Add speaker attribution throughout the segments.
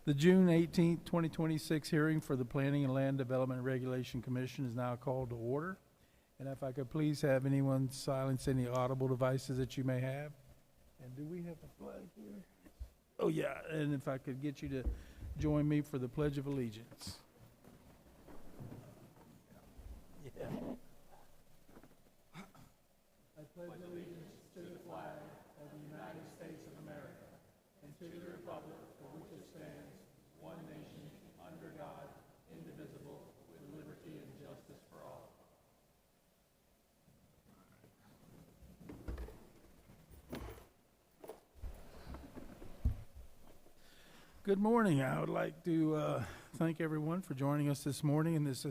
Speaker 1: The June 18th, 2026 hearing for the Planning and Land Development Regulation Commission is now called to order. And if I could please have anyone silence any audible devices that you may have. And do we have a flag here? Oh, yeah, and if I could get you to join me for the Pledge of Allegiance. Yeah. I pledge allegiance to the flag of the United States of America and to the republic for which it stands, one nation, under God, indivisible, with liberty and justice for all. Good morning. I would like to thank everyone for joining us this morning in this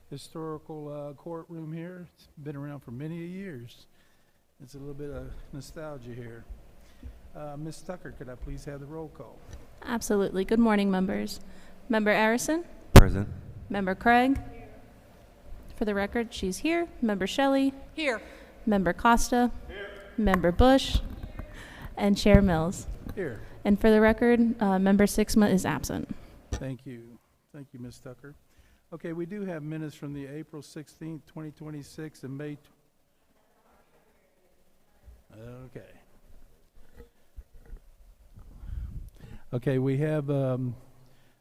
Speaker 1: historical courtroom here. It's been around for many years. It's a little bit of nostalgia here. Ms. Tucker, could I please have the roll call?
Speaker 2: Absolutely. Good morning, members. Member Arison?
Speaker 3: Present.
Speaker 2: Member Craig? Here. For the record, she's here. Member Shelley?
Speaker 4: Here.
Speaker 2: Member Costa? Here. Member Bush? And Chair Mills?
Speaker 1: Here.
Speaker 2: And for the record, Member Sixma is absent.
Speaker 1: Thank you. Thank you, Ms. Tucker. Okay, we do have minutes from the April 16th, 2026 and May. Okay. Okay, we have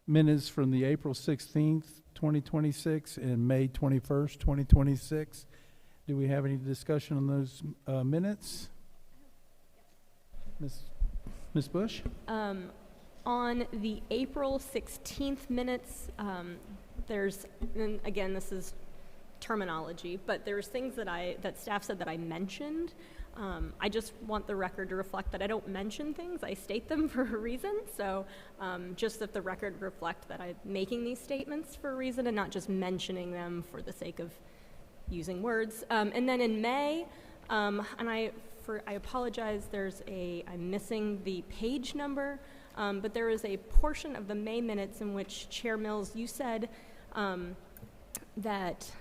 Speaker 1: minutes from the April 16th, 2026 and May 21st, 2026. Do we have any discussion on those minutes? Ms. Bush?
Speaker 4: On the April 16th minutes, and again, this is terminology, but there's things that staff said that I mentioned. I just want the record to reflect that I don't mention things, I state them for a reason. So just that the record reflect that I'm making these statements for a reason and not just mentioning them for the sake of using words. And then in May, and I apologize, I'm missing the page number, but there is a portion of the May minutes in which Chair Mills, you said that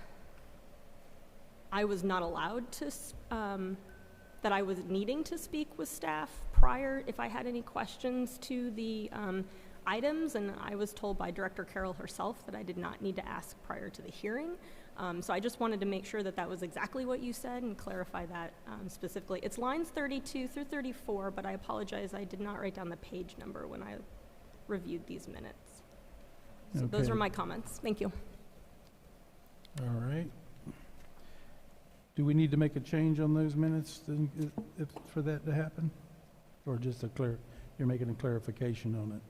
Speaker 4: I was not allowed to, that I was needing to speak with staff prior if I had any questions to the items, and I was told by Director Carroll herself that I did not need to ask prior to the hearing. So I just wanted to make sure that that was exactly what you said and clarify that specifically. It's lines 32 through 34, but I apologize, I did not write down the page number when I reviewed these minutes. So
Speaker 1: Okay.
Speaker 4: Those are my comments. Thank you.
Speaker 1: All right. Do we need to make a change on those minutes for that to happen? Or just you're making a clarification on it?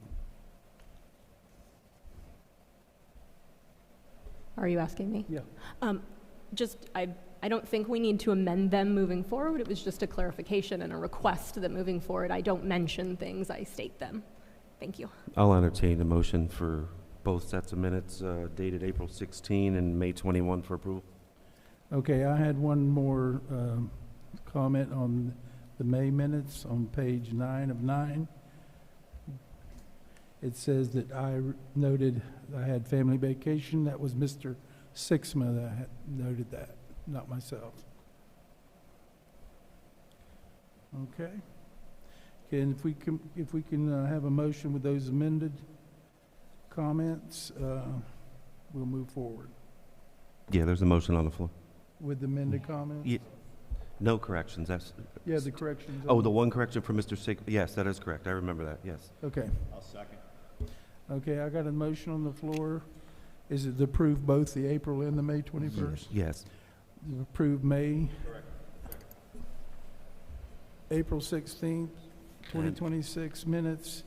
Speaker 4: Are you asking me?
Speaker 1: Yeah.
Speaker 4: I don't think we need to amend them moving forward. It was just a clarification and a request that moving forward I don't mention things, I state them. Thank you.
Speaker 3: I'll entertain a motion for both sets of minutes dated April 16 and May 21 for approval.
Speaker 1: Okay, I had one more comment on the May minutes on page 9 of 9. It says that I noted I had family vacation. That was Mr. Sixma that had noted that, not myself. Okay. And if we can have a motion with those amended comments, we'll move forward.
Speaker 3: Yeah, there's a motion on the floor.
Speaker 1: With the amended comments?
Speaker 3: Yeah, no corrections.
Speaker 1: Yeah, the corrections.
Speaker 3: Oh, the one correction for Mr. Sig. Yes, that is correct. I remember that. Yes.
Speaker 1: Okay.
Speaker 5: I'll second.
Speaker 1: Okay, I got a motion on the floor. Is it to approve both the April and the May 21st?
Speaker 3: Yes.
Speaker 1: Approve May.
Speaker 5: Correct.
Speaker 1: April 16th, 2026 minutes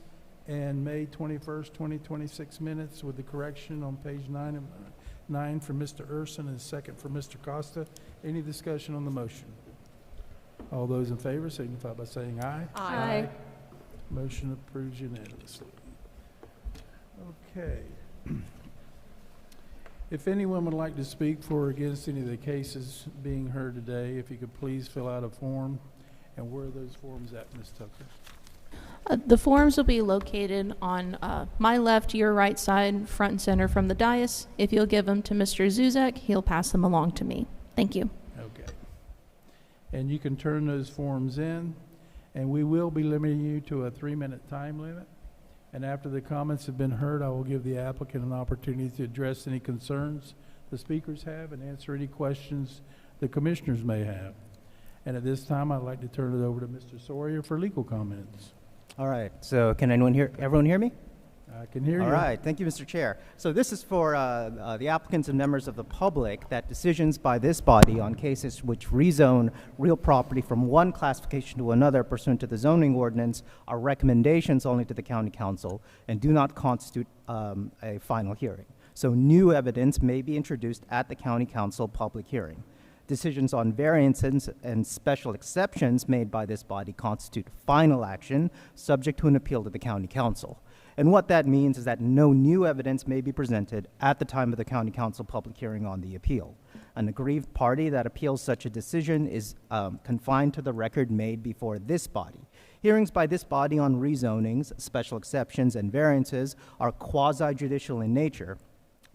Speaker 1: and May 21st, 2026 minutes with the correction on page 9 for Mr. Urson and second for Mr. Costa. Any discussion on the motion? All those in favor signify by saying aye.
Speaker 4: Aye.
Speaker 1: Motion approves unanimously. Okay. If anyone would like to speak for or against any of the cases being heard today, if you could please fill out a form. And where are those forms at, Ms. Tucker?
Speaker 2: The forms will be located on my left, your right side, front and center from the dais. If you'll give them to Mr. Zuzak, he'll pass them along to me. Thank you.
Speaker 1: Okay. And you can turn those forms in, and we will be limiting you to a 3-minute time limit. And after the comments have been heard, I will give the applicant an opportunity to address any concerns the speakers have and answer any questions the commissioners may have. And at this time, I'd like to turn it over to Mr. Sawyer for legal comments.
Speaker 5: All right, so can everyone hear me?
Speaker 1: I can hear you.
Speaker 5: All right, thank you, Mr. Chair. So this is for the applicants and members of the public that decisions by this body on cases which rezone real property from one classification to another pursuant to the zoning ordinance are recommendations only to the county council and do not constitute a final hearing. So new evidence may be introduced at the county council public hearing. Decisions on variances and special exceptions made by this body constitute final action subject to an appeal to the county council. And what that means is that no new evidence may be presented at the time of the county council public hearing on the appeal. An aggrieved party that appeals such a decision is confined to the record made before this body. Hearings by this body on rezonings, special exceptions, and variances are quasi-judicial in nature,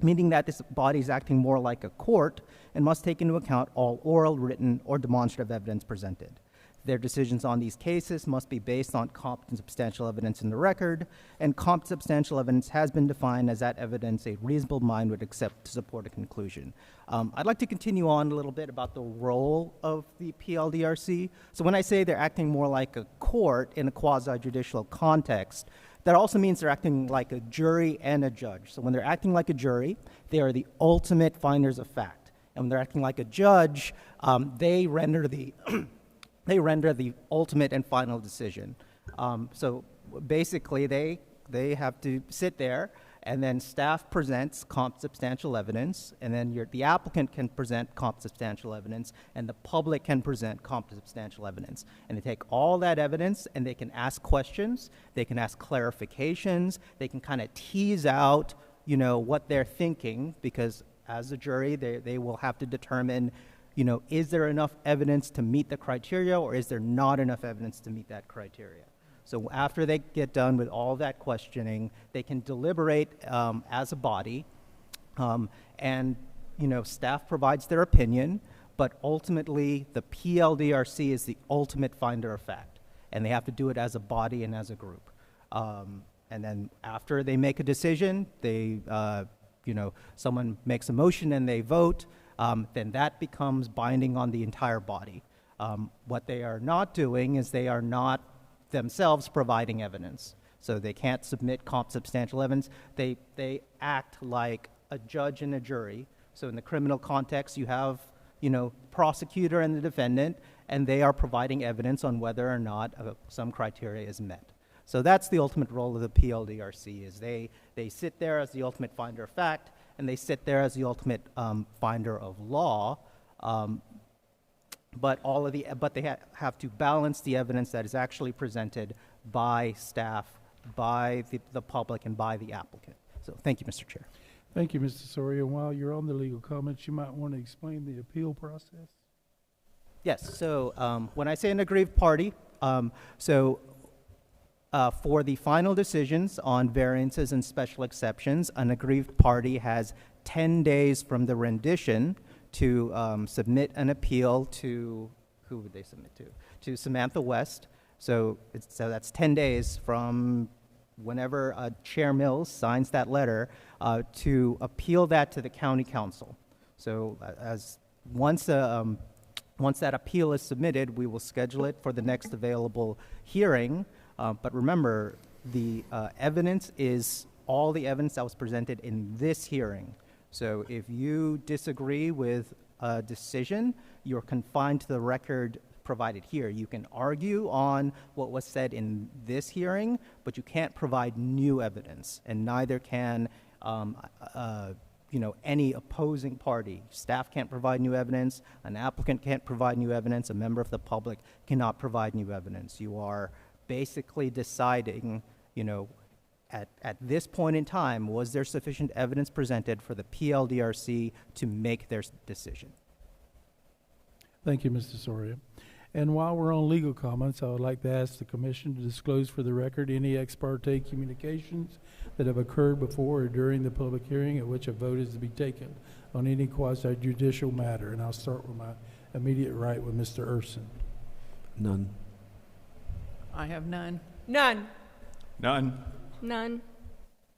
Speaker 5: meaning that this body is acting more like a court and must take into account all oral, written, or demonstrative evidence presented. Their decisions on these cases must be based on competent substantial evidence in the record, and competent substantial evidence has been defined as that evidence a reasonable mind would accept to support a conclusion. I'd like to continue on a little bit about the role of the PLDRC. So when I say they're acting more like a court in a quasi-judicial context, that also means they're acting like a jury and a judge. So when they're acting like a jury, they are the ultimate finders of fact. And when they're acting like a judge, they render the they render the ultimate and final decision. So basically, they have to sit there, and then staff presents comp substantial evidence, and then the applicant can present comp substantial evidence, and the public can present comp substantial evidence. And they take all that evidence, and they can ask questions, they can ask clarifications, they can kind of tease out, what they're thinking, because as a jury, they will have to determine, is there enough evidence to meet the criteria, or is there not enough evidence to meet that criteria? So after they get done with all that questioning, they can deliberate as a body, and staff provides their opinion, but ultimately the PLDRC is the ultimate finder of fact, and they have to do it as a body and as a group. And then after they make a decision, they, someone makes a motion and they vote, then that becomes binding on the entire body. What they are not doing is they are not themselves providing evidence. So they can't submit comp substantial evidence. They act like a judge and a jury. So in the criminal context, you have, prosecutor and the defendant, and they are providing evidence on whether or not some criteria is met. So that's the ultimate role of the PLDRC, is they sit there as the ultimate finder of fact, and they sit there as the ultimate finder of law. But they have to balance the evidence that is actually presented by staff, by the public, and by the applicant. So thank you, Mr. Chair.
Speaker 1: Thank you, Mr. Sawyer. And while you're on the legal comments, you might want to explain the appeal process.
Speaker 5: Yes, so when I say an aggrieved party, for the final decisions on variances and special exceptions, an aggrieved party has 10 days from the rendition to submit an appeal to, who would they submit to? To Samantha West. So that's 10 days from whenever Chair Mills signs that letter to appeal that to the county council. So once that appeal is submitted, we will schedule it for the next available hearing. But remember, the evidence is all the evidence that was presented in this hearing. So if you disagree with a decision, you're confined to the record provided here. You can argue on what was said in this hearing, but you can't provide new evidence, and neither can any opposing party. Staff can't provide new evidence, an applicant can't provide new evidence, a member of the public cannot provide new evidence. You are basically deciding, at this point in time, was there sufficient evidence presented for the PLDRC to make their decision?
Speaker 1: Thank you, Mr. Sawyer. And while we're on legal comments, I would like to ask the commission to disclose for the record any ex parte communications that have occurred before or during the public hearing at which a vote is to be taken on any quasi-judicial matter. And I'll start with my immediate right with Mr. Urson.
Speaker 3: None.
Speaker 6: I have none.
Speaker 7: None.
Speaker 8: None.
Speaker 4: None.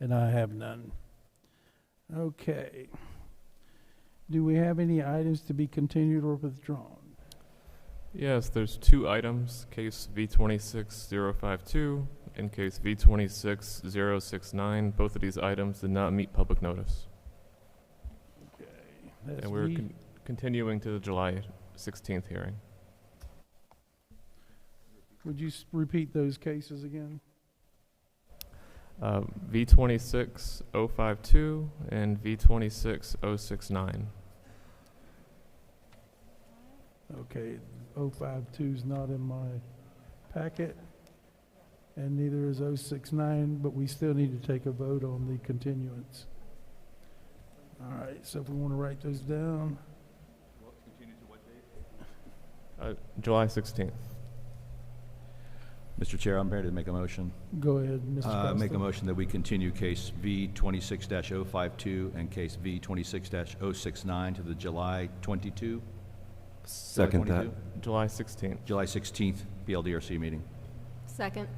Speaker 1: And I have none. Okay. Do we have any items to be continued or withdrawn?
Speaker 6: Yes, there's 2 items, case V26052 and case V26069. Both of these items did not meet public notice.
Speaker 1: Okay. That's
Speaker 6: And we're
Speaker 1: V-
Speaker 6: continuing to the July 16th hearing.
Speaker 1: Would you repeat those cases again?
Speaker 6: V26052 and V26069.
Speaker 1: Okay, 052 is not in my packet, and neither is 069, but we still need to take a vote on the continuance. All right, so if we want to write those down,
Speaker 6: July 16th.
Speaker 7: Mr. Chair, I'm ready to make a motion.
Speaker 1: go ahead, Mr. Costa.
Speaker 7: Make a motion that we continue case V26-052 and case V26-069 to the July 22,
Speaker 3: Second that.
Speaker 7: 22?
Speaker 6: July 16th.
Speaker 7: July 16th PLDRC meeting.
Speaker 4: Second.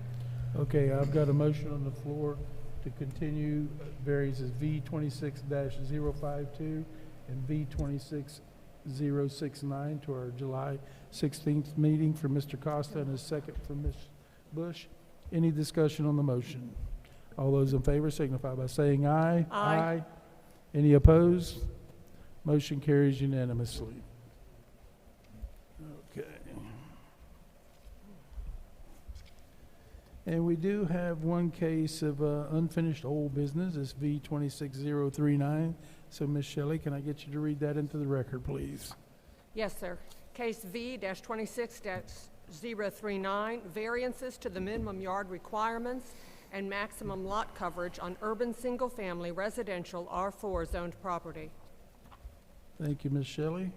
Speaker 1: Okay, I've got a motion on the floor to continue variances V26-052 and V26069 to our July 16th meeting for Mr. Costa and a second for Ms. Bush. Any discussion on the motion? All those in favor signify by saying aye.
Speaker 4: Aye.
Speaker 1: Any opposed? Motion carries unanimously. Okay. And we do have one case of unfinished old business. It's V26039. So, Ms. Shelley, can I get you to read that into the record, please?
Speaker 8: Yes, sir. Case V-26-039, variances to the minimum yard requirements and maximum lot coverage on urban single-family residential R4 zoned property.
Speaker 1: Thank you, Ms. Shelley.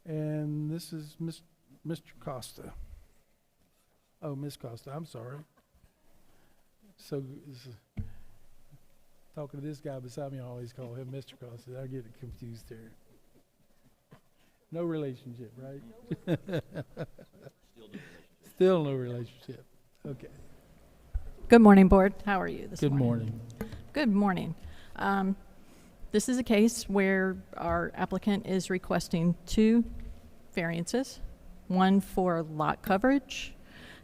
Speaker 1: And this is Mr. Costa. Oh, Ms. Costa, I'm sorry. So, talking to this guy beside me, I always call him Mr. Costa. I get it confused here. No relationship, right? Still no relationship. Okay.
Speaker 9: Good morning, Board. How are you this
Speaker 1: Good
Speaker 9: morning?
Speaker 1: morning.
Speaker 9: Good morning. This is a case where our applicant is requesting 2 variances, one for lot coverage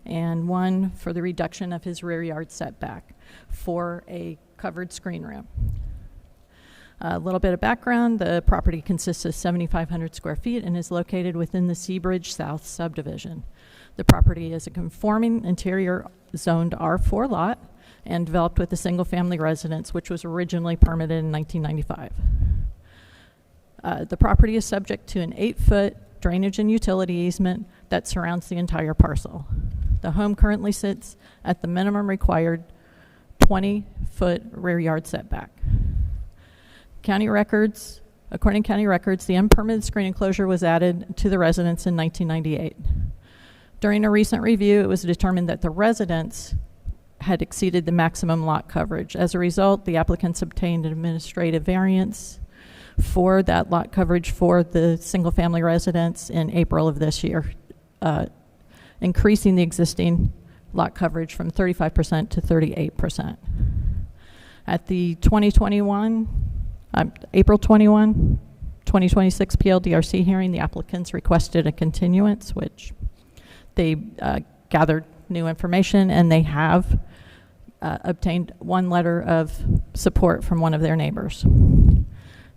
Speaker 9: and one for the reduction of his rear yard setback for a covered screen room. A little bit of background: the property consists of 7,500 square feet and is located within the Seabridge South subdivision. The property is a conforming interior zoned R4 lot and developed with a single-family residence, which was originally permitted in 1995. The property is subject to an 8-foot drainage and utility easement that surrounds the entire parcel. The home currently sits at the minimum required 20-foot rear yard setback. According to county records, the unpermitted screen enclosure was added to the residence in 1998. During a recent review, it was determined that the residence had exceeded the maximum lot coverage. As a result, the applicants obtained an administrative variance for that lot coverage for the single-family residence in April of this year, increasing the existing lot coverage from 35% to 38%. At the April 21, 2026 PLDRC hearing, the applicants requested a continuance, which they gathered new information, and they have obtained one letter of support from one of their neighbors.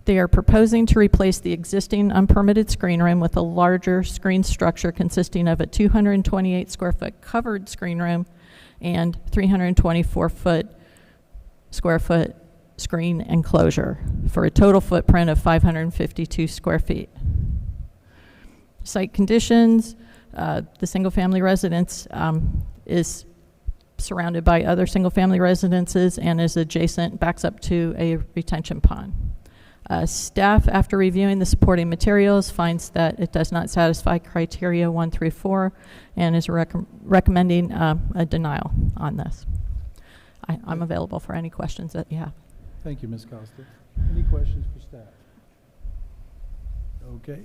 Speaker 9: They are proposing to replace the existing unpermitted screen room with a larger screen structure consisting of a 228 square foot covered screen room and 324 square foot screen enclosure for a total footprint of 552 square feet. Site conditions: the single-family residence is surrounded by other single-family residences and is backs up to a retention pond. Staff, after reviewing the supporting materials, finds that it does not satisfy criteria 1 through 4 and is recommending a denial on this. I'm available for any questions that you have.
Speaker 1: Thank you, Ms. Costa. Any questions for staff? Okay.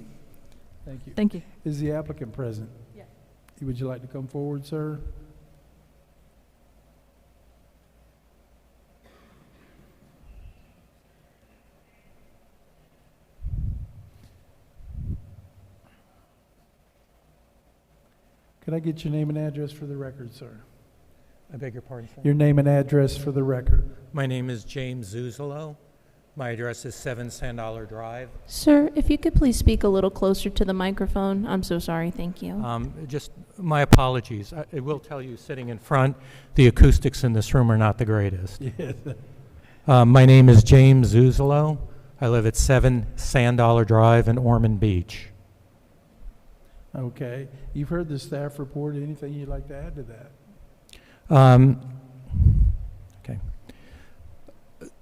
Speaker 1: Thank you.
Speaker 9: Thank you.
Speaker 1: Is the applicant present?
Speaker 9: Yes.
Speaker 1: Would you like to come forward, sir? Can I get your name and address for the record, sir?
Speaker 10: I beg your pardon, sir?
Speaker 1: Your name and address for the record.
Speaker 10: My name is James Zuzolo. My address is 7 Sand Dollar Drive.
Speaker 2: Sir, if you could please speak a little closer to the microphone. I'm so sorry. Thank you.
Speaker 10: Just my apologies. I will tell you, sitting in front, the acoustics in this room are not the greatest.
Speaker 1: Yes.
Speaker 10: My name is James Zuzolo. I live at 7 Sand Dollar Drive in Ormond Beach.
Speaker 1: Okay. You've heard the staff report. Anything you'd like to add to that?
Speaker 10: Okay.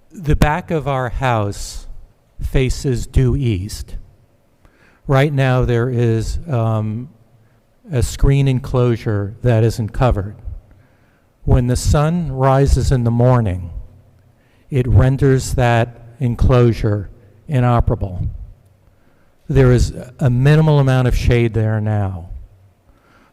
Speaker 10: The back of our house faces due east. Right now there is a screen enclosure that isn't covered. When the sun rises in the morning, it renders that enclosure inoperable. There is a minimal amount of shade there now.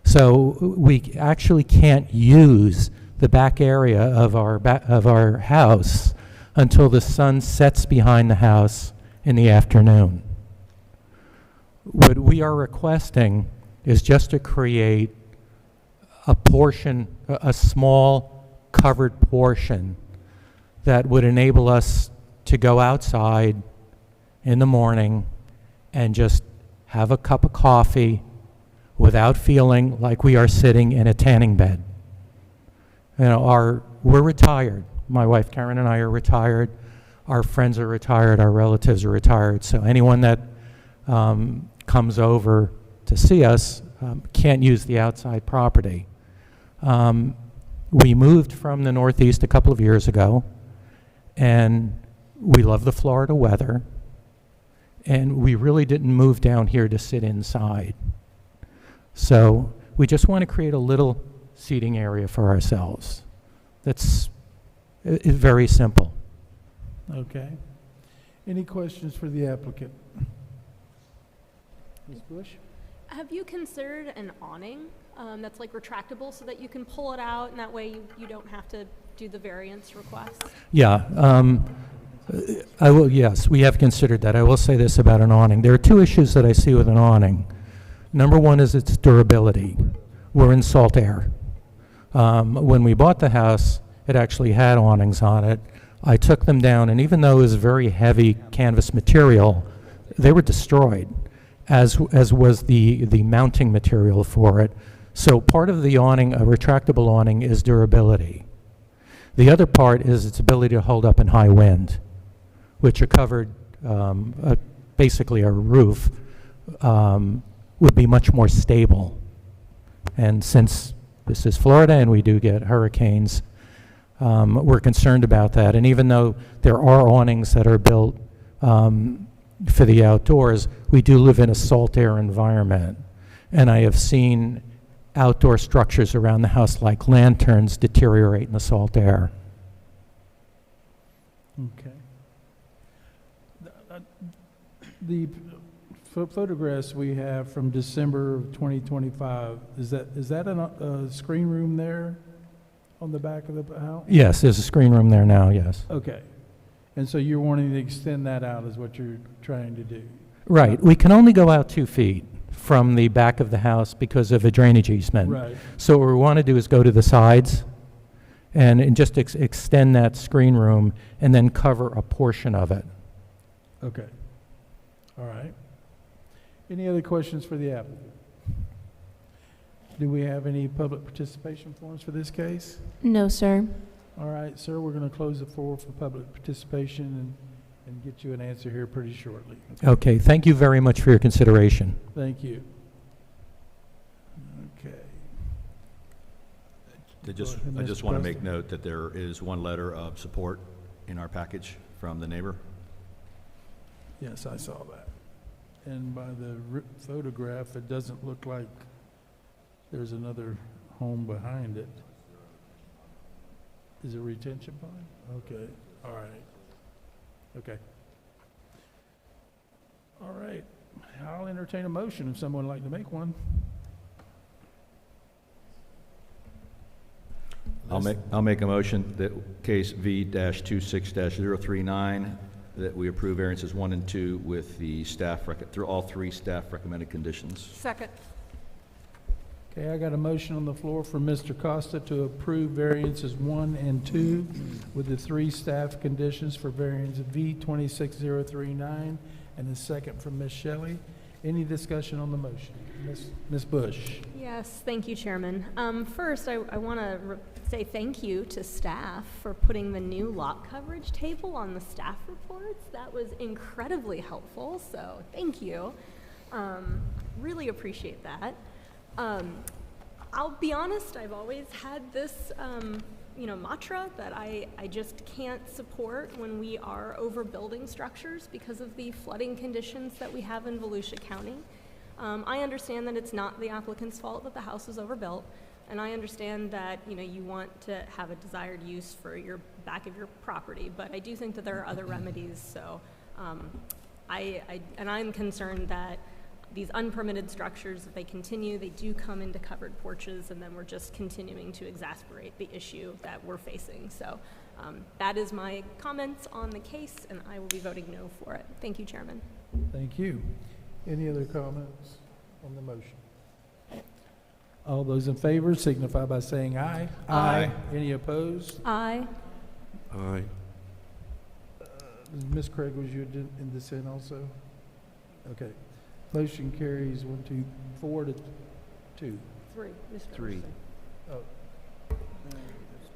Speaker 10: So we actually can't use the back area of our house until the sun sets behind the house in the afternoon. What we are requesting is just to create a portion, a small covered portion that would enable us to go outside in the morning and just have a cup of coffee without feeling like we are sitting in a tanning bed. You know, we're retired. My wife Karen and I are retired. Our friends are retired. Our relatives are retired. So anyone that comes over to see us can't use the outside property. We moved from the Northeast a couple of years ago, and we love the Florida weather, and we really didn't move down here to sit inside. So we just want to create a little seating area for ourselves. It's very simple.
Speaker 1: Okay. Any questions for the applicant? Ms. Bush?
Speaker 4: Have you considered an awning that's like retractable so that you can pull it out and that way you don't have to do the variance request?
Speaker 10: Yeah, yes, we have considered that. I will say this about an awning. There are two issues that I see with an awning. Number one is its durability. We're in salt air. When we bought the house, it actually had awnings on it. I took them down, and even though it was very heavy canvas material, they were destroyed, as was the mounting material for it. So part of the awning, a retractable awning, is durability. The other part is its ability to hold up in high wind, which a covered, basically a roof, would be much more stable. And since this is Florida and we do get hurricanes, we're concerned about that. And even though there are awnings that are built for the outdoors, we do live in a salt air environment. And I have seen outdoor structures around the house like lanterns deteriorate in the salt air.
Speaker 1: Okay. The photographs we have from December of 2025, is that a screen room there on the back of the house?
Speaker 10: Yes, there's a screen room there now, yes.
Speaker 1: Okay. And so you're wanting to extend that out is what you're trying to do?
Speaker 10: Right. We can only go out 2 feet from the back of the house because of a drainage easement.
Speaker 1: Right.
Speaker 10: So what we want to do is go to the sides and just extend that screen room and then cover a portion of it.
Speaker 1: Okay. All right. Any other questions for the applicant? Do we have any public participation forms for this case?
Speaker 2: No, sir.
Speaker 1: All right, sir, we're going to close the floor for public participation and get you an answer here pretty shortly.
Speaker 10: Okay, thank you very much for your consideration.
Speaker 1: Thank you. Okay.
Speaker 7: I just want to make note that there is one letter of support in our package from the neighbor.
Speaker 1: Yes, I saw that. And by the photograph, it doesn't look like there's another home behind it. Is it a retention pond? Okay, all right. Okay. All right. I'll entertain a motion if someone would like to make one.
Speaker 7: I'll make a motion that case V-26-039, that we approve variances 1 and 2 with the staff, through all 3 staff recommended conditions.
Speaker 8: Second.
Speaker 1: Okay, I got a motion on the floor from Mr. Costa to approve variances 1 and 2 with the 3 staff conditions for variance V 26039, and a second from Ms. Shelley. Any discussion on the motion? Ms. Bush?
Speaker 4: Yes, thank you, Chairman. First, I want to say thank you to staff for putting the new lot coverage table on the staff reports. That was incredibly helpful, so thank you. Really appreciate that. I'll be honest, I've always had this, mantra that I just can't support when we are overbuilding structures because of the flooding conditions that we have in Volusia County. I understand that it's not the applicant's fault that the house is overbuilt, and I understand that, you want to have a desired use for your back of your property, but I do think that there are other remedies, so I'm concerned that these unpermitted structures, if they continue, they do come into covered porches, and then we're just continuing to exacerbate the issue that we're facing. So that is my comments on the case, and I will be voting no for it. Thank you, Chairman.
Speaker 1: Thank you. Any other comments on the motion? All those in favor signify by saying aye.
Speaker 8: Aye.
Speaker 1: Any opposed?
Speaker 4: Aye.
Speaker 3: Aye.
Speaker 1: Ms. Craig, was you in dissent also? Okay. Motion carries 4 to 2.
Speaker 4: 3.
Speaker 3: Three.
Speaker 1: Oh.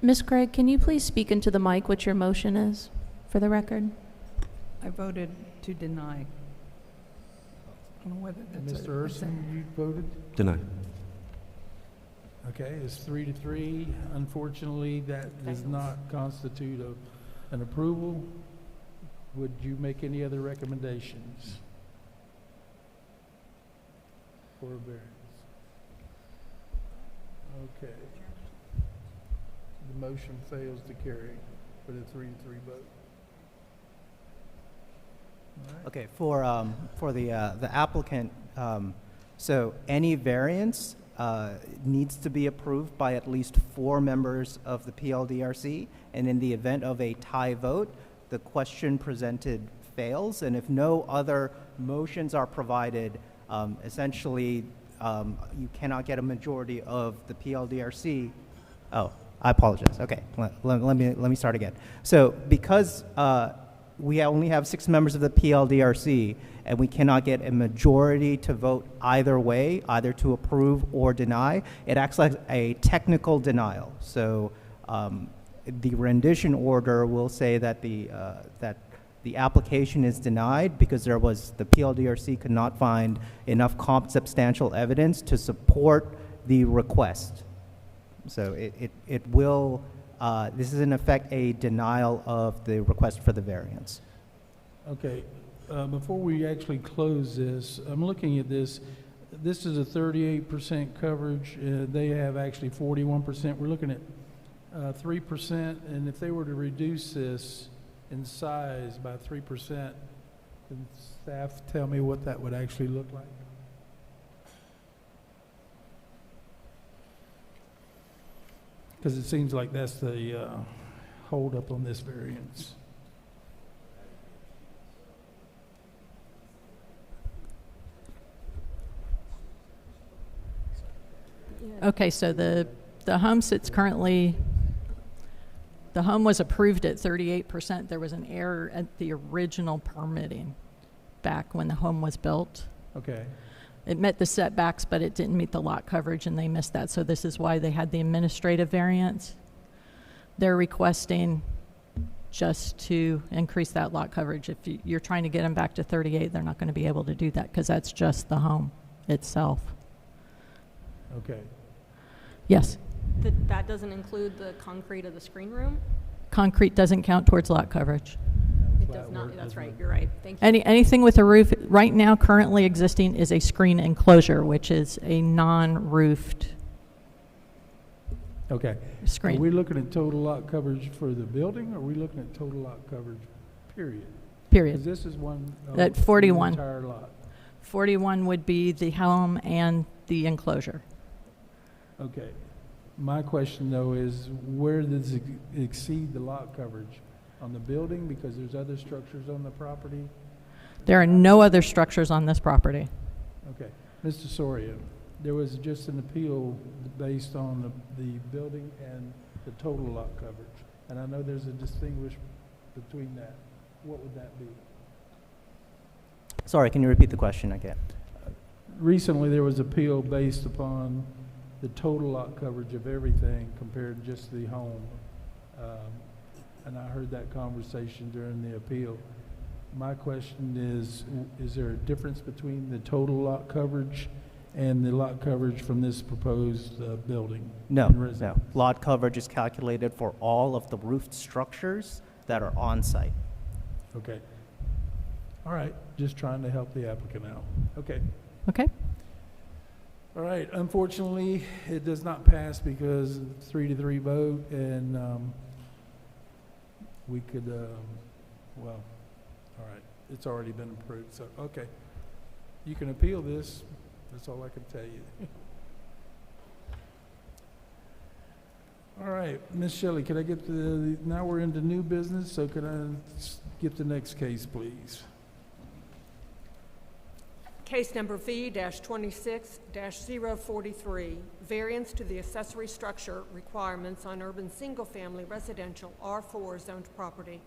Speaker 2: Ms. Craig, can you please speak into the mic what your motion is, for the record?
Speaker 11: I voted to deny. I don't know whether that's
Speaker 1: Mr. Urson, you voted?
Speaker 3: Deny.
Speaker 1: Okay, it's 3 to 3. Unfortunately, that does not constitute an approval. Would you make any other recommendations for a variance? Okay. The motion fails to carry with a 3 to 3 vote. All right.
Speaker 5: Okay, for the applicant, so any variance needs to be approved by at least 4 members of the PLDRC, and in the event of a tie vote, the question presented fails, and if no other motions are provided, essentially you cannot get a majority of the PLDRC. Oh, I apologize. Okay, let me start again. So because we only have 6 members of the PLDRC, and we cannot get a majority to vote either way, either to approve or deny, it acts like a technical denial. So the rendition order will say that the application is denied because the PLDRC could not find enough substantial evidence to support the request. So it will, this is in effect a denial of the request for the variance.
Speaker 1: Okay, before we actually close this, I'm looking at this. This is a 38% coverage. They have actually 41%. We're looking at 3%, and if they were to reduce this in size by 3%, can staff tell me what that would actually look like? Because it seems like that's the holdup on this variance.
Speaker 9: Okay, so the home sits currently, the home was approved at 38%. There was an error at the original permitting back when the home was built.
Speaker 1: Okay.
Speaker 9: It met the setbacks, but it didn't meet the lot coverage, and they missed that. So this is why they had the administrative variance. They're requesting just to increase that lot coverage. If you're trying to get them back to 38, they're not going to be able to do that because that's just the home itself.
Speaker 1: Okay.
Speaker 9: Yes.
Speaker 4: That doesn't include the concrete of the screen room?
Speaker 9: Concrete doesn't count towards lot coverage.
Speaker 4: It does not. That's right. You're right. Thank you.
Speaker 9: Anything with a roof, right now currently existing is a screen enclosure, which is a non-roofed
Speaker 1: Okay.
Speaker 9: screen.
Speaker 1: Are we looking at total lot coverage for the building, or are we looking at total lot coverage, period?
Speaker 9: Period.
Speaker 1: Because this is one.
Speaker 9: At 41.
Speaker 1: The entire lot.
Speaker 9: 41 would be the home and the enclosure.
Speaker 1: Okay. My question, though, is where does it exceed the lot coverage? On the building, because there's other structures on the property?
Speaker 9: There are no other structures on this property.
Speaker 1: Okay. Mr. Soria, there was just an appeal based on the building and the total lot coverage. And I know there's a distinguish between that. What would that be?
Speaker 5: Sorry, can you repeat the question again?
Speaker 1: Recently, there was appeal based upon the total lot coverage of everything compared to just the home. And I heard that conversation during the appeal. My question is there a difference between the total lot coverage and the lot coverage from this proposed building?
Speaker 5: No,
Speaker 1: and
Speaker 5: no.
Speaker 1: residence?
Speaker 5: Lot coverage is calculated for all of the roofed structures that are on site.
Speaker 1: Okay. All right, just trying to help the applicant out. Okay.
Speaker 9: Okay.
Speaker 1: All right, unfortunately, it does not pass because it's 3-3 vote, and we could, well, all right, it's already been approved, so, okay. You can appeal this, that's all I can tell you. All right, Ms. Shelley, can I get now we're into new business, so can I get the next case, please?
Speaker 8: Case number V-26-043, variance to the accessory structure requirements on urban single-family residential R4 zoned property.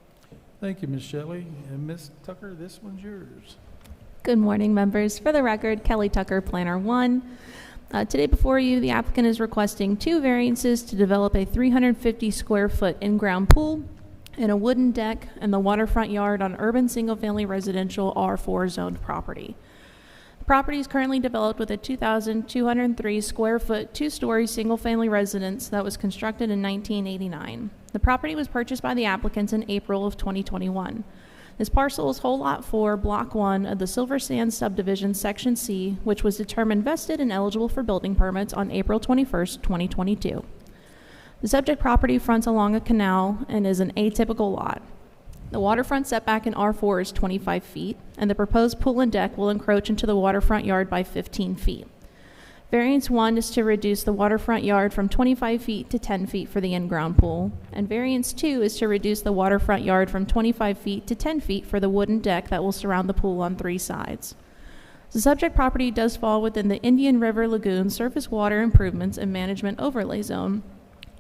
Speaker 1: Thank you, Ms. Shelley. And Ms. Tucker, this one's yours.
Speaker 2: Good morning, members. For the record, Kelly Tucker, Planner 1. Today before you, the applicant is requesting 2 variances to develop a 350-square-foot in-ground pool and a wooden deck and the waterfront yard on urban single-family residential R4 zoned property. The property is currently developed with a 2,203 square foot, 2-story single-family residence that was constructed in 1989. The property was purchased by the applicants in April of 2021. This parcel is whole lot 4, block 1 of the Silver Sands subdivision, section C, which was determined vested and eligible for building permits on April 21st, 2022. The subject property fronts along a canal and is an atypical lot. The waterfront setback in R4 is 25 feet, and the proposed pool and deck will encroach into the waterfront yard by 15 feet. Variance 1 is to reduce the waterfront yard from 25 feet to 10 feet for the in-ground pool, and variance 2 is to reduce the waterfront yard from 25 feet to 10 feet for the wooden deck that will surround the pool on 3 sides. The subject property does fall within the Indian River Lagoon Surface Water Improvements and Management Overlay Zone,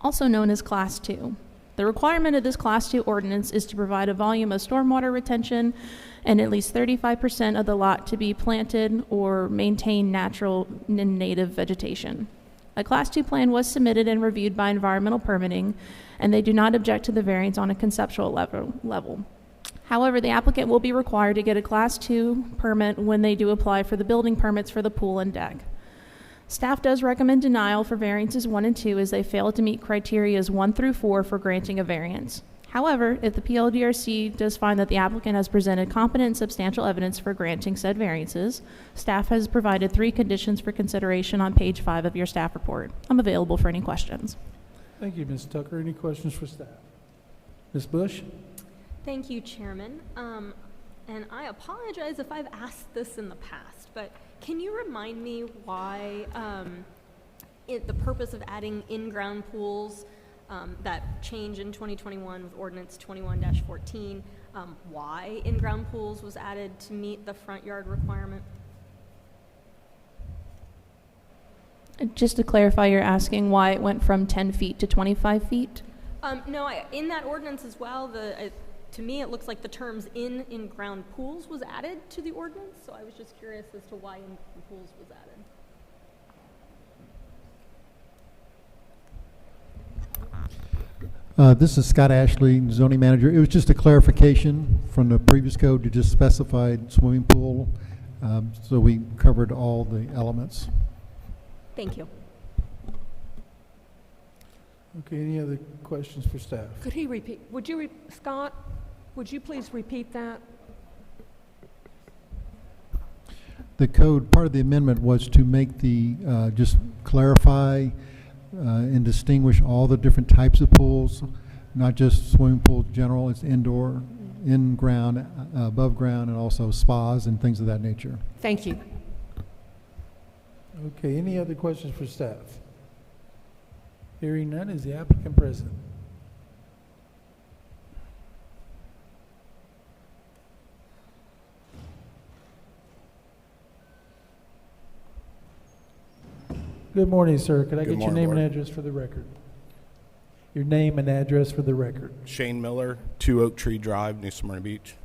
Speaker 2: also known as Class 2. The requirement of this Class 2 ordinance is to provide a volume of stormwater retention and at least 35% of the lot to be planted or maintain natural and native vegetation. A Class 2 plan was submitted and reviewed by environmental permitting, and they do not object to the variance on a conceptual level. However, the applicant will be required to get a Class 2 permit when they do apply for the building permits for the pool and deck. Staff does recommend denial for variances 1 and 2 as they fail to meet criteria 1 through 4 for granting a variance. However, if the PLDRC does find that the applicant has presented competent and substantial evidence for granting said variances, staff has provided 3 conditions for consideration on page 5 of your staff report. I'm available for any questions.
Speaker 1: Thank you, Ms. Tucker. Any questions for staff? Ms. Bush?
Speaker 4: Thank you, Chairman. And I apologize if I've asked this in the past, but can you remind me why the purpose of adding in-ground pools, that change in 2021 with Ordinance 21-14, why in-ground pools was added to meet the front yard requirement?
Speaker 2: Just to clarify, you're asking why it went from 10 feet to 25 feet?
Speaker 4: No, in that ordinance as well, to me it looks like the terms in-ground pools was added to the ordinance, so I was just curious as to why in-ground pools was added.
Speaker 12: This is Scott Ashley, zoning manager. It was just a clarification from the previous code to just specify swimming pool, so we covered all the elements.
Speaker 4: Thank you.
Speaker 1: Okay, any other questions for staff?
Speaker 8: Could he repeat? Scott, would you please repeat that?
Speaker 12: The code, part of the amendment was to make just clarify and distinguish all the different types of pools, not just swimming pools general, it's indoor, in-ground, above ground, and also spas and things of that nature.
Speaker 8: Thank you.
Speaker 1: Okay, any other questions for staff? Hearing none, is the applicant present? Good morning, sir. Could I
Speaker 13: Good
Speaker 1: get your
Speaker 13: morning,
Speaker 1: name and
Speaker 13: Board.
Speaker 1: address for the record? Your name and address for the record.
Speaker 13: Shane Miller, 2 Oak Tree Drive, New Smyrna Beach.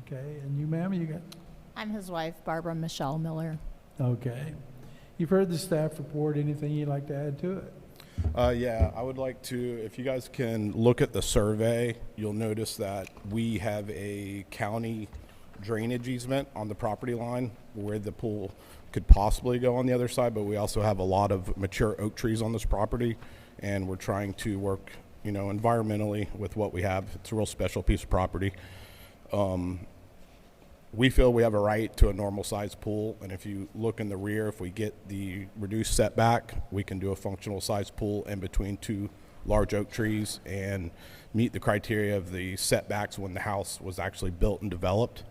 Speaker 1: Okay, and you, ma'am, you got?
Speaker 14: I'm his wife, Barbara Michelle Miller.
Speaker 1: Okay. You've heard the staff report. Anything you'd like to add to it?
Speaker 13: Yeah, I would like to, if you guys can look at the survey, you'll notice that we have a county drainage easement on the property line where the pool could possibly go on the other side, but we also have a lot of mature oak trees on this property, and we're trying to work, you know, environmentally with what we have. It's a real special piece of property. We feel we have a right to a normal sized pool, and if you look in the rear, if we get the reduced setback, we can do a functional sized pool in between 2 large oak trees and meet the criteria of the setbacks when the house was actually built and developed.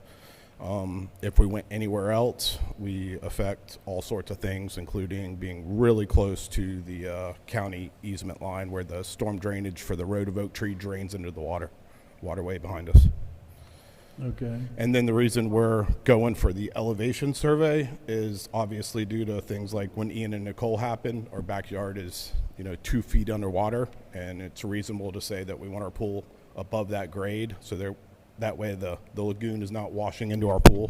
Speaker 13: If we went anywhere else, we affect all sorts of things, including being really close to the county easement line where the storm drainage for the road of oak tree drains into the waterway behind us.
Speaker 1: Okay.
Speaker 13: And then the reason we're going for the elevation survey is obviously due to things like when Ian and Nicole happened, our backyard is, you know, 2 feet underwater, and it's reasonable to say that we want our pool above that grade, so that way the lagoon is not washing into our pool.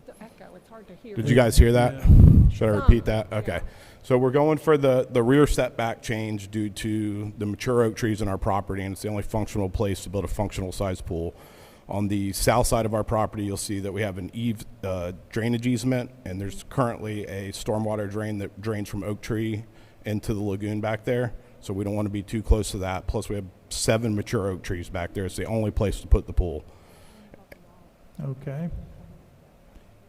Speaker 8: The echo, it's hard to hear.
Speaker 13: Did you guys hear that?
Speaker 1: Yeah.
Speaker 13: Should I repeat that? Okay. So we're going for the rear setback change due to the mature oak trees in our property, and it's the only functional place to build a functional size pool. On the south side of our property, you'll see that we have an drainage easement, and there's currently a stormwater drain that drains from oak tree into the lagoon back there. So we don't want to be too close to that. Plus, we have 7 mature oak trees back there. It's the only place to put the pool.
Speaker 1: Okay.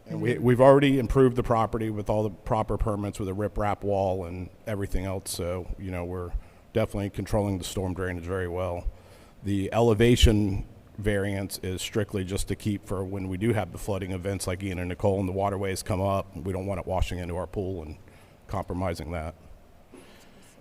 Speaker 13: And we've already improved the property with all the proper permits with a riprap wall and everything else. So, you know, we're definitely controlling the storm drainage very well. The elevation variance is strictly just to keep for when we do have the flooding events like Ian and Nicole and the waterways come up. We don't want it washing into our pool and compromising that.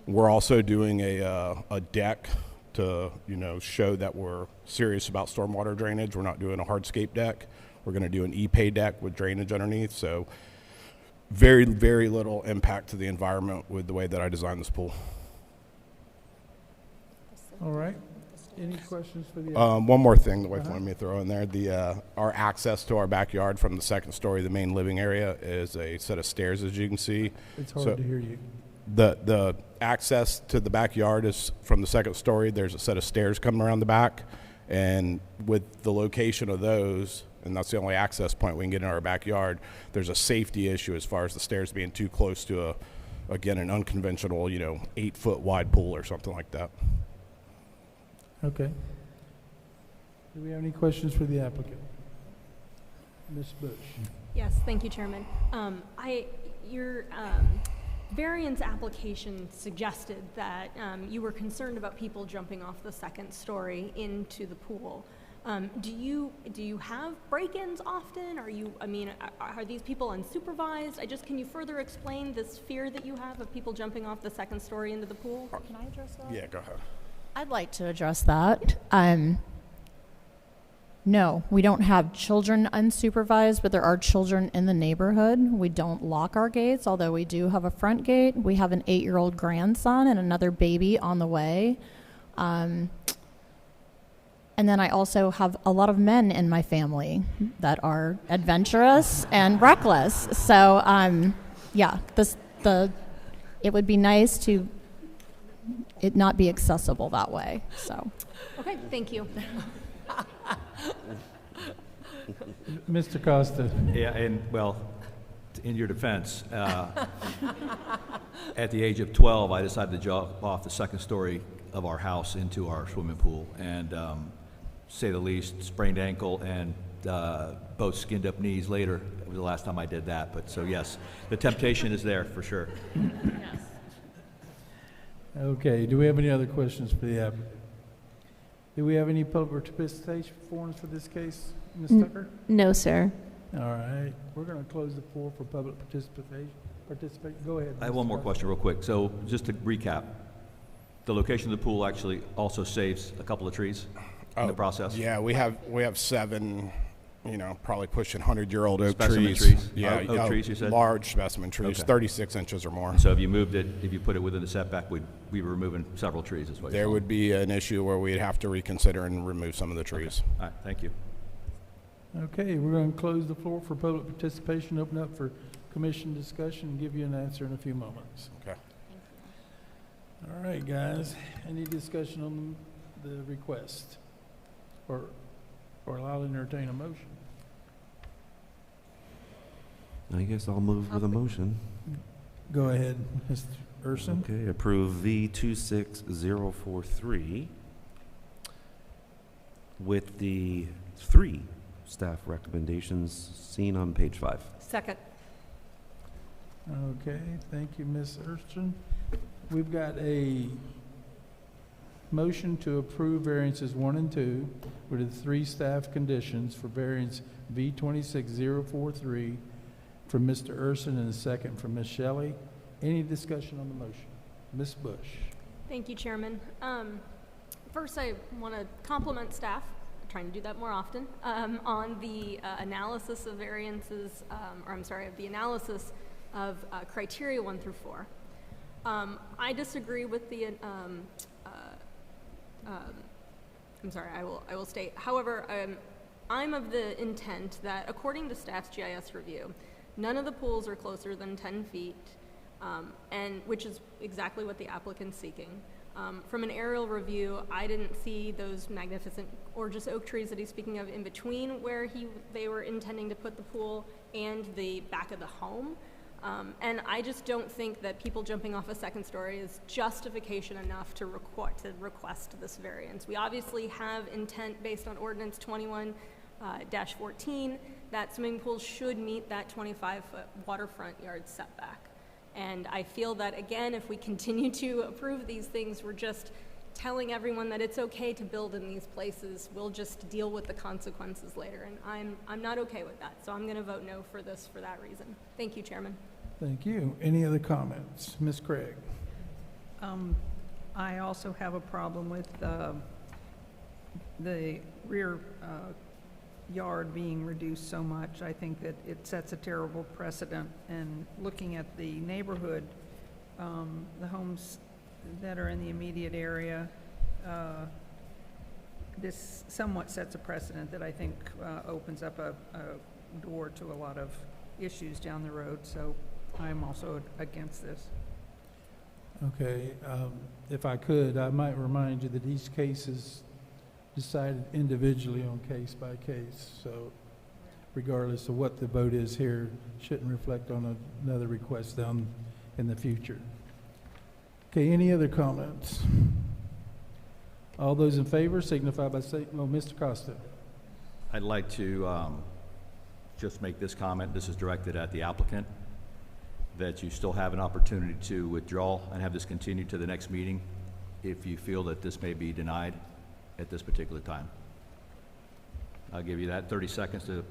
Speaker 13: We're also doing a deck to, you know, show that we're serious about stormwater drainage. We're not doing a hardscape deck. We're going to do an e-pay deck with drainage underneath, so very, very little impact to the environment with the way that I designed this pool.
Speaker 1: All right. Any questions for the?
Speaker 13: One more thing the wife wanted me to throw in there. Our access to our backyard from the second story, the main living area, is a set of stairs, as you can see.
Speaker 1: It's hard to hear you.
Speaker 13: The access to the backyard is from the second story. There's a set of stairs coming around the back, and with the location of those, and that's the only access point we can get in our backyard, there's a safety issue as far as the stairs being too close to an unconventional, 8-foot wide pool or something like that.
Speaker 1: Okay. Do we have any questions for the applicant? Ms. Bush.
Speaker 4: Yes, thank you, Chairman. Your variance application suggested that you were concerned about people jumping off the second story into the pool. Do you have break-ins often? Are these people unsupervised? Can you further explain this fear that you have of people jumping off the second story into the pool?
Speaker 14: Can I address that?
Speaker 13: Yeah, go ahead.
Speaker 14: I'd like to address that. No, we don't have children unsupervised, but there are children in the neighborhood. We don't lock our gates, although we do have a front gate. We have an 8-year-old grandson and another baby on the way. And then I also have a lot of men in my family that are adventurous and reckless. So, it would be nice to it not be accessible that way. So,
Speaker 4: okay, thank you.
Speaker 1: Mr. Costa.
Speaker 7: Yeah, and well, in your defense, at the age of 12, I decided to jump off the second story of our house into our swimming pool, and say the least, sprained ankle and both skinned up knees later. It was the last time I did that, but so yes, the temptation is there for sure.
Speaker 14: yes.
Speaker 1: Okay, do we have any other questions for the applicant? Do we have any public participation forms for this case, Ms. Tucker?
Speaker 2: No, sir.
Speaker 1: All right, we're going to close the floor for public participation. Go ahead.
Speaker 7: I have one more question real quick. So just to recap, the location of the pool actually also saves a couple of trees in the process?
Speaker 13: Yeah, we have 7 you know, probably pushing 100-year-old oak
Speaker 7: Specimen
Speaker 13: trees.
Speaker 7: trees?
Speaker 13: Yeah,
Speaker 7: Oak trees, you said?
Speaker 13: Large specimen trees,
Speaker 7: Okay.
Speaker 13: 36 inches or more.
Speaker 7: So if you moved it, if you put it within the setback, we were removing several trees, is what you're
Speaker 13: There
Speaker 7: saying?
Speaker 13: would be an issue where we'd have to reconsider and remove some of the trees.
Speaker 7: All right, thank you.
Speaker 1: Okay, we're going to close the floor for public participation, open up for commission discussion, and give you an answer in a few moments.
Speaker 13: Okay.
Speaker 1: All right, guys, any discussion on the request? Or I'll entertain a motion.
Speaker 3: I guess I'll move with a motion.
Speaker 1: Go ahead, Mr. Urson.
Speaker 3: Okay, approve V26043 with the 3 staff recommendations seen on page 5.
Speaker 8: Second.
Speaker 1: Okay, thank you, Ms. Urson. We've got a motion to approve variances 1 and 2 with the 3 staff conditions for variance V26043 from Mr. Urson and a second from Ms. Shelley. Any discussion on the motion? Ms. Bush.
Speaker 4: Thank you, Chairman. First, I want to compliment staff, I'm trying to do that more often, on the analysis of variances, of the analysis of criteria 1 through 4. I disagree with the, I will state, however, I'm of the intent that according to staff's GIS review, none of the pools are closer than 10 feet, and which is exactly what the applicant's seeking. From an aerial review, I didn't see those magnificent, gorgeous oak trees that he's speaking of in between where they were intending to put the pool and the back of the home. And I just don't think that people jumping off a second story is justification enough to request this variance. We obviously have intent based on ordinance 21-14 that swimming pools should meet that 25-foot waterfront yard setback. And I feel that, again, if we continue to approve these things, we're just telling everyone that it's okay to build in these places. We'll just deal with the consequences later. And I'm not okay with that. So I'm going to vote no for this for that reason. Thank you, Chairman.
Speaker 1: Thank you. Any other comments? Ms. Craig.
Speaker 11: I also have a problem with the rear yard being reduced so much. I think that it sets a terrible precedent, and looking at the neighborhood, the homes that are in the immediate area, this somewhat sets a precedent that I think opens up a door to a lot of issues down the road, so I'm also against this.
Speaker 1: Okay, if I could, I might remind you that each case is decided individually on case by case, so regardless of what the vote is here, shouldn't reflect on another request down in the future. Okay, any other comments? All those in favor signify by saying, well, Mr. Costa.
Speaker 7: I'd like to just make this comment. This is directed at the applicant, that you still have an opportunity to withdraw and have this continued to the next meeting if you feel that this may be denied at this particular time. I'll give you that 30 seconds to,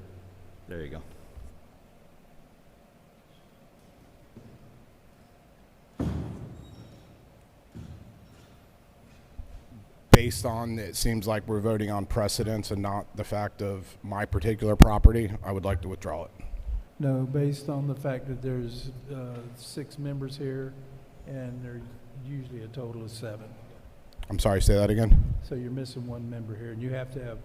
Speaker 7: there you go.
Speaker 13: Based on, it seems like we're voting on precedence and not the fact of my particular property, I would like to withdraw it.
Speaker 1: No, based on the fact that there's 6 members here, and there's usually a total of 7.
Speaker 13: I'm sorry, say that again?
Speaker 1: So you're missing 1 member here, and you have to have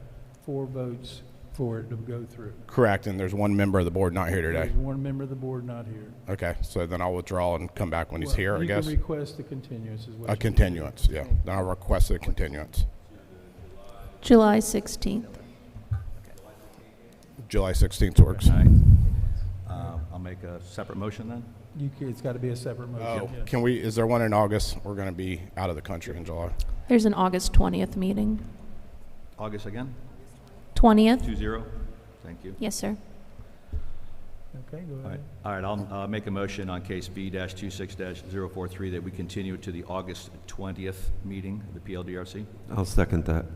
Speaker 1: 4 votes for it to go through.
Speaker 13: Correct, and there's 1 member of the board not here today.
Speaker 1: There's 1 member of the board not here.
Speaker 13: Okay, so then I'll withdraw and come back when he's here, I guess.
Speaker 1: You can request a continuance as well.
Speaker 13: A continuance, yeah. Then I'll request a continuance.
Speaker 2: July 16th.
Speaker 13: July 16th works.
Speaker 7: All right. I'll make a separate motion then.
Speaker 1: It's got to be a separate motion.
Speaker 13: Oh,
Speaker 1: yes.
Speaker 13: can we, is there one in August? We're going to be out of the country in July.
Speaker 2: There's an August 20th meeting.
Speaker 7: August again?
Speaker 2: 20th?
Speaker 7: 2-0? Thank you.
Speaker 2: Yes, sir.
Speaker 1: Okay, go
Speaker 7: All right,
Speaker 1: ahead.
Speaker 7: all right, I'll make a motion on case B-26-043 that we continue it to the August 20th meeting of the PLDRC.
Speaker 3: I'll second that.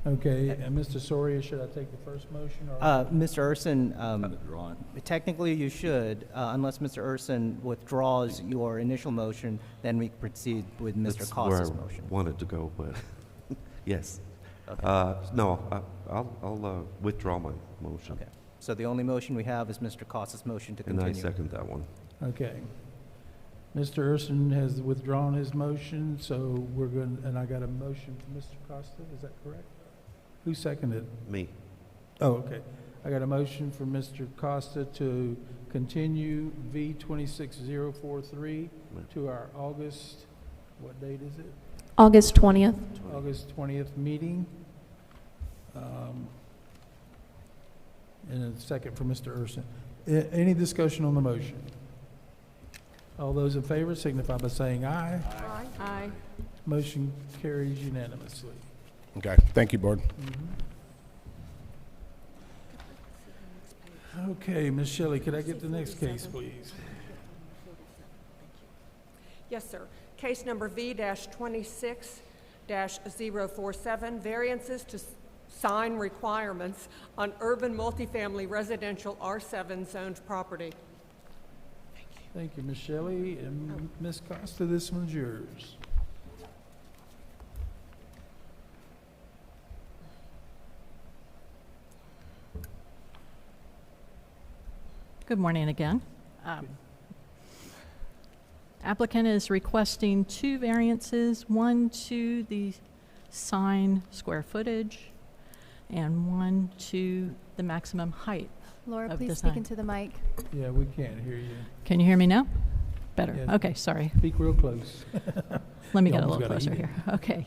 Speaker 1: Okay, and Mr. Soria, should I take the first motion? Or
Speaker 5: Mr. Urson,
Speaker 7: Have it drawn.
Speaker 5: technically you should, unless Mr. Urson withdraws your initial motion, then we proceed with Mr.
Speaker 3: That's
Speaker 5: Costa's
Speaker 3: where I
Speaker 5: motion.
Speaker 3: wanted to go, but yes. No, I'll withdraw my motion.
Speaker 5: Okay. So the only motion we have is Mr. Costa's motion to
Speaker 3: And
Speaker 5: continue.
Speaker 3: I second that one.
Speaker 1: Okay. Mr. Urson has withdrawn his motion, so we're going, and I got a motion from Mr. Costa, is that correct? Who seconded?
Speaker 3: Me.
Speaker 1: Oh, okay. I got a motion from Mr. Costa to continue V 26043 to our August, what date is it?
Speaker 2: August 20th.
Speaker 1: August 20th meeting. And a second for Mr. Urson. Any discussion on the motion? All those in favor signify by saying aye.
Speaker 8: Aye. Aye.
Speaker 1: Motion carries unanimously.
Speaker 13: Okay, thank you, Board.
Speaker 1: Okay, Ms. Shelley, could I get the next case, please?
Speaker 8: Yes, sir. Case number V-26-047, variances to sign requirements on urban multifamily residential R7 zoned property.
Speaker 1: Thank you, Ms. Shelley. And Ms. Costa, this one's yours.
Speaker 9: Good morning again. Applicant is requesting two variances, one to the sign square footage and one to the maximum height.
Speaker 15: Laura,
Speaker 9: of
Speaker 15: please
Speaker 9: the
Speaker 15: speak
Speaker 9: sign.
Speaker 15: into the mic.
Speaker 1: Yeah, we can't hear you.
Speaker 9: Can you hear me now? Better.
Speaker 1: Yes.
Speaker 9: Okay, sorry.
Speaker 1: Speak real close.
Speaker 9: Let me
Speaker 1: You
Speaker 9: get a
Speaker 1: almost
Speaker 9: little
Speaker 1: gotta
Speaker 9: closer
Speaker 1: eat it.
Speaker 9: here. Okay.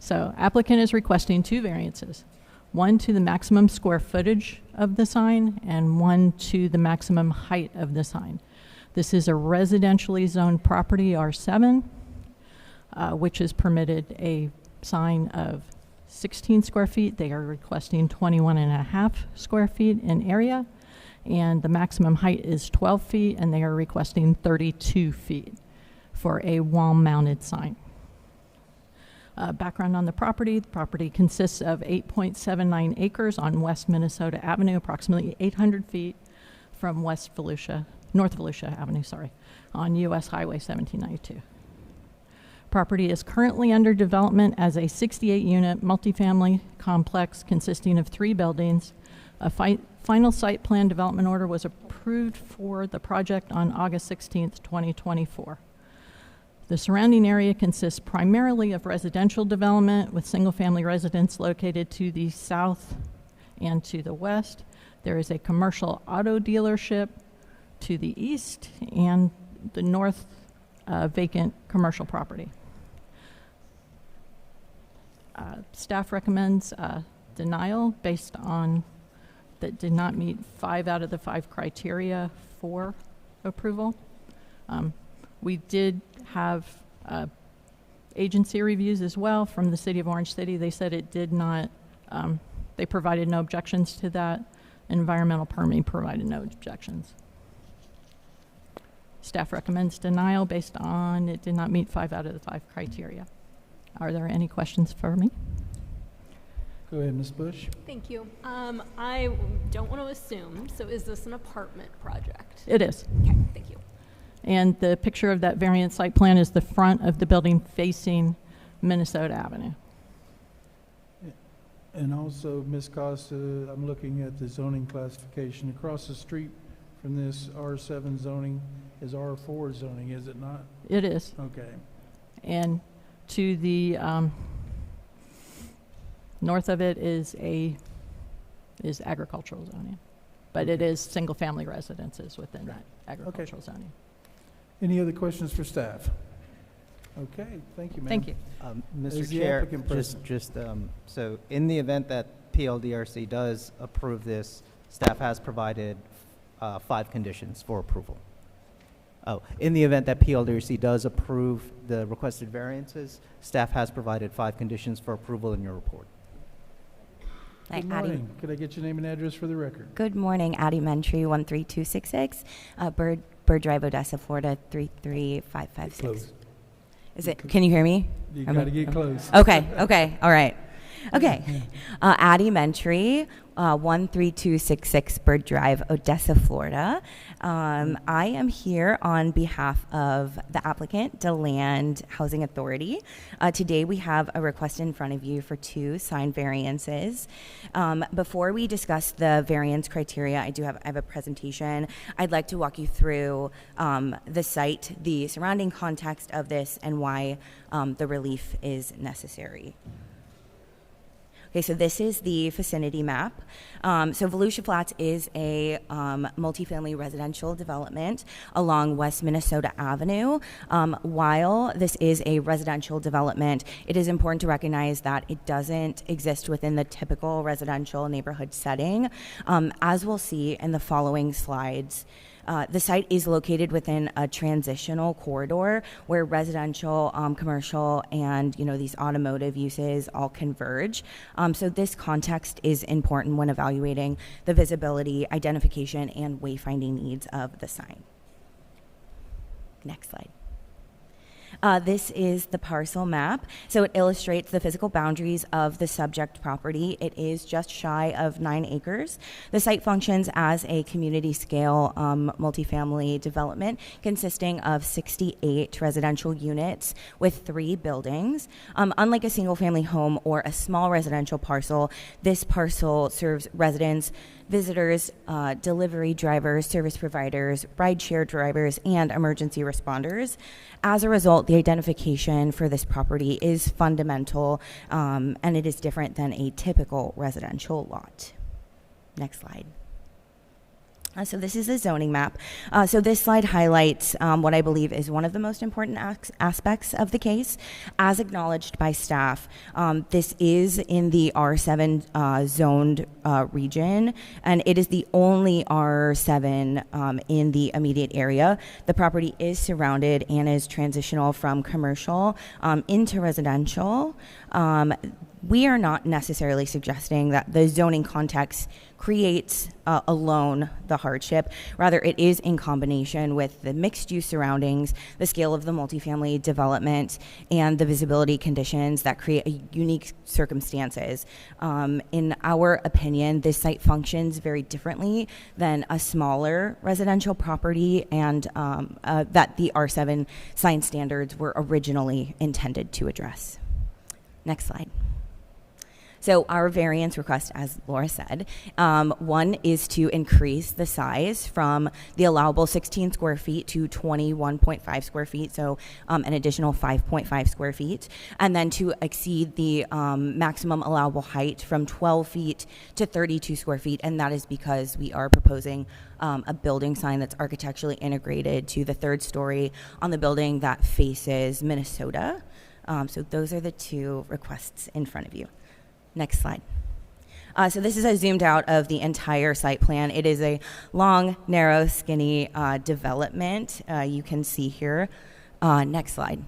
Speaker 9: So applicant is requesting two variances, one to the maximum square footage of the sign and one to the maximum height of the sign. This is a residentially zoned property, R7, which is permitted a sign of 16 square feet. They are requesting 21 and a half square feet in area, and the maximum height is 12 feet, and they are requesting 32 feet for a wall-mounted sign. Background on the property consists of 8.79 acres on West Minnesota Avenue, approximately 800 feet from North Volusia Avenue, on US Highway 1792. Property is currently under development as a 68-unit multifamily complex consisting of 3 buildings. A final site plan development order was approved for the project on August 16th, 2024. The surrounding area consists primarily of residential development with single-family residents located to the south and to the west. There is a commercial auto dealership to the east and the north vacant commercial property. Staff recommends denial based on that did not meet 5 out of the 5 criteria for approval. We did have agency reviews as well from the City of Orange City. They said it did not, they provided no objections to that. Environmental permitting provided no objections. Staff recommends denial based on it did not meet 5 out of the 5 criteria. Are there any questions for me?
Speaker 1: Go ahead, Ms. Bush.
Speaker 4: Thank you. I don't want to assume, so is this an apartment project?
Speaker 9: It is.
Speaker 4: Okay, thank you.
Speaker 9: And the picture of that variant site plan is the front of the building facing Minnesota Avenue.
Speaker 1: And also, Ms. Costa, I'm looking at the zoning classification. Across the street from this R7 zoning is R4 zoning, is it not?
Speaker 9: It is.
Speaker 1: Okay.
Speaker 9: And to the north of it is agricultural zoning. But it is single-family residences within that agricultural zoning.
Speaker 1: Any other questions for staff? Okay, thank you, ma'am.
Speaker 9: Thank you.
Speaker 1: Is
Speaker 5: Mr.
Speaker 1: the
Speaker 5: Chair,
Speaker 1: applicant present?
Speaker 5: so in the event that PLDRC does approve this, staff has provided 5 conditions for approval. Oh, in the event that PLDRC does approve the requested variances, staff has provided 5 conditions for approval in your report.
Speaker 1: Good morning. Could I get your name and address for the record?
Speaker 16: Good morning, Addie Mentry, 13266, Bird Drive, Odessa, Florida, 33556.
Speaker 1: Close.
Speaker 16: Is it? Can you hear me?
Speaker 1: You got to get close.
Speaker 16: Okay, all right. Okay. Addie Mentry, 13266 Bird Drive, Odessa, Florida. I am here on behalf of the applicant, DeLand Housing Authority. Today we have a request in front of you for 2 sign variances. Before we discuss the variance criteria, I have a presentation. I'd like to walk you through the site, the surrounding context of this, and why the relief is necessary. Okay, so this is the vicinity map. So Volusia Flats is a multifamily residential development along West Minnesota Avenue. While this is a residential development, it is important to recognize that it doesn't exist within the typical residential neighborhood setting. As we'll see in the following slides, the site is located within a transitional corridor where residential, commercial, and these automotive uses all converge. So this context is important when evaluating the visibility, identification, and wayfinding needs of the sign. Next slide. This is the parcel map. So it illustrates the physical boundaries of the subject property. It is just shy of 9 acres. The site functions as a community scale multifamily development consisting of 68 residential units with 3 buildings. Unlike a single family home or a small residential parcel, this parcel serves residents, visitors, delivery drivers, service providers, rideshare drivers, and emergency responders. As a result, the identification for this property is fundamental, and it is different than a typical residential lot. Next slide. So this is a zoning map. So this slide highlights what I believe is one of the most important aspects of the case. As acknowledged by staff, this is in the R7 zoned region, and it is the only R7 in the immediate area. The property is surrounded and is transitional from commercial into residential. We are not necessarily suggesting that the zoning context creates alone the hardship. Rather, it is in combination with the mixed-use surroundings, the scale of the multifamily development, and the visibility conditions that create unique circumstances. In our opinion, this site functions very differently than a smaller residential property, and that the R7 sign standards were originally intended to address. Next slide. So our variance request, as Laura said, one is to increase the size from the allowable 16 square feet to 21.5 square feet, so an additional 5.5 square feet, and then to exceed the maximum allowable height from 12 feet to 32 square feet, and that is because we are proposing a building sign that's architecturally integrated to the 3rd story on the building that faces Minnesota. So those are the 2 requests in front of you. Next slide. So this is a zoomed out of the entire site plan. It is a long, narrow, skinny development. You can see here. Next slide.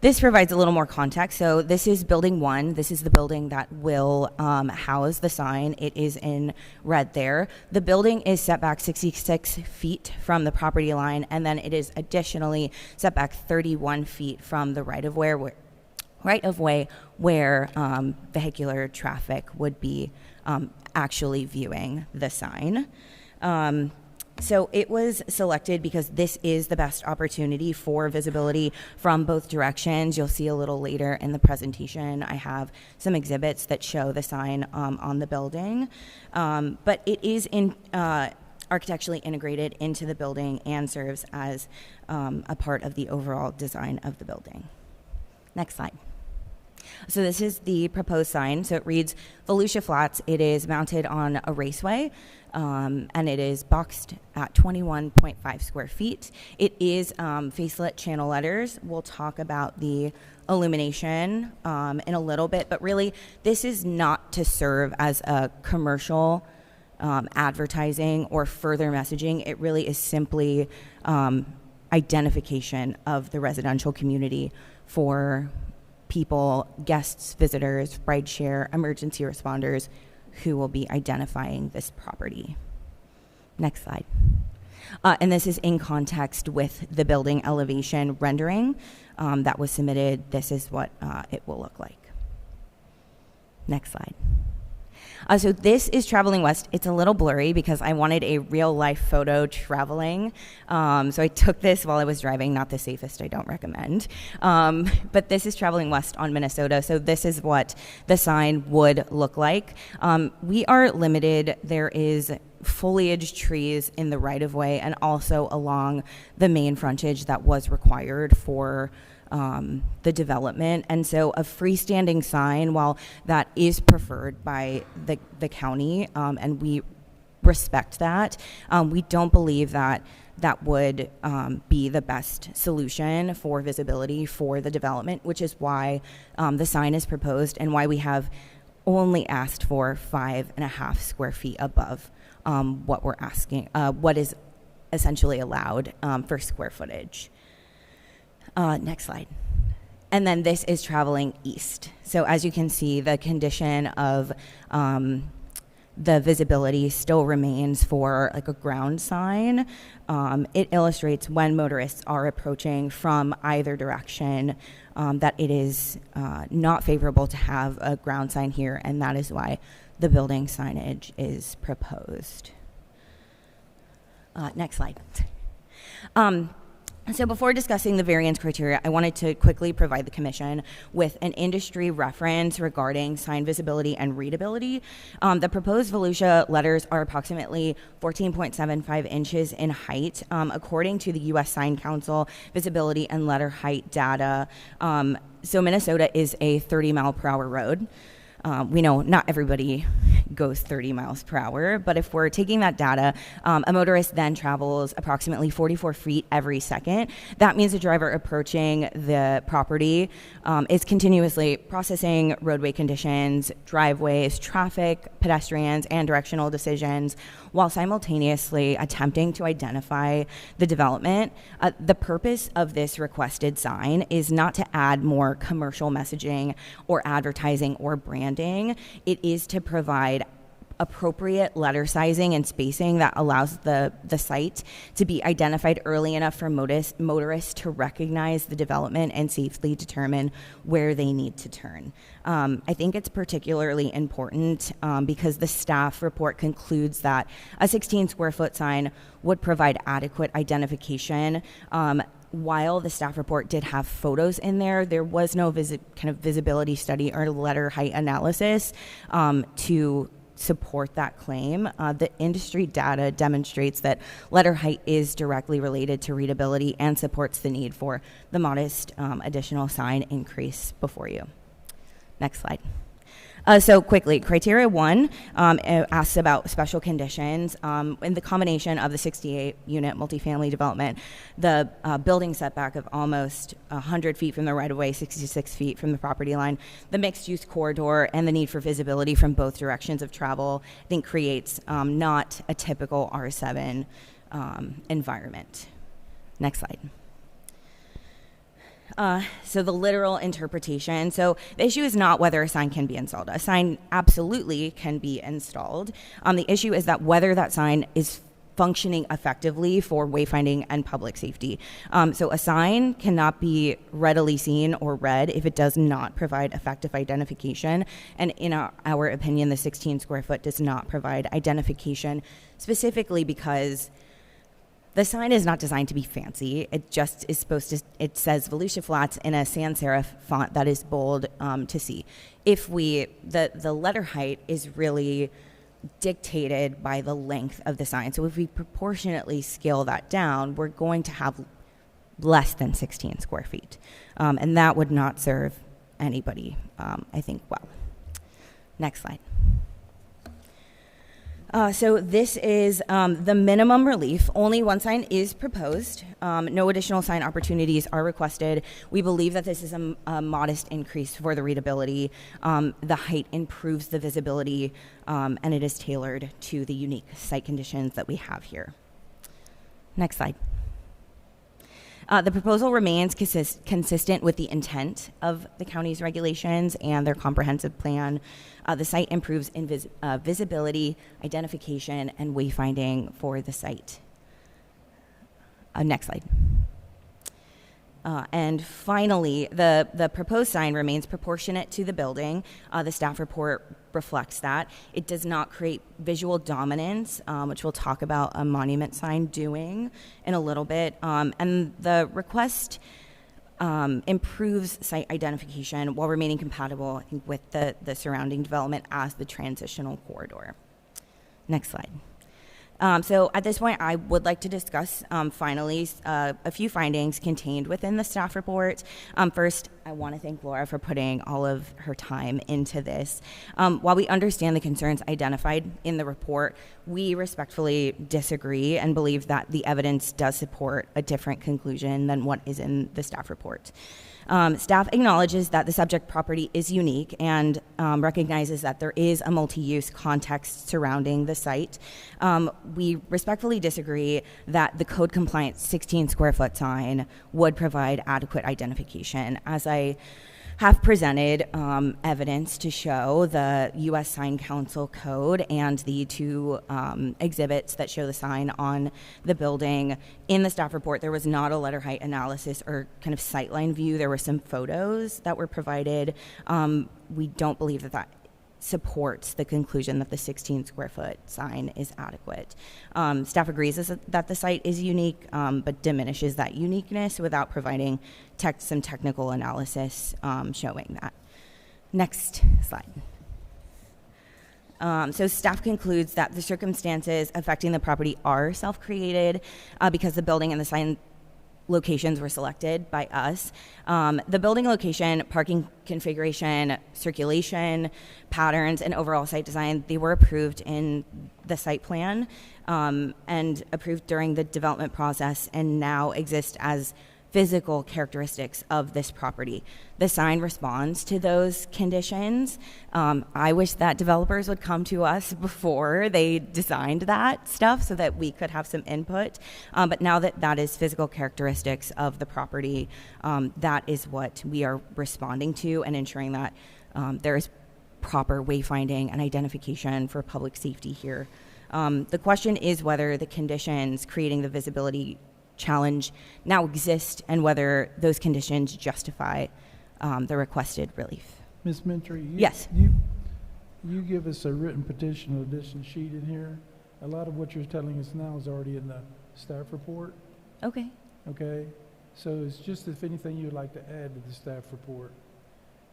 Speaker 16: This provides a little more context. So this is building 1. This is the building that will house the sign. It is in red there. The building is set back 66 feet from the property line, and then it is additionally set back 31 feet from the right-of-way where vehicular traffic would be actually viewing the sign. So it was selected because this is the best opportunity for visibility from both directions. You'll see a little later in the presentation, I have some exhibits that show the sign on the building. But it is architecturally integrated into the building and serves as a part of the overall design of the building. Next slide. So this is the proposed sign. So it reads Volusia Flats. It is mounted on a raceway, and it is boxed at 21.5 square feet. It is facelit channel letters. We'll talk about the illumination in a little bit, but really this is not to serve as a commercial advertising or further messaging. It really is simply identification of the residential community for people, guests, visitors, rideshare, emergency responders who will be identifying this property. Next slide. And this is in context with the building elevation rendering that was submitted. This is what it will look like. Next slide. So this is traveling west. It's a little blurry because I wanted a real life photo traveling. So I took this while I was driving, not the safest, I don't recommend. But this is traveling west on Minnesota. So this is what the sign would look like. We are limited. There is foliage trees in the right of way and also along the main frontage that was required for the development. And so a freestanding sign, while that is preferred by the county, and we respect that, we don't believe that that would be the best solution for visibility for the development, which is why the sign is proposed and why we have only asked for 5.5 square feet above what we're asking, what is essentially allowed for square footage. Next slide. And then this is traveling east. So as you can see, the condition of the visibility still remains for like a ground sign. It illustrates when motorists are approaching from either direction that it is not favorable to have a ground sign here, and that is why the building signage is proposed. Next slide. So before discussing the variance criteria, I wanted to quickly provide the commission with an industry reference regarding sign visibility and readability. The proposed volusia letters are approximately 14.75 inches in height. According to the U.S. Sign Council visibility and letter height data, so Minnesota is a 30-mile-per-hour road. We know not everybody goes 30 miles per hour, but if we're taking that data, a motorist then travels approximately 44 feet every second. That means the driver approaching the property is continuously processing roadway conditions, driveways, traffic, pedestrians, and directional decisions, while simultaneously attempting to identify the development. The purpose of this requested sign is not to add more commercial messaging or advertising or branding. It is to provide appropriate letter sizing and spacing that allows the site to be identified early enough for motorists to recognize the development and safely determine where they need to turn. I think it's particularly important because the staff report concludes that a 16 square foot sign would provide adequate identification. While the staff report did have photos in there, there was no kind of visibility study or letter height analysis to support that claim. The industry data demonstrates that letter height is directly related to readability and supports the need for the modest additional sign increase before you. Next slide. So quickly, criteria 1 asks about special conditions. In the combination of the 68-unit multifamily development, the building setback of almost 100 feet from the right-of-way, 66 feet from the property line, the mixed-use corridor, and the need for visibility from both directions of travel, I think creates not a typical R7 environment. Next slide. So the literal interpretation. So the issue is not whether a sign can be installed. A sign absolutely can be installed. The issue is that whether that sign is functioning effectively for wayfinding and public safety. So a sign cannot be readily seen or read if it does not provide effective identification. And in our opinion, the 16 square foot does not provide identification, specifically because the sign is not designed to be fancy. It just is supposed to, it says Volusia Flats in a sans serif font that is bold to see. If the letter height is really dictated by the length of the sign. So if we proportionately scale that down, we're going to have less than 16 square feet. And that would not serve anybody, I think, well. Next slide. So this is the minimum relief. Only one sign is proposed. No additional sign opportunities are requested. We believe that this is a modest increase for the readability. The height improves the visibility, and it is tailored to the unique site conditions that we have here. Next slide. The proposal remains consistent with the intent of the county's regulations and their comprehensive plan. The site improves visibility, identification, and wayfinding for the site. Next slide. And finally, the proposed sign remains proportionate to the building. The staff report reflects that. It does not create visual dominance, which we'll talk about a monument sign doing in a little bit. And the request improves site identification while remaining compatible, I think, with the surrounding development as the transitional corridor. Next slide. So at this point, I would like to discuss, finally, a few findings contained within the staff report. First, I want to thank Laura for putting all of her time into this. While we understand the concerns identified in the report, we respectfully disagree and believe that the evidence does support a different conclusion than what is in the staff report. Staff acknowledges that the subject property is unique and recognizes that there is a multi-use context surrounding the site. We respectfully disagree that the code compliant 16 square foot sign would provide adequate identification. As I have presented evidence to show the U.S. Sign Council code and the two exhibits that show the sign on the building. In the staff report, there was not a letter height analysis or kind of sightline view. There were some photos that were provided. We don't believe that that supports the conclusion that the 16 square foot sign is adequate. Staff agrees that the site is unique, but diminishes that uniqueness without providing some technical analysis showing that. Next slide. So staff concludes that the circumstances affecting the property are self-created because the building and the sign locations were selected by us. The building location, parking configuration, circulation, patterns, and overall site design, they were approved in the site plan and approved during the development process and now exist as physical characteristics of this property. The sign responds to those conditions. I wish that developers would come to us before they designed that stuff so that we could have some input. But now that that is physical characteristics of the property, that is what we are responding to and ensuring that there is proper wayfinding and identification for public safety here. The question is whether the conditions creating the visibility challenge now exist and whether those conditions justify the requested relief.
Speaker 1: Ms. Mentry,
Speaker 16: Yes.
Speaker 1: You give us a written petition addition sheet in here. A lot of what you're telling us now is already in the staff report.
Speaker 16: Okay.
Speaker 1: Okay, so it's just if anything you'd like to add to the staff report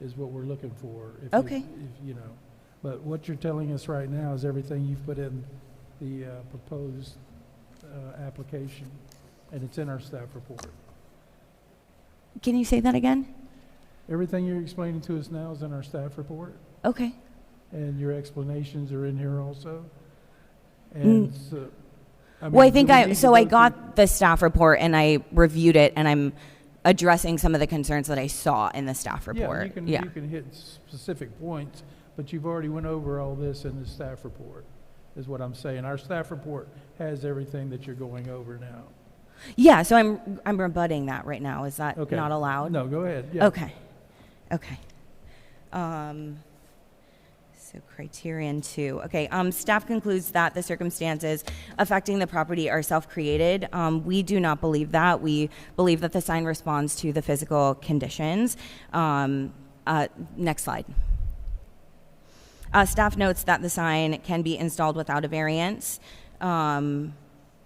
Speaker 1: is what we're looking for. If you know, but what you're telling us right now is everything you've put in the proposed application. And it's in our staff report.
Speaker 16: Can you say that again?
Speaker 1: Everything you're explaining to us now is in our staff report.
Speaker 16: Okay.
Speaker 1: And your explanations are in here also. And so,
Speaker 16: I think I got the staff report and I reviewed it and I'm addressing some of the concerns that I saw in the staff report.
Speaker 1: You can hit specific points, but you've already went over all this in the staff report, is what I'm saying. Our staff report has everything that you're going over now.
Speaker 16: Yeah, so I'm rebutting that right now. Is that not allowed?
Speaker 1: No, go ahead. Yeah.
Speaker 16: Okay. So criterion 2. Okay, staff concludes that the circumstances affecting the property are self-created. We do not believe that. We believe that the sign responds to the physical conditions. Next slide. Staff notes that the sign can be installed without a variance.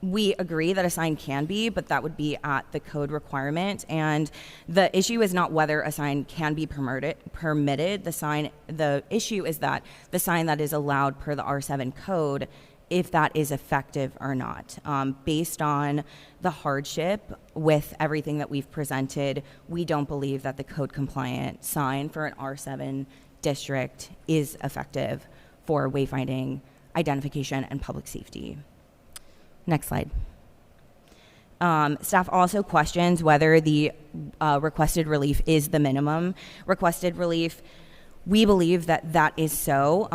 Speaker 16: We agree that a sign can be, but that would be at the code requirement. And the issue is not whether a sign can be permitted. The issue is that the sign that is allowed per the R7 code, if that is effective or not. Based on the hardship with everything that we've presented, we don't believe that the code compliant sign for an R7 district is effective for wayfinding, identification, and public safety. Next slide. Staff also questions whether the requested relief is the minimum requested relief. We believe that that is so.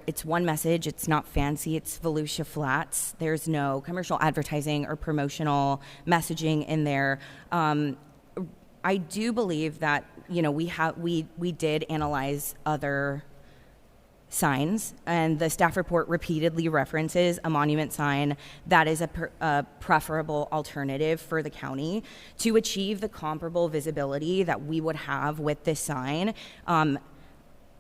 Speaker 16: It's one message. It's not fancy. It's Volusia Flats. There's no commercial advertising or promotional messaging in there. I do believe that we did analyze other signs, and the staff report repeatedly references a monument sign that is a preferable alternative for the county to achieve the comparable visibility that we would have with this sign.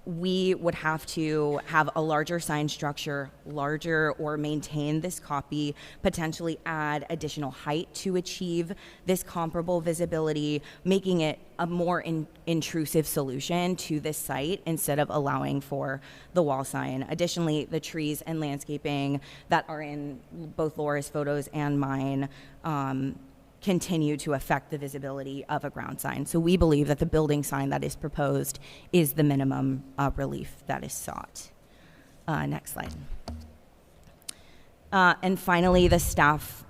Speaker 16: We would have to have a larger sign structure, larger, or maintain this copy, potentially add additional height to achieve this comparable visibility, making it a more intrusive solution to this site instead of allowing for the wall sign. Additionally, the trees and landscaping that are in both Laura's photos and mine continue to affect the visibility of a ground sign. So we believe that the building sign that is proposed is the minimum relief that is sought. Next slide. And finally, the staff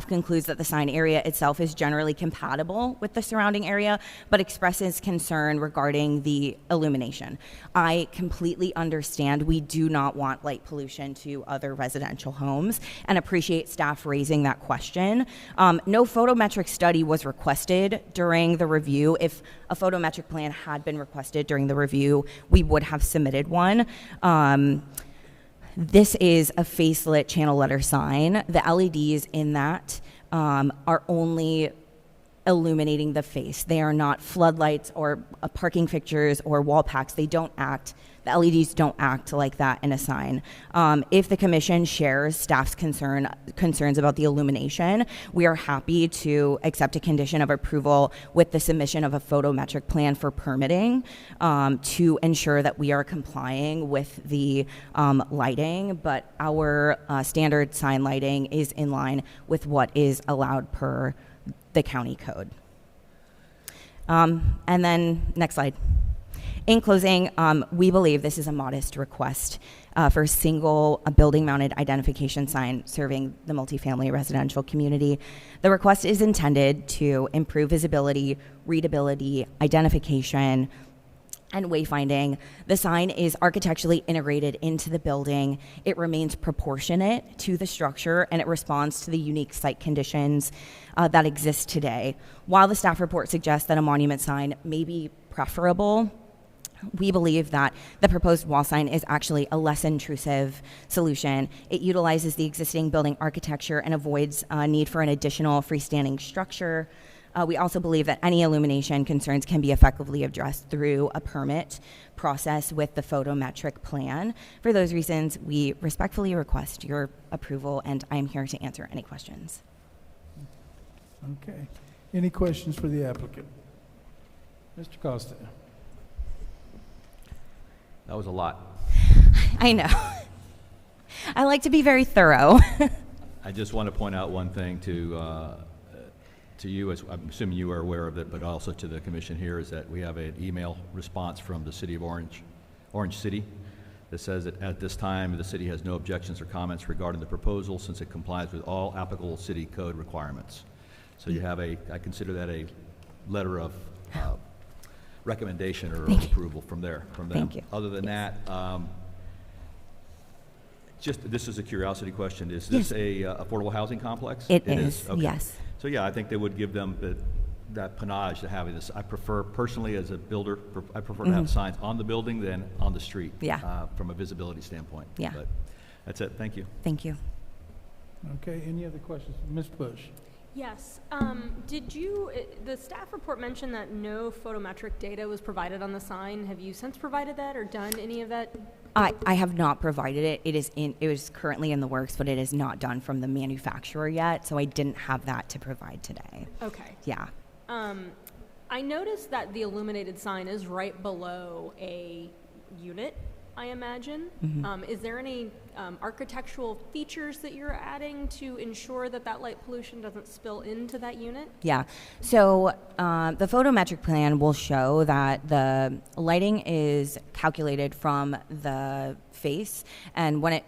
Speaker 16: concludes that the sign area itself is generally compatible with the surrounding area, but expresses concern regarding the illumination. I completely understand we do not want light pollution to other residential homes and appreciate staff raising that question. No photometric study was requested during the review. If a photometric plan had been requested during the review, we would have submitted one. This is a face-lit channel letter sign. The LEDs in that are only illuminating the face. They are not floodlights or parking fixtures or wall packs. They don't act, the LEDs don't act like that in a sign. If the commission shares staff's concerns about the illumination, we are happy to accept a condition of approval with the submission of a photometric plan for permitting to ensure that we are complying with the lighting, but our standard sign lighting is in line with what is allowed per the county code. And then next slide. In closing, we believe this is a modest request for a single building-mounted identification sign serving the multifamily residential community. The request is intended to improve visibility, readability, identification, and wayfinding. The sign is architecturally integrated into the building. It remains proportionate to the structure, and it responds to the unique site conditions that exist today. While the staff report suggests that a monument sign may be preferable, we believe that the proposed wall sign is actually a less intrusive solution. It utilizes the existing building architecture and avoids a need for an additional freestanding structure. We also believe that any illumination concerns can be effectively addressed through a permit process with the photometric plan. For those reasons, we respectfully request your approval, and I'm here to answer any questions.
Speaker 1: Okay. Any questions for the applicant? Mr. Costa.
Speaker 7: That was a lot.
Speaker 16: I know. I like to be very thorough.
Speaker 7: I just want to point out one thing to you, as I'm assuming you are aware of it, but also to the commission here, is that we have an email response from the city of Orange City, that says that at this time, the city has no objections or comments regarding the proposal since it complies with all applicable city code requirements. So you have I consider that a letter of recommendation or approval from them.
Speaker 16: Thank you.
Speaker 7: Other than that, this is a curiosity question. Is this a affordable housing complex?
Speaker 16: It is,
Speaker 7: okay.
Speaker 16: yes.
Speaker 7: So yeah, I think they would give them that panache to having this. I prefer, personally as a builder, I prefer to have signs on the building than on the street.
Speaker 16: Yeah.
Speaker 7: From a visibility standpoint.
Speaker 16: Yeah.
Speaker 7: But that's it. Thank you.
Speaker 16: Thank you.
Speaker 1: Okay, any other questions? Ms. Bush?
Speaker 4: Yes. The staff report mentioned that no photometric data was provided on the sign. Have you since provided that or done any of that?
Speaker 16: I have not provided it. It was currently in the works, but it is not done from the manufacturer yet, so I didn't have that to provide today.
Speaker 4: Okay.
Speaker 16: Yeah.
Speaker 4: I noticed that the illuminated sign is right below a unit, I imagine. Is there any architectural features that you're adding to ensure that light pollution doesn't spill into that unit?
Speaker 16: Yeah. So the photometric plan will show that the lighting is calculated from the face, and when it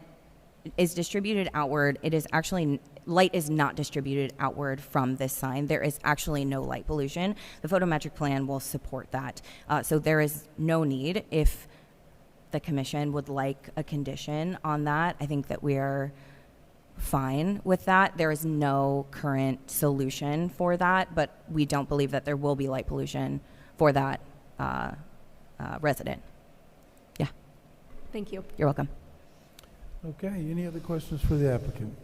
Speaker 16: is distributed outward, it is actually light is not distributed outward from this sign. There is actually no light pollution. The photometric plan will support that. So there is no need. If the commission would like a condition on that, I think that we are fine with that. There is no current solution for that, but we don't believe that there will be light pollution for that resident. Yeah.
Speaker 4: Thank you.
Speaker 16: You're welcome.
Speaker 1: Okay, any other questions for the applicant?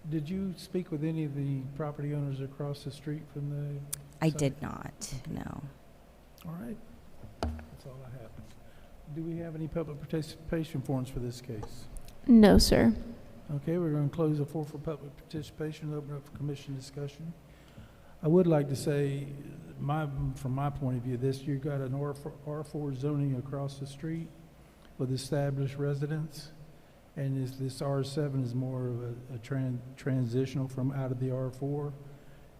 Speaker 1: Did you speak with any of the property owners across the street from the
Speaker 16: I
Speaker 1: site?
Speaker 16: did not, no.
Speaker 1: All right, that's all I have. Do we have any public participation forms for this case?
Speaker 2: No, sir.
Speaker 1: Okay, we're going to close the floor for public participation and open up for commission discussion. I would like to say, from my point of view, you've got an R4 zoning across the street with established residents, and this R7 is more of a transitional from out of the R4.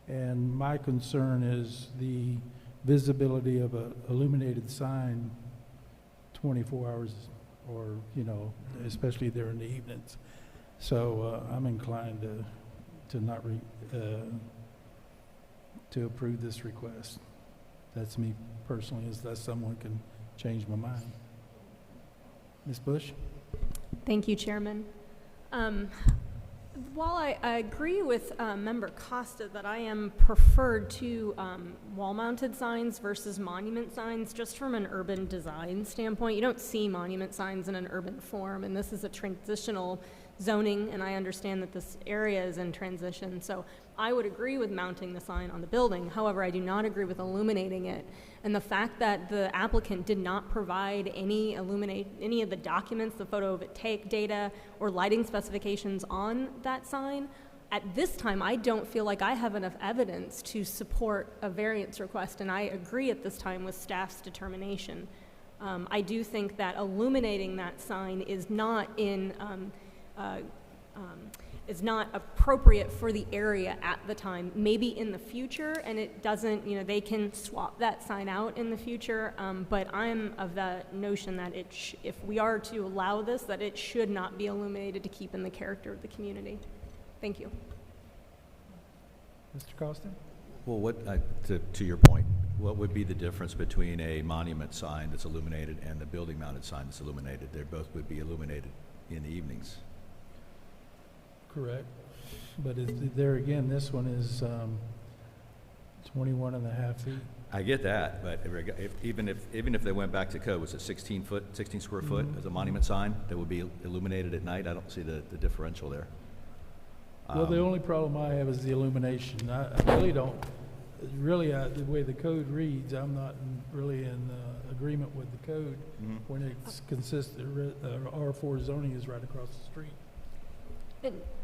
Speaker 1: And my concern is the visibility of a illuminated sign 24 hours, or, especially there in the evenings. So I'm inclined to not to approve this request. That's me personally, unless someone can change my mind. Ms. Bush?
Speaker 4: Thank you, Chairman. While I agree with Member Costa that I am preferred to wall-mounted signs versus monument signs, just from an urban design standpoint, you don't see monument signs in an urban form, and this is a transitional zoning, and I understand that this area is in transition, so I would agree with mounting the sign on the building. However, I do not agree with illuminating it. And the fact that the applicant did not provide any of the documents, the photovoltaic data, or lighting specifications on that sign, at this time, I don't feel like I have enough evidence to support a variance request, and I agree at this time with staff's determination. I do think that illuminating that sign is not is not appropriate for the area at the time. Maybe in the future, and it doesn't, they can swap that sign out in the future, but I'm of the notion that if we are to allow this, that it should not be illuminated to keep in the character of the community. Thank you.
Speaker 1: Mr. Costa?
Speaker 7: Well, to your point, what would be the difference between a monument sign that's illuminated and the building-mounted sign that's illuminated? They both would be illuminated in the evenings.
Speaker 1: Correct. But there again, this one is 21 and a half feet.
Speaker 7: I get that, but even if they went back to code, was it 16 square foot as a monument sign that would be illuminated at night? I don't see the differential there.
Speaker 1: Well, the only problem I have is the illumination. I really don't, the way the code reads, I'm not really in agreement with the code when it's consistent, R4 zoning is right across the street.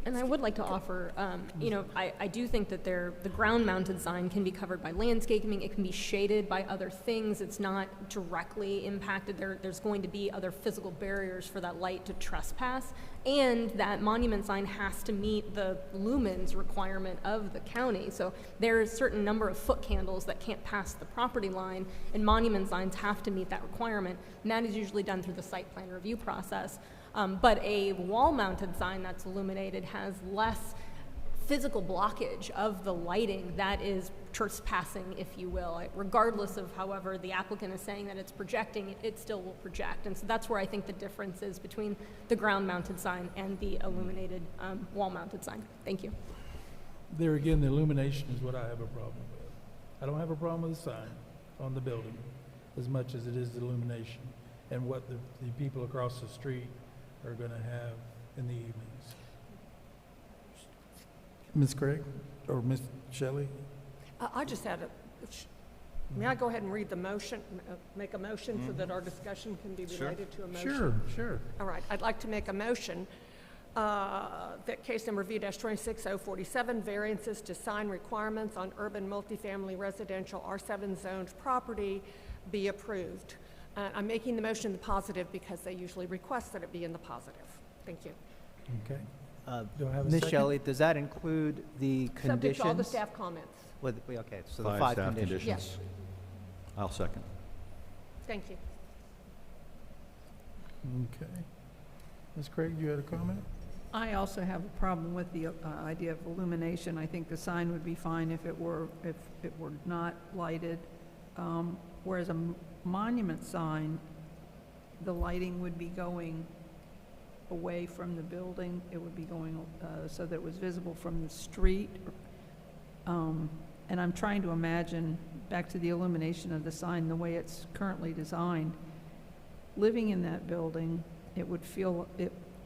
Speaker 4: And I would like to offer, I do think that the ground-mounted sign can be covered by landscaping. It can be shaded by other things. It's not directly impacted. There's going to be other physical barriers for that light to trespass. And that monument sign has to meet the lumens requirement of the county. So there's a certain number of foot candles that can't pass the property line, and monument signs have to meet that requirement. And that is usually done through the site plan review process. But a wall-mounted sign that's illuminated has less physical blockage of the lighting that is trespassing, if you will. Regardless of however the applicant is saying that it's projecting, it still will project. And so that's where I think the difference is between the ground-mounted sign and the illuminated wall-mounted sign. Thank you.
Speaker 1: There again, the illumination is what I have a problem with. I don't have a problem with the sign on the building as much as it is the illumination and what the people across the street are going to have in the evenings. Ms. Craig or Ms. Shelley?
Speaker 8: I just had may I go ahead and read the motion, make a motion so that our discussion can be related to a motion?
Speaker 1: Sure.
Speaker 8: All right, I'd like to make a motion that case number V-26047, variances to sign requirements on urban multifamily residential R7 zoned property, be approved. I'm making the motion in the positive because they usually request that it be in the positive. Thank you.
Speaker 1: Okay. Do I have a
Speaker 5: Ms.
Speaker 1: second?
Speaker 5: Shelley, does that include the conditions?
Speaker 8: Subject to all the staff comments.
Speaker 5: Okay, so the five
Speaker 7: staff
Speaker 5: conditions.
Speaker 8: Yes.
Speaker 7: I'll second.
Speaker 8: Thank you.
Speaker 1: Okay. Ms. Craig, you had a comment?
Speaker 11: I also have a problem with the idea of illumination. I think the sign would be fine if it were not lighted, whereas a monument sign, the lighting would be going away from the building. It would be going so that it was visible from the street. And I'm trying to imagine, back to the illumination of the sign, the way it's currently designed, living in that building, it would feel,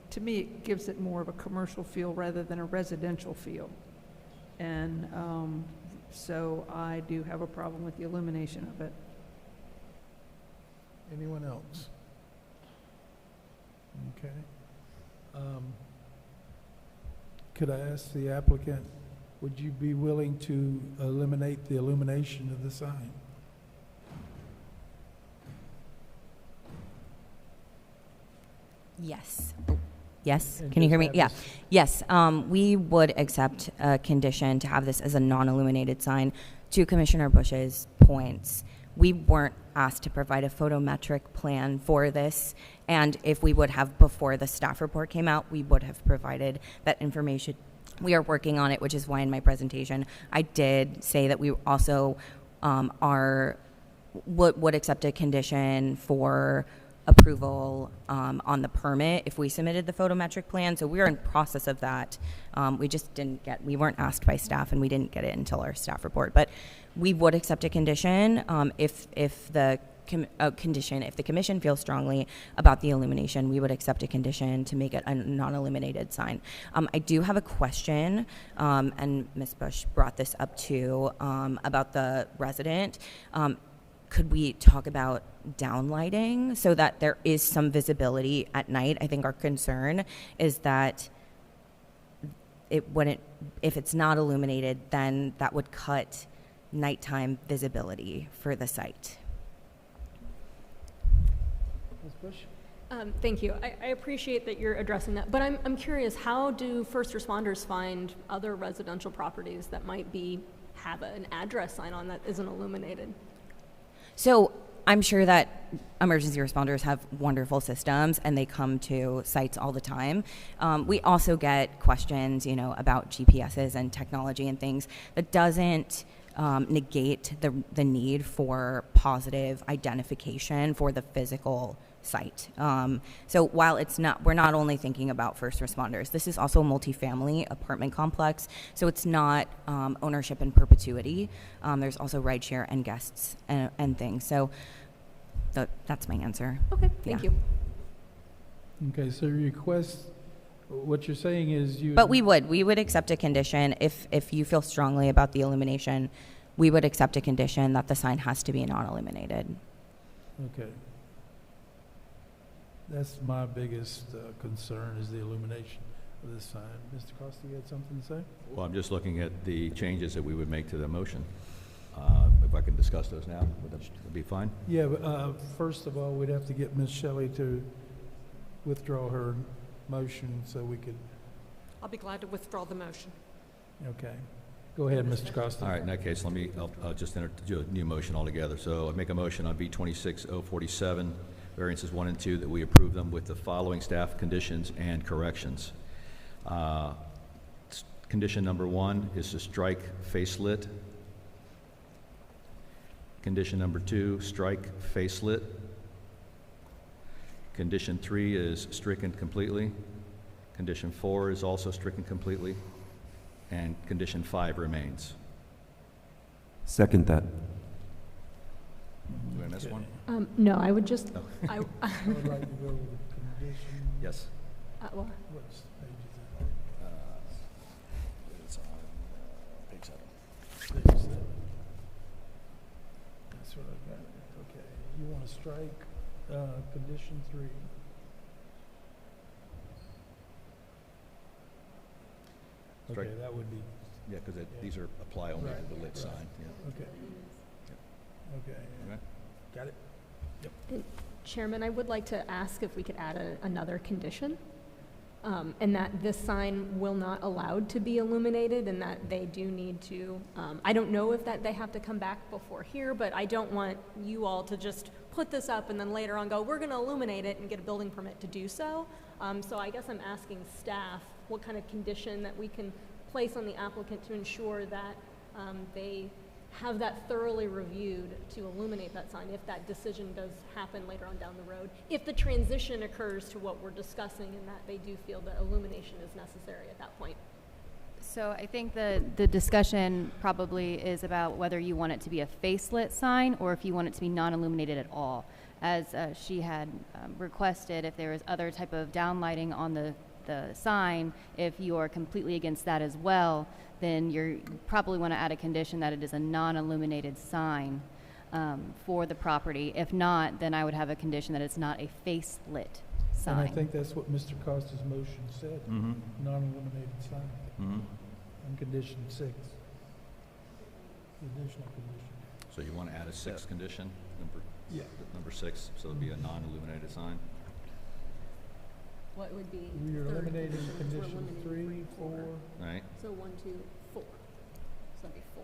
Speaker 11: to me, it gives it more of a commercial feel rather than a residential feel. And so I do have a problem with the illumination of it.
Speaker 1: Anyone else? Okay. Could I ask the applicant, would you be willing to eliminate the illumination of the sign?
Speaker 16: Yes. Yes,
Speaker 1: And
Speaker 16: can you
Speaker 1: just
Speaker 16: hear me?
Speaker 1: have
Speaker 16: Yeah.
Speaker 1: this-
Speaker 16: Yes, we would accept a condition to have this as a non-illuminated sign. To Commissioner Bush's points, we weren't asked to provide a photometric plan for this, and if we would have before the staff report came out, we would have provided that information. We are working on it, which is why in my presentation I did say that we also would accept a condition for approval on the permit if we submitted the photometric plan. So we're in process of that. We just didn't get, we weren't asked by staff, and we didn't get it until our staff report. But we would accept a condition if the commission feels strongly about the illumination. We would accept a condition to make it a non-illuminated sign. I do have a question, and Ms. Bush brought this up too, about the resident. Could we talk about downlighting so that there is some visibility at night? I think our concern is that it wouldn't, if it's not illuminated, then that would cut nighttime visibility for the site.
Speaker 1: Ms. Bush?
Speaker 4: Thank you. I appreciate that you're addressing that, but I'm curious, how do first responders find other residential properties that might have an address sign on that isn't illuminated?
Speaker 16: So I'm sure that emergency responders have wonderful systems, and they come to sites all the time. We also get questions, about GPSs and technology and things. That doesn't negate the need for positive identification for the physical site. So while we're not only thinking about first responders, this is also a multifamily apartment complex, so it's not ownership in perpetuity. There's also rideshare and guests and things. So that's my answer.
Speaker 4: Okay, thank you.
Speaker 1: Okay, so what you're saying is you...
Speaker 16: But we would accept a condition if you feel strongly about the illumination. We would accept a condition that the sign has to be non-illuminated.
Speaker 1: Okay. That's my biggest concern, is the illumination of this sign. Mr. Costa, you had something to say?
Speaker 7: Well, I'm just looking at the changes that we would make to the motion. If I can discuss those now, would that be fine?
Speaker 1: Yeah, but first of all, we'd have to get Ms. Shelley to withdraw her motion so we could...
Speaker 8: I'll be glad to withdraw the motion.
Speaker 1: Okay. Go ahead, Mr. Costa.
Speaker 7: All right, in that case, I'll just do a new motion altogether. So I make a motion on V26047, variances 1 and 2, that we approve them with the following staff conditions and corrections. Condition number 1 is to strike facelit. Condition number 2, strike facelit. Condition 3 is stricken completely. Condition 4 is also stricken completely. And condition 5 remains.
Speaker 3: Second that.
Speaker 7: Do I miss one?
Speaker 4: No, I would just,
Speaker 7: Oh.
Speaker 1: I would like to go with the condition...
Speaker 7: Yes.
Speaker 4: well,
Speaker 1: What page is
Speaker 13: It's on page 7.
Speaker 1: it? Page 7. That's what I got. Okay. You want to strike condition 3.
Speaker 7: Strike.
Speaker 1: Okay, that would be...
Speaker 7: Yeah, because these are apply only to the lit sign. Yeah.
Speaker 1: Okay. Okay.
Speaker 7: Okay.
Speaker 1: Got it?
Speaker 4: Chairman, I would like to ask if we could add another condition, and that this sign will not allowed to be illuminated, and that they do need to, I don't know if that they have to come back before here, but I don't want you all to just put this up and then later on go, we're going to illuminate it and get a building permit to do so. So I guess I'm asking staff what kind of condition that we can place on the applicant to ensure that they have that thoroughly reviewed to illuminate that sign if that decision does happen later on down the road, if the transition occurs to what we're discussing and that they do feel that illumination is necessary at that point.
Speaker 15: So I think the discussion probably is about whether you want it to be a face-lit sign or if you want it to be non-illuminated at all. As she had requested, if there is other type of downlighting on the sign, if you are completely against that as well, then you probably want to add a condition that it is a non-illuminated sign for the property. If not, then I would have a condition that it's not a face-lit sign.
Speaker 1: And I think that's what Mr. Costa's motion said,
Speaker 7: Mm-hmm.
Speaker 1: non-illuminated sign,
Speaker 7: Mm-hmm.
Speaker 1: on condition 6. The additional condition.
Speaker 7: So you want to add a sixth condition,
Speaker 1: Yeah.
Speaker 7: number 6, so it'll be a non-illuminated sign?
Speaker 4: What would be?
Speaker 1: You're
Speaker 4: third
Speaker 1: eliminating
Speaker 4: condition? We're
Speaker 1: conditions
Speaker 4: eliminating
Speaker 1: 3, 4.
Speaker 7: Right?
Speaker 4: So 1, 2, 4. So that'd be 4.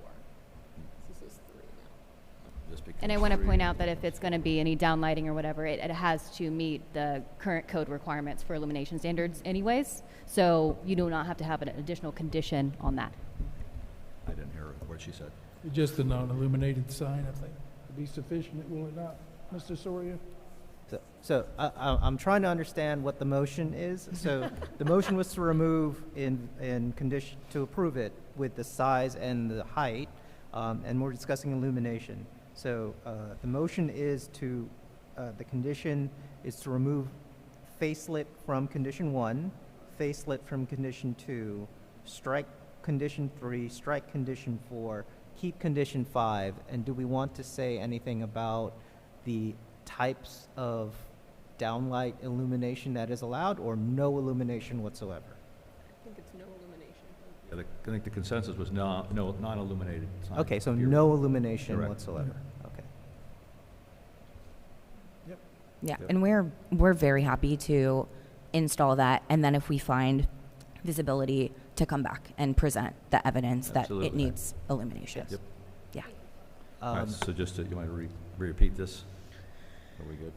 Speaker 4: This is 3 now.
Speaker 7: Just
Speaker 15: And I want to point out that if it's going to be any downlighting or whatever, it has to meet the current code requirements for illumination standards anyways. So you do not have to have an additional condition on that.
Speaker 7: I didn't hear what she said.
Speaker 1: Just a non-illuminated sign, I think, would be sufficient, will it not, Mr. Soria?
Speaker 5: So I'm trying to understand what the motion is. So the motion was to remove in condition, to approve it with the size and the height, and we're discussing illumination. So the motion is to, the condition is to remove face-lit from condition 1, face-lit from condition 2, strike condition 3, strike condition 4, keep condition 5, and do we want to say anything about the types of downlight illumination that is allowed, or no illumination whatsoever?
Speaker 4: I think it's no illumination.
Speaker 7: Yeah, I think the consensus was non-illuminated sign.
Speaker 5: Okay, so
Speaker 7: Period.
Speaker 5: no illumination
Speaker 7: Correct.
Speaker 5: whatsoever. Okay.
Speaker 16: Yeah,
Speaker 7: Yep.
Speaker 16: and we're very happy to install that, and then if we find visibility, to come back and present the evidence that it
Speaker 7: Absolutely.
Speaker 16: needs illumination.
Speaker 7: Yep.
Speaker 16: Yeah.
Speaker 7: All right, so just, you want to repeat this? Are we good?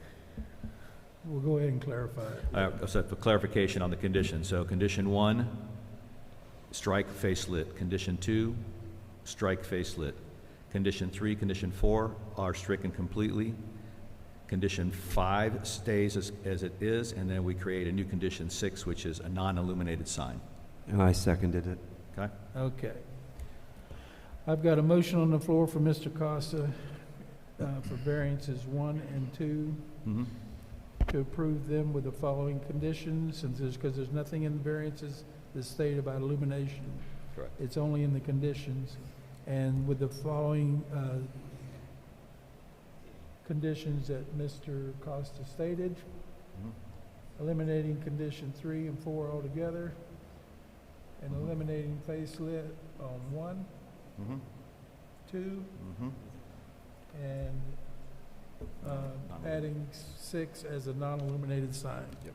Speaker 1: We'll go ahead and clarify it.
Speaker 7: So for clarification on the condition, so condition 1, strike face lit. Condition 2, strike face lit. Condition 3, condition 4 are stricken completely. Condition 5 stays as it is, and then we create a new condition 6, which is a non-illuminated sign.
Speaker 3: And I seconded it.
Speaker 7: Okay?
Speaker 1: Okay. I've got a motion on the floor for Mr. Costa for variances 1 and 2
Speaker 7: Mm-hmm.
Speaker 1: to approve them with the following conditions, because there's nothing in the variances that state about illumination.
Speaker 7: Correct.
Speaker 1: It's only in the conditions. And with the following conditions that Mr. Costa stated, eliminating condition 3 and 4 altogether, and eliminating face lit on 1,
Speaker 7: Mm-hmm.
Speaker 1: 2,
Speaker 7: Mm-hmm.
Speaker 1: and adding 6 as a non-illuminated sign.
Speaker 7: Yep.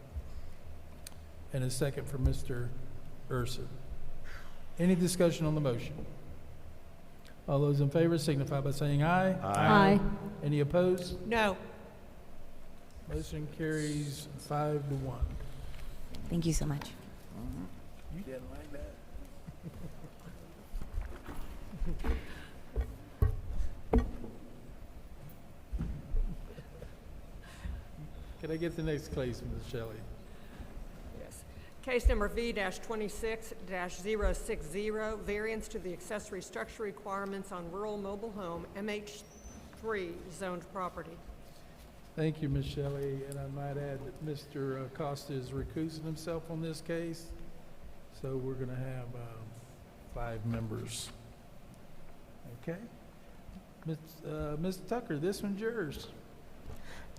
Speaker 1: And a second for Mr. Urson. Any discussion on the motion? All those in favor signify by saying aye.
Speaker 2: Aye.
Speaker 1: Any opposed?
Speaker 8: No.
Speaker 1: Motion carries 5-1.
Speaker 16: Thank you so much.
Speaker 1: You didn't like that. Can I get the next case, Ms. Shelley?
Speaker 8: Yes. Case number V-26-060, variance to the accessory structure requirements on rural mobile home, MH3 zoned property.
Speaker 1: Thank you, Ms. Shelley, and I might add that Mr. Costa is recusing himself on this case, so we're going to have 5 members. Okay? Ms. Tucker, this one's yours.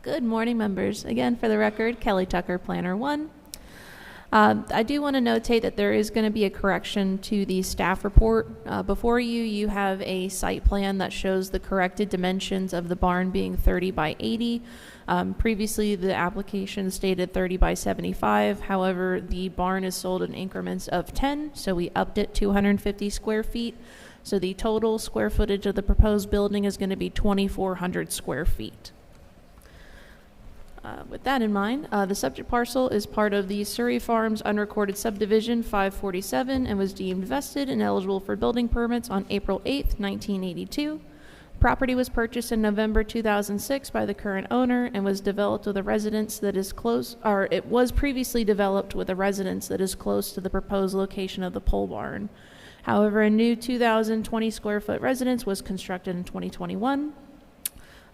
Speaker 2: Good morning, members. Again, for the record, Kelly Tucker, Planner 1. I do want to notate that there is going to be a correction to the staff report. Before you, you have a site plan that shows the corrected dimensions of the barn being 30 by 80. Previously, the application stated 30 by 75. However, the barn is sold in increments of 10, so we upped it to 250 square feet. So the total square footage of the proposed building is going to be 2,400 square feet. With that in mind, the subject parcel is part of the Surrey Farms Unrecorded Subdivision 547 and was deemed vested and eligible for building permits on April 8th, 1982. Property was purchased in November 2006 by the current owner and was developed with a residence that is close, or it was previously developed with a residence that is close to the proposed location of the pole barn. However, a new 2,020 square foot residence was constructed in 2021.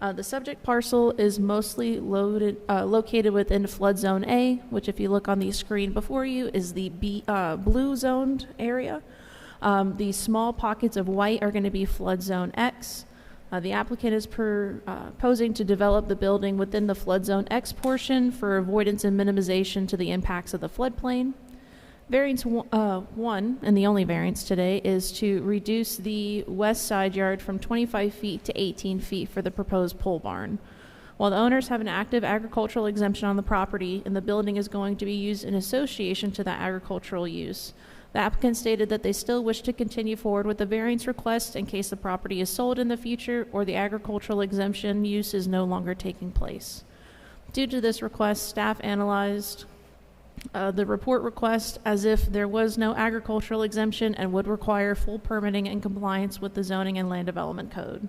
Speaker 2: The subject parcel is mostly located within flood zone A, which if you look on the screen before you is the blue zoned area. The small pockets of white are going to be flood zone X. The applicant is proposing to develop the building within the flood zone X portion for avoidance and minimization to the impacts of the floodplain. Variance 1, and the only variance today, is to reduce the west side yard from 25 feet to 18 feet for the proposed pole barn. While the owners have an active agricultural exemption on the property and the building is going to be used in association to that agricultural use, the applicant stated that they still wish to continue forward with the variance request in case the property is sold in the future or the agricultural exemption use is no longer taking place. Due to this request, staff analyzed the report request as if there was no agricultural exemption and would require full permitting and compliance with the zoning and land development code.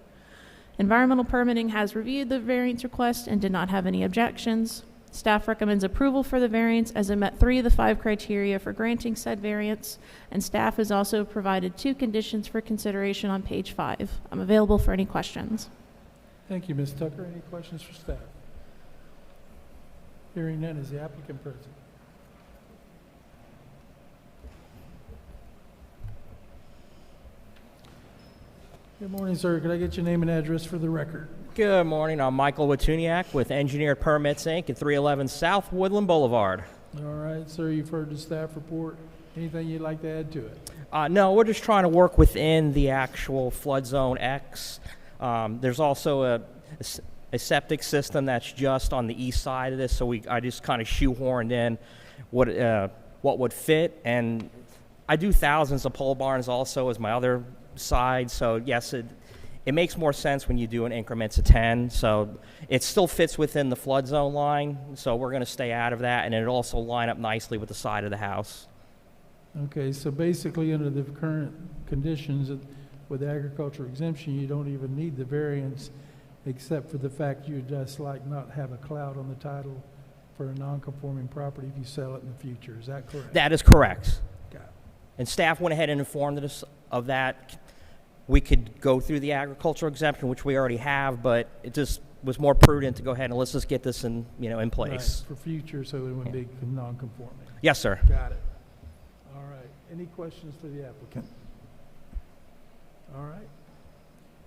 Speaker 2: Environmental permitting has reviewed the variance request and did not have any objections. Staff recommends approval for the variance as it met 3 of the 5 criteria for granting said variance, and staff has also provided 2 conditions for consideration on page 5. I'm available for any questions.
Speaker 1: Thank you, Ms. Tucker. Any questions for staff? Hearing none, is the applicant present? Good morning, sir. Could I get your name and address for the record?
Speaker 17: Good morning. I'm Michael Watuniak with Engineered Permits, Inc. at 311 South Woodland Boulevard.
Speaker 1: All right, sir, you've heard the staff report. Anything you'd like to add to it?
Speaker 17: No, we're just trying to work within the actual flood zone X. There's also a septic system that's just on the east side of this, so I just kind of shoehorned in what would fit. And I do thousands of pole barns also as my other side, so yes, it makes more sense when you do in increments of 10. So it still fits within the flood zone line, so we're going to stay out of that, and it also line up nicely with the side of the house.
Speaker 1: Okay, so basically under the current conditions with agricultural exemption, you don't even need the variance except for the fact you just like not have a cloud on the title for a non-conforming property if you sell it in the future. Is that correct?
Speaker 17: That is correct.
Speaker 1: Got it.
Speaker 17: And staff went ahead and informed us of that. We could go through the agricultural exemption, which we already have, but it just was more prudent to go ahead and let's just get this in place.
Speaker 1: Right, for future, so it would be non-conforming.
Speaker 17: Yes, sir.
Speaker 1: Got it. All right. Any questions for the applicant? All right.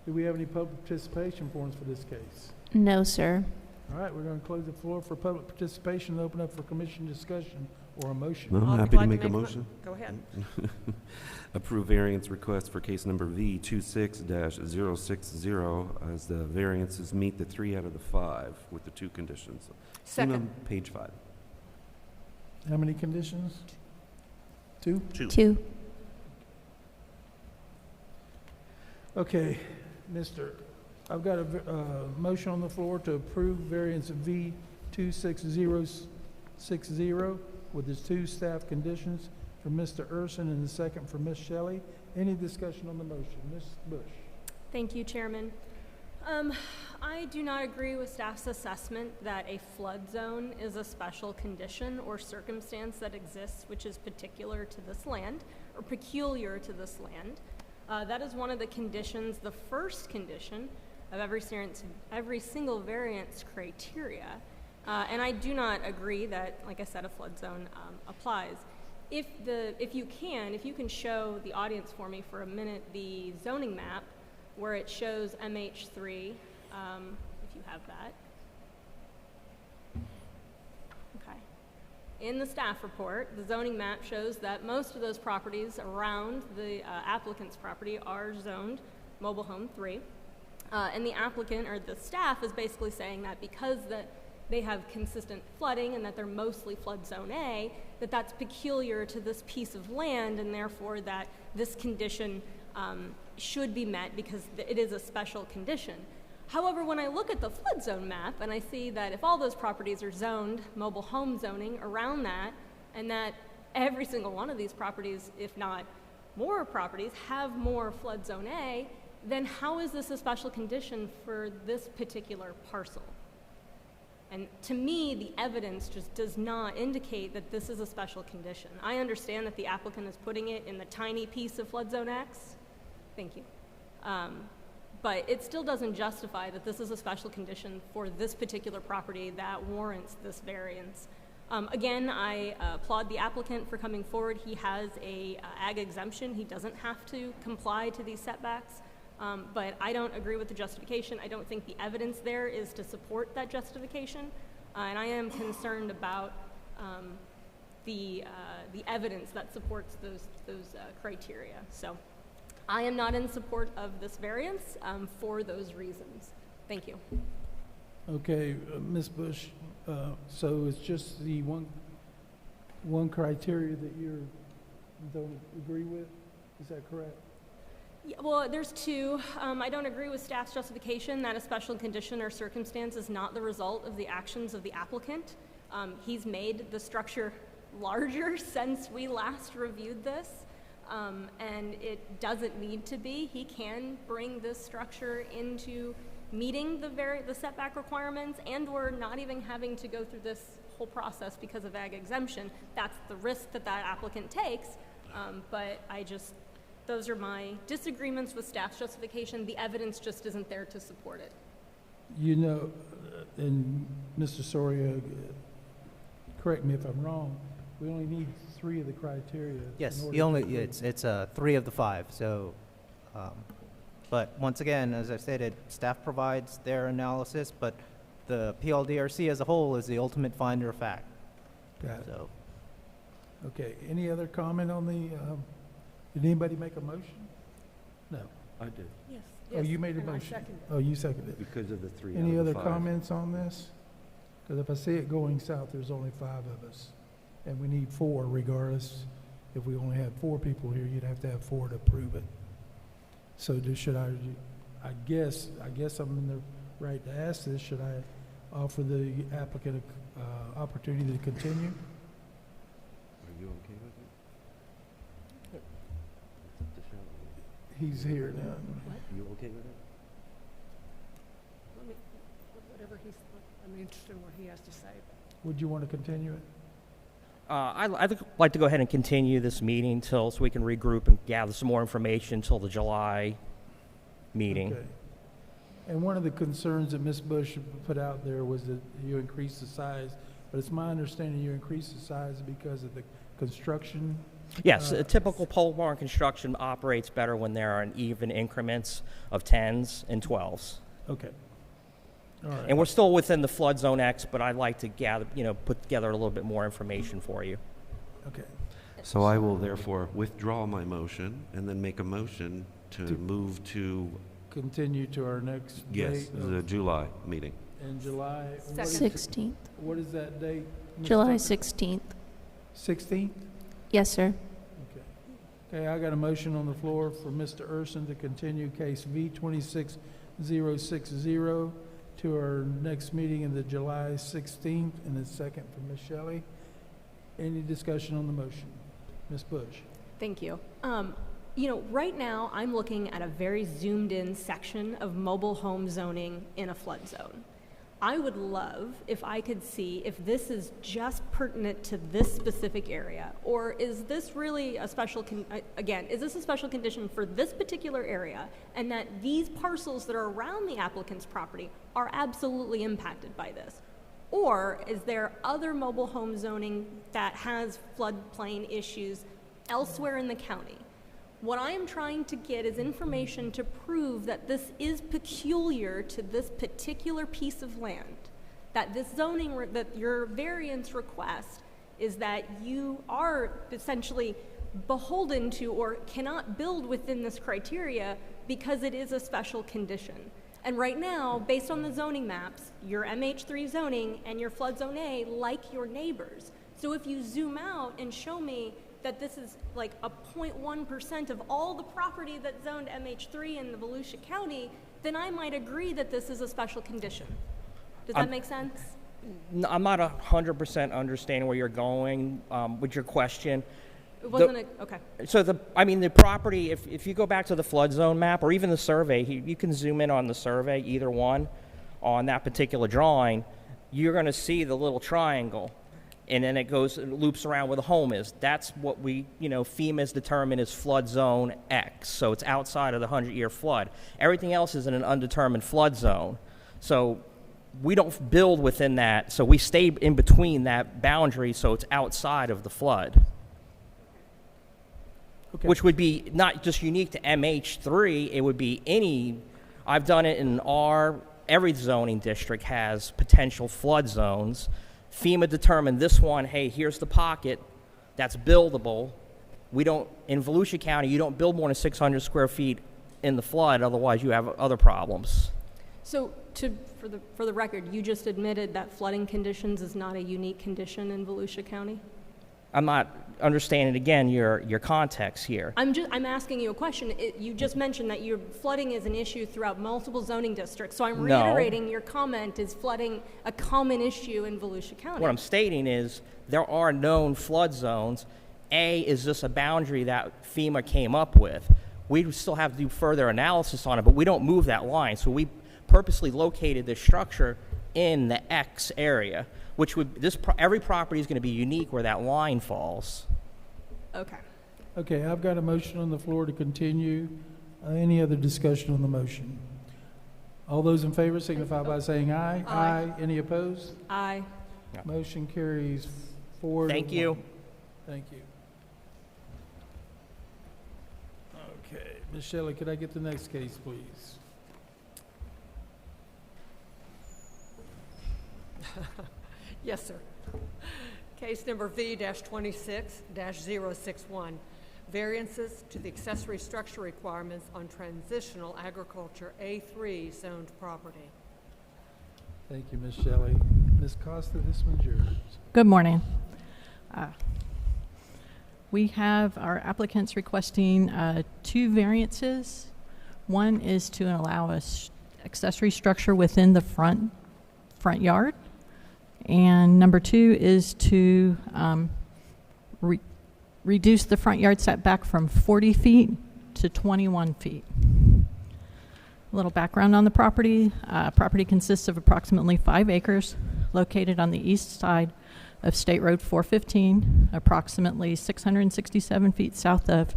Speaker 1: Do we have any public participation forms for this case?
Speaker 2: No, sir.
Speaker 1: All right, we're going to close the floor for public participation and open up for commission discussion or a motion.
Speaker 3: I'm happy to make a motion.
Speaker 8: Go ahead.
Speaker 3: Approve variance request for case number V26-060 as the variances meet the 3 out of the 5 with the 2 conditions.
Speaker 8: Second.
Speaker 3: On page 5.
Speaker 1: How many conditions? 2?
Speaker 2: 2.
Speaker 1: Okay, I've got a motion on the floor to approve variance of V26060 with its 2 staff conditions from Mr. Urson and the second from Ms. Shelley. Any discussion on the motion? Ms. Bush.
Speaker 4: Thank you, Chairman. I do not agree with staff's assessment that a flood zone is a special condition or circumstance that exists which is particular to this land or peculiar to this land. That is one of the conditions, the first condition of every single variance criteria. And I do not agree that, like I said, a flood zone applies. If you can show the audience for me for a minute the zoning map where it shows MH3, if you have that. Okay. In the staff report, the zoning map shows that most of those properties around the applicant's property are zoned mobile home 3. And the applicant or the staff is basically saying that because they have consistent flooding and that they're mostly flood zone A, that's peculiar to this piece of land and therefore that this condition should be met because it is a special condition. However, when I look at the flood zone map and I see that if all those properties are zoned mobile home zoning around that and that every single one of these properties, if not more properties, have more flood zone A, then how is this a special condition for this particular parcel? And to me, the evidence just does not indicate that this is a special condition. I understand that the applicant is putting it in the tiny piece of flood zone X. Thank you. But it still doesn't justify that this is a special condition for this particular property that warrants this variance. Again, I applaud the applicant for coming forward. He has a ag exemption. He doesn't have to comply to these setbacks. But I don't agree with the justification. I don't think the evidence there is to support that justification. And I am concerned about the evidence that supports those criteria. So I am not in support of this variance for those reasons. Thank you.
Speaker 1: Okay, Ms. Bush, so it's just the one criteria that you don't agree with? Is that correct?
Speaker 4: Yeah, well, there's two. I don't agree with staff's justification that a special condition or circumstance is not the result of the actions of the applicant. He's made the structure larger since we last reviewed this, and it doesn't need to be. He can bring this structure into meeting the setback requirements, and we're not even having to go through this whole process because of ag exemption. That's the risk that applicant takes, but those are my disagreements with staff's justification. The evidence just isn't there to support it.
Speaker 1: You know, and Mr. Soria, correct me if I'm wrong, we only need 3 of the criteria.
Speaker 5: Yes, it's 3 of the 5. So, but once again, as I stated, staff provides their analysis, but the PLDRC as a whole is the ultimate finder of fact.
Speaker 1: Got it.
Speaker 5: So,
Speaker 1: okay, any other comment on the, did anybody make a motion? No.
Speaker 3: I did,
Speaker 8: Yes.
Speaker 1: Oh, you made a
Speaker 8: and I
Speaker 1: motion?
Speaker 8: seconded.
Speaker 1: Oh, you seconded it.
Speaker 3: because of the 3 out
Speaker 1: Any
Speaker 3: of the
Speaker 1: other
Speaker 3: 5.
Speaker 1: comments on this? Because if I see it going south, there's only 5 of us, and we need 4 regardless. If we only had 4 people here, you'd have to have 4 to approve it. So I guess I'm in the right to ask this. Should I offer the applicant an opportunity to continue?
Speaker 3: Are you okay with it?
Speaker 1: He's here now.
Speaker 3: You okay with it?
Speaker 8: Let me, whatever I'm interested in what he has to say.
Speaker 1: Would you want to continue it?
Speaker 17: I'd like to go ahead and continue this meeting so we can regroup and gather some more information until the July meeting.
Speaker 1: Okay. And one of the concerns that Ms. Bush put out there was that you increased the size, but it's my understanding you increased the size because of the construction.
Speaker 17: Yes, a typical pole barn construction operates better when there are in even increments of 10s and 12s.
Speaker 1: Okay. All right.
Speaker 17: And we're still within the flood zone X, but I'd like to put together a little bit more information for you.
Speaker 1: Okay.
Speaker 3: So I will therefore withdraw my motion and then make a motion to move to,
Speaker 1: Continue to our next
Speaker 3: yes,
Speaker 1: date
Speaker 3: the July meeting.
Speaker 1: in July. What is-
Speaker 2: 16th.
Speaker 1: What is that date? Ms.
Speaker 2: July
Speaker 1: Tucker?
Speaker 2: 16th.
Speaker 1: 16th?
Speaker 2: Yes, sir.
Speaker 1: Okay. Okay, I got a motion on the floor for Mr. Urson to continue case V 26060 to our next meeting in the July 16th, and a second from Ms. Shelley. Any discussion on the motion? Ms. Bush?
Speaker 4: Thank you. Right now, I'm looking at a very zoomed-in section of mobile home zoning in a flood zone. I would love if I could see if this is just pertinent to this specific area, or is this really a special, is this a special condition for this particular area, and that these parcels that are around the applicant's property are absolutely impacted by this? Or is there other mobile home zoning that has floodplain issues elsewhere in the county? What I am trying to get is information to prove that this is peculiar to this particular piece of land, that this zoning, that your variance request is that you are essentially beholden to or cannot build within this criteria because it is a special condition. And right now, based on the zoning maps, your MH3 zoning and your flood zone A like your neighbors. So if you zoom out and show me that this is like a 0.1% of all the property that's zoned MH3 in the Volusia County, then I might agree that this is a special condition. Does that make sense?
Speaker 17: I'm not 100% understanding where you're going with your question.
Speaker 4: It wasn't okay.
Speaker 17: So the property, if you go back to the flood zone map or even the survey, you can zoom in on the survey, either one, on that particular drawing. you're going to see the little triangle, and then it loops around where the home is. That's what FEMA has determined is flood zone X. So it's outside of the 100-year flood. Everything else is in an undetermined flood zone. So we don't build within that. So we stay in between that boundary, so it's outside of the flood. Okay. Which would be not just unique to MH3, it would be I've done it in every zoning district has potential flood zones. FEMA determined this one, hey, here's the pocket that's buildable. In Volusia County, you don't build more than 600 square feet in the flood, otherwise you have other problems.
Speaker 4: So for the record, you just admitted that flooding conditions is not a unique condition in Volusia County?
Speaker 17: I'm not understanding, again, your context here.
Speaker 4: I'm asking you a question. You just mentioned that your flooding is an issue throughout multiple zoning districts. So I'm reiterating your comment, is flooding a common issue in Volusia County?
Speaker 17: What I'm stating is there are known flood zones. Is this a boundary that FEMA came up with? We still have to do further analysis on it, but we don't move that line. So we purposely located this structure in the X area, which every property is going to be unique where that line falls.
Speaker 4: Okay.
Speaker 1: Okay, I've got a motion on the floor to continue. Any other discussion on the motion? All those in favor signify by saying aye. Aye. Any opposed?
Speaker 4: Aye.
Speaker 1: Motion carries 4 to 1.
Speaker 17: Thank you.
Speaker 1: Thank you. Okay, Ms. Shelley, could I get the next case, please?
Speaker 8: Yes, sir. Case number V-26-061, variances to the accessory structure requirements on transitional agriculture A3 zoned property.
Speaker 1: Thank you, Ms. Shelley. Ms. Costa, this one's yours.
Speaker 9: Good morning. We have our applicants requesting 2 variances. One is to allow us accessory structure within the front yard. And number 2 is to reduce the front yard setback from 40 feet to 21 feet. A little background on the property. Property consists of approximately 5 acres located on the east side of State Road 415, approximately 667 feet south of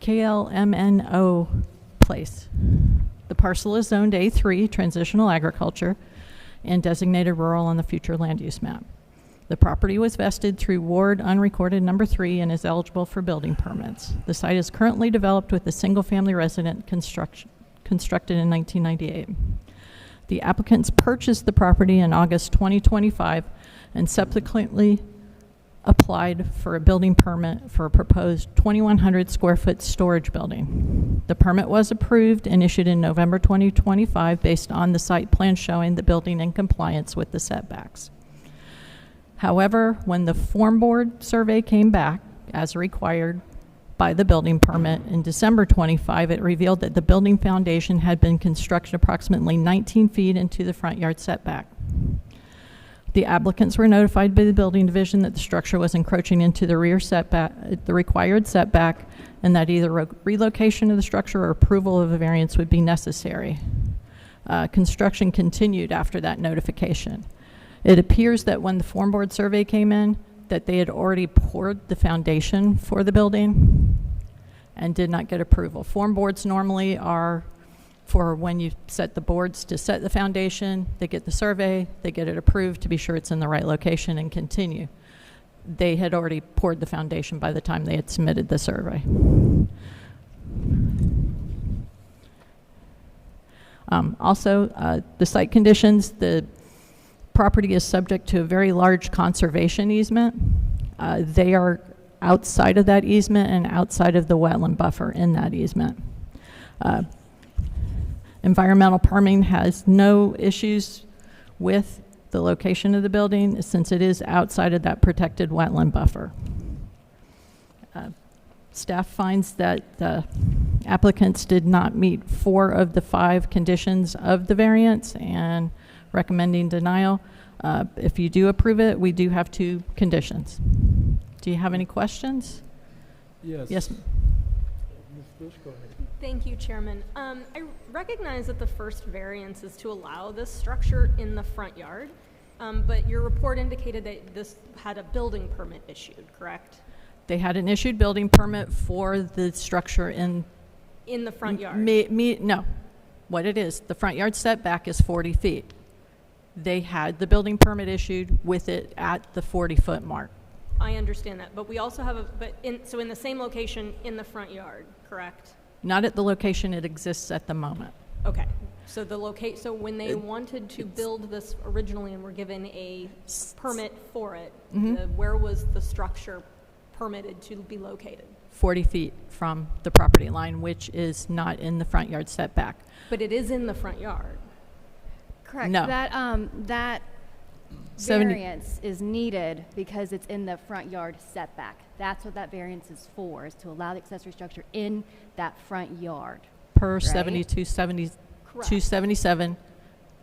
Speaker 9: KLMNO Place. The parcel is zoned A3, transitional agriculture, and designated rural on the future land use map. The property was vested through Ward Unrecorded Number 3 and is eligible for building permits. The site is currently developed with a single-family resident constructed in 1998. The applicants purchased the property in August 2025 and subsequently applied for a building permit for a proposed 2,100 square foot storage building. The permit was approved and issued in November 2025 based on the site plan showing the building in compliance with the setbacks. However, when the form board survey came back as required by the building permit in December 25, it revealed that the building foundation had been constructed approximately 19 feet into the front yard setback. The applicants were notified by the building division that the structure was encroaching into the rear setback, the required setback, and that either relocation of the structure or approval of a variance would be necessary. Construction continued after that notification. It appears that when the form board survey came in, that they had already poured the foundation for the building and did not get approval. Form boards normally are for when you set the boards to set the foundation, they get the survey, they get it approved to be sure it's in the right location and continue. They had already poured the foundation by the time they had submitted the survey. Also, the site conditions, the property is subject to a very large conservation easement. They are outside of that easement and outside of the wetland buffer in that easement. Environmental permitting has no issues with the location of the building since it is outside of that protected wetland buffer. Staff finds that the applicants did not meet 4 of the 5 conditions of the variance and recommending denial. If you do approve it, we do have 2 conditions. Do you have any questions?
Speaker 1: Yes.
Speaker 9: Yes.
Speaker 1: Ms. Bush, go ahead.
Speaker 4: Thank you, Chairman. I recognize that the first variance is to allow this structure in the front yard. But your report indicated that this had a building permit issued, correct?
Speaker 9: They had an issued building permit for the structure in
Speaker 4: In the front yard?
Speaker 9: No. What it is, the front yard setback is 40 feet. They had the building permit issued with it at the 40-foot mark.
Speaker 4: I understand that, but we also have so in the same location in the front yard, correct?
Speaker 9: Not at the location it exists at the moment.
Speaker 4: Okay, so so when they wanted to build this originally and were given a permit for it, where was the structure permitted to be located?
Speaker 9: 40 feet from the property line, which is not in the front yard setback.
Speaker 4: But it is in the front yard.
Speaker 15: Correct.
Speaker 9: No.
Speaker 15: That
Speaker 9: 70
Speaker 15: variance is needed because it's in the front yard setback. That's what that variance is for, is to allow the accessory structure in that front yard.
Speaker 9: Per
Speaker 15: right?
Speaker 9: 277,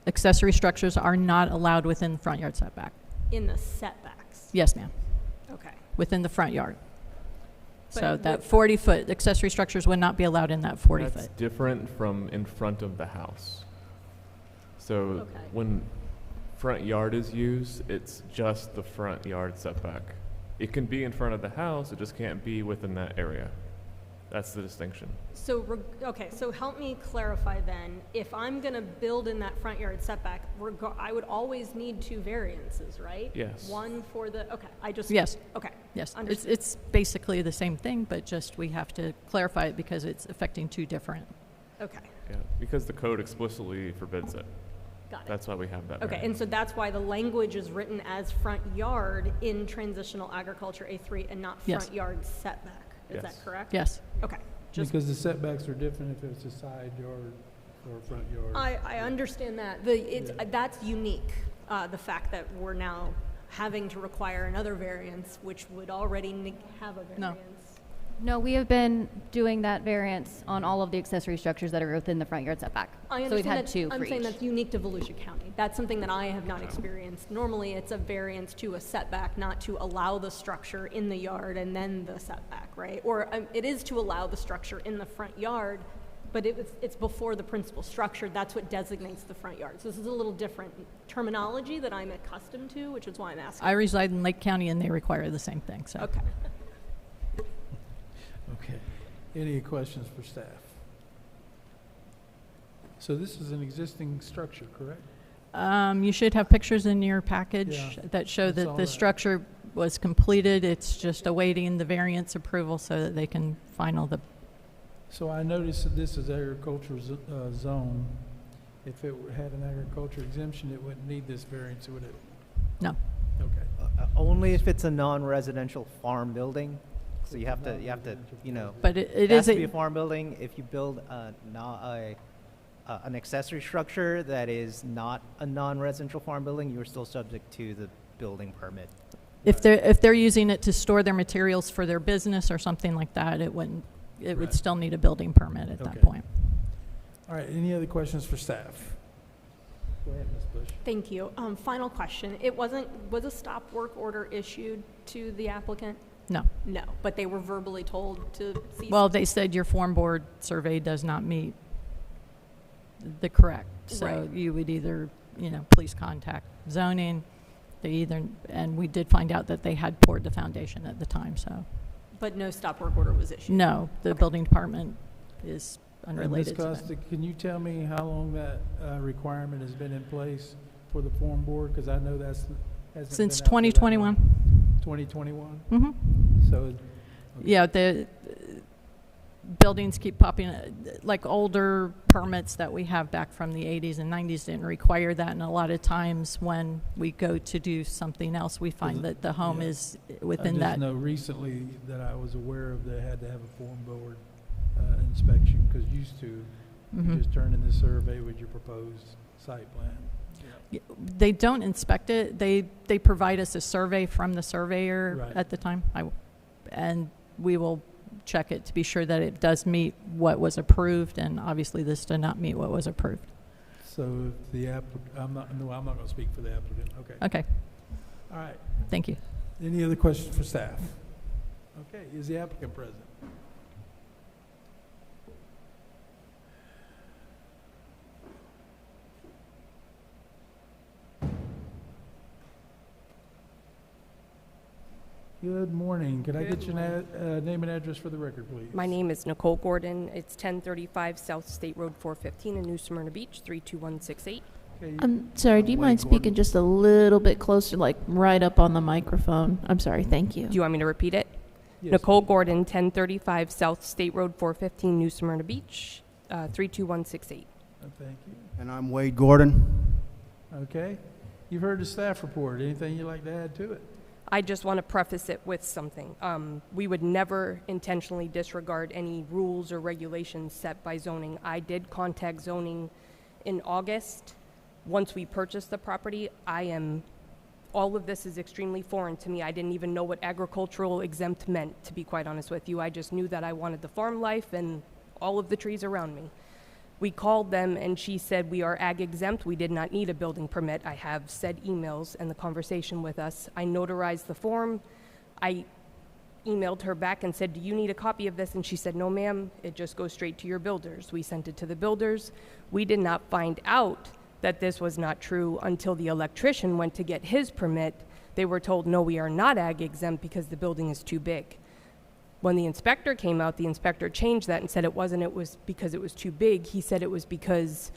Speaker 9: accessory structures are not allowed within the front yard setback.
Speaker 4: In the setbacks?
Speaker 9: Yes, ma'am.
Speaker 4: Okay.
Speaker 9: Within the front yard.
Speaker 4: But
Speaker 9: So that 40-foot accessory structures would not be allowed in that 40-foot.
Speaker 6: That's different from in front of the house. So when front yard is used, it's just the front yard setback. It can be in front of the house, it just can't be within that area. That's the distinction.
Speaker 4: So, so help me clarify then. If I'm going to build in that front yard setback, I would always need 2 variances, right?
Speaker 6: Yes.
Speaker 4: One for the,
Speaker 9: Yes.
Speaker 4: Okay.
Speaker 9: Yes,
Speaker 4: Understood.
Speaker 9: it's basically the same thing, but just we have to clarify it because it's affecting 2 different.
Speaker 4: Okay.
Speaker 6: Yeah, because the code explicitly forbids it.
Speaker 4: Got it.
Speaker 6: That's why we have that.
Speaker 4: Okay,
Speaker 6: variance.
Speaker 4: and so that's why the language is written as front yard in transitional agriculture A3 and not front
Speaker 9: Yes.
Speaker 4: yard setback. Is that correct?
Speaker 9: Yes.
Speaker 4: Okay.
Speaker 1: Because the setbacks are different if it's a side yard or a front yard.
Speaker 4: I understand that. That's unique, the fact that we're now having to require another variance, which would already have a variance.
Speaker 15: No, we have been doing that variance on all of the accessory structures that are within the front yard setback.
Speaker 4: I understand
Speaker 15: so we've had
Speaker 4: that.
Speaker 15: 2
Speaker 4: I'm
Speaker 15: for
Speaker 4: saying
Speaker 15: each.
Speaker 4: that's unique to Volusia County. That's something that I have not experienced. Normally, it's a variance to a setback, not to allow the structure in the yard and then the setback, right? Or it is to allow the structure in the front yard, but it's before the principal structure. That's what designates the front yard. So this is a little different terminology that I'm accustomed to, which is why I'm asking.
Speaker 9: I reside in Lake County and they require the same thing, so.
Speaker 4: Okay.
Speaker 1: Okay. Any questions for staff? So this is an existing structure, correct?
Speaker 9: You should have pictures in your package
Speaker 1: Yeah,
Speaker 9: that show
Speaker 1: that's
Speaker 9: that
Speaker 1: all
Speaker 9: the
Speaker 1: right.
Speaker 9: structure was completed. It's just awaiting the variance approval so that they can final the.
Speaker 1: So I noticed that this is agricultural zone. If it had an agriculture exemption, it wouldn't need this variance, would it?
Speaker 9: No.
Speaker 1: Okay.
Speaker 5: Only if it's a non-residential farm building. So you have to,
Speaker 9: But it
Speaker 5: has
Speaker 9: is
Speaker 5: to be a farm building. If you build an accessory structure that is not a non-residential farm building, you are still subject to the building permit.
Speaker 9: If they're using it to store their materials for their business or something like that, it would still need a building permit at that point.
Speaker 1: All right, any other questions for staff? Go ahead, Ms. Bush.
Speaker 4: Thank you. Final question. Was a stop work order issued to the applicant?
Speaker 9: No.
Speaker 4: No, but they were verbally told to cease?
Speaker 9: Well, they said your form board survey does not meet the correct. So
Speaker 4: Right.
Speaker 9: you would either, please contact zoning. And we did find out that they had poured the foundation at the time, so.
Speaker 4: But no stop work order was issued?
Speaker 9: No, the building department is unrelated
Speaker 1: Ms.
Speaker 9: to that.
Speaker 1: Costa, can you tell me how long that requirement has been in place for the form board? Because I know hasn't
Speaker 9: Since
Speaker 1: been out for that
Speaker 9: 2021.
Speaker 1: long. 2021?
Speaker 9: Mm-hmm.
Speaker 1: So.
Speaker 9: Yeah, the buildings keep popping, like older permits that we have back from the 80s and 90s didn't require that, and a lot of times when we go to do something else, we find that the home is within that.
Speaker 1: I just know recently that I was aware of they had to have a form board inspection, because used to, you just turn in the survey with your proposed site plan.
Speaker 9: They don't inspect it. They provide us a survey from the surveyor
Speaker 1: Right.
Speaker 9: at the time, and we will check it to be sure that it does meet what was approved, and obviously this did not meet what was approved.
Speaker 1: So if the I'm not going to speak for the applicant. Okay.
Speaker 9: Okay.
Speaker 1: All right.
Speaker 9: Thank you.
Speaker 1: Any other questions for staff? Okay, is the applicant present? Good morning. Could I get your name and address for the record, please?
Speaker 18: My name is Nicole Gordon. It's 1035 South State Road 415 in New Smyrna Beach, 32168.
Speaker 1: Okay,
Speaker 2: I'm sorry, do you mind speaking just a little bit closer, like right up on the microphone? I'm sorry, thank you.
Speaker 18: Do you want me to repeat it?
Speaker 1: Yes,
Speaker 18: Nicole Gordon, 1035 South State Road 415, New Smyrna Beach, 32168.
Speaker 1: Thank you.
Speaker 19: And I'm Wade Gordon.
Speaker 1: Okay. You've heard the staff report. Anything you'd like to add to it?
Speaker 18: I just want to preface it with something. We would never intentionally disregard any rules or regulations set by zoning. I did contact zoning in August. Once we purchased the property, all of this is extremely foreign to me. I didn't even know what agricultural exempt meant, to be quite honest with you. I just knew that I wanted the farm life and all of the trees around me. We called them and she said, we are ag exempt. We did not need a building permit. I have said emails and the conversation with us. I notarized the form. I emailed her back and said, do you need a copy of this? And she said, no, ma'am, it just goes straight to your builders. We sent it to the builders. We did not find out that this was not true until the electrician went to get his permit. They were told, no, we are not ag exempt because the building is too big. When the inspector came out, the inspector changed that and said it was because it was too big. He said it was because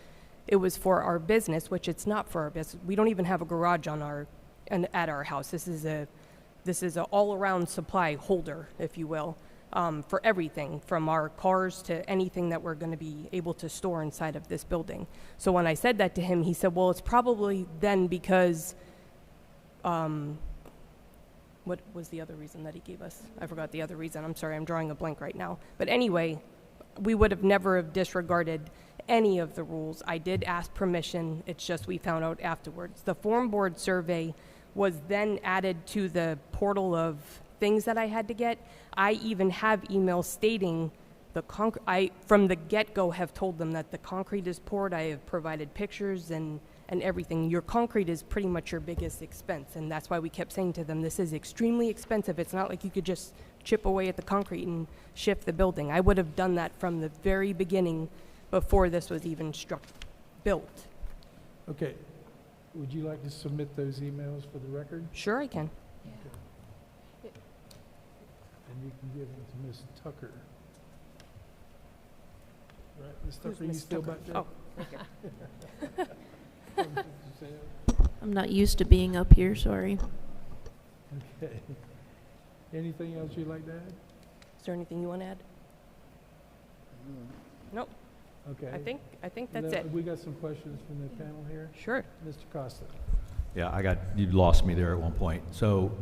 Speaker 18: it was for our business, which it's not for our business. We don't even have a garage at our house. This is a all-around supply holder, if you will, for everything from our cars to anything that we're going to be able to store inside of this building. So when I said that to him, he said, well, it's probably then because what was the other reason that he gave us? I forgot the other reason. I'm sorry, I'm drawing a blank right now. But anyway, we would have never have disregarded any of the rules. I did ask permission. It's just we found out afterwards. The form board survey was then added to the portal of things that I had to get. I even have emails stating I, from the get-go, have told them that the concrete is poured. I have provided pictures and everything. Your concrete is pretty much your biggest expense, and that's why we kept saying to them, this is extremely expensive. It's not like you could just chip away at the concrete and shift the building. I would have done that from the very beginning before this was even built.
Speaker 1: Okay. Would you like to submit those emails for the record?
Speaker 18: Sure, I can.
Speaker 1: Okay. And you can give them to Ms. Tucker. Right, Ms. Tucker, you still back there?
Speaker 18: Oh, okay.
Speaker 2: I'm not used to being up here, sorry.
Speaker 1: Okay. Anything else you'd like to add?
Speaker 18: Is there anything you want to add? Nope.
Speaker 1: Okay.
Speaker 18: I think that's it.
Speaker 1: We got some questions from the panel here.
Speaker 18: Sure.
Speaker 1: Mr. Costa.
Speaker 7: Yeah, you lost me there at one point. So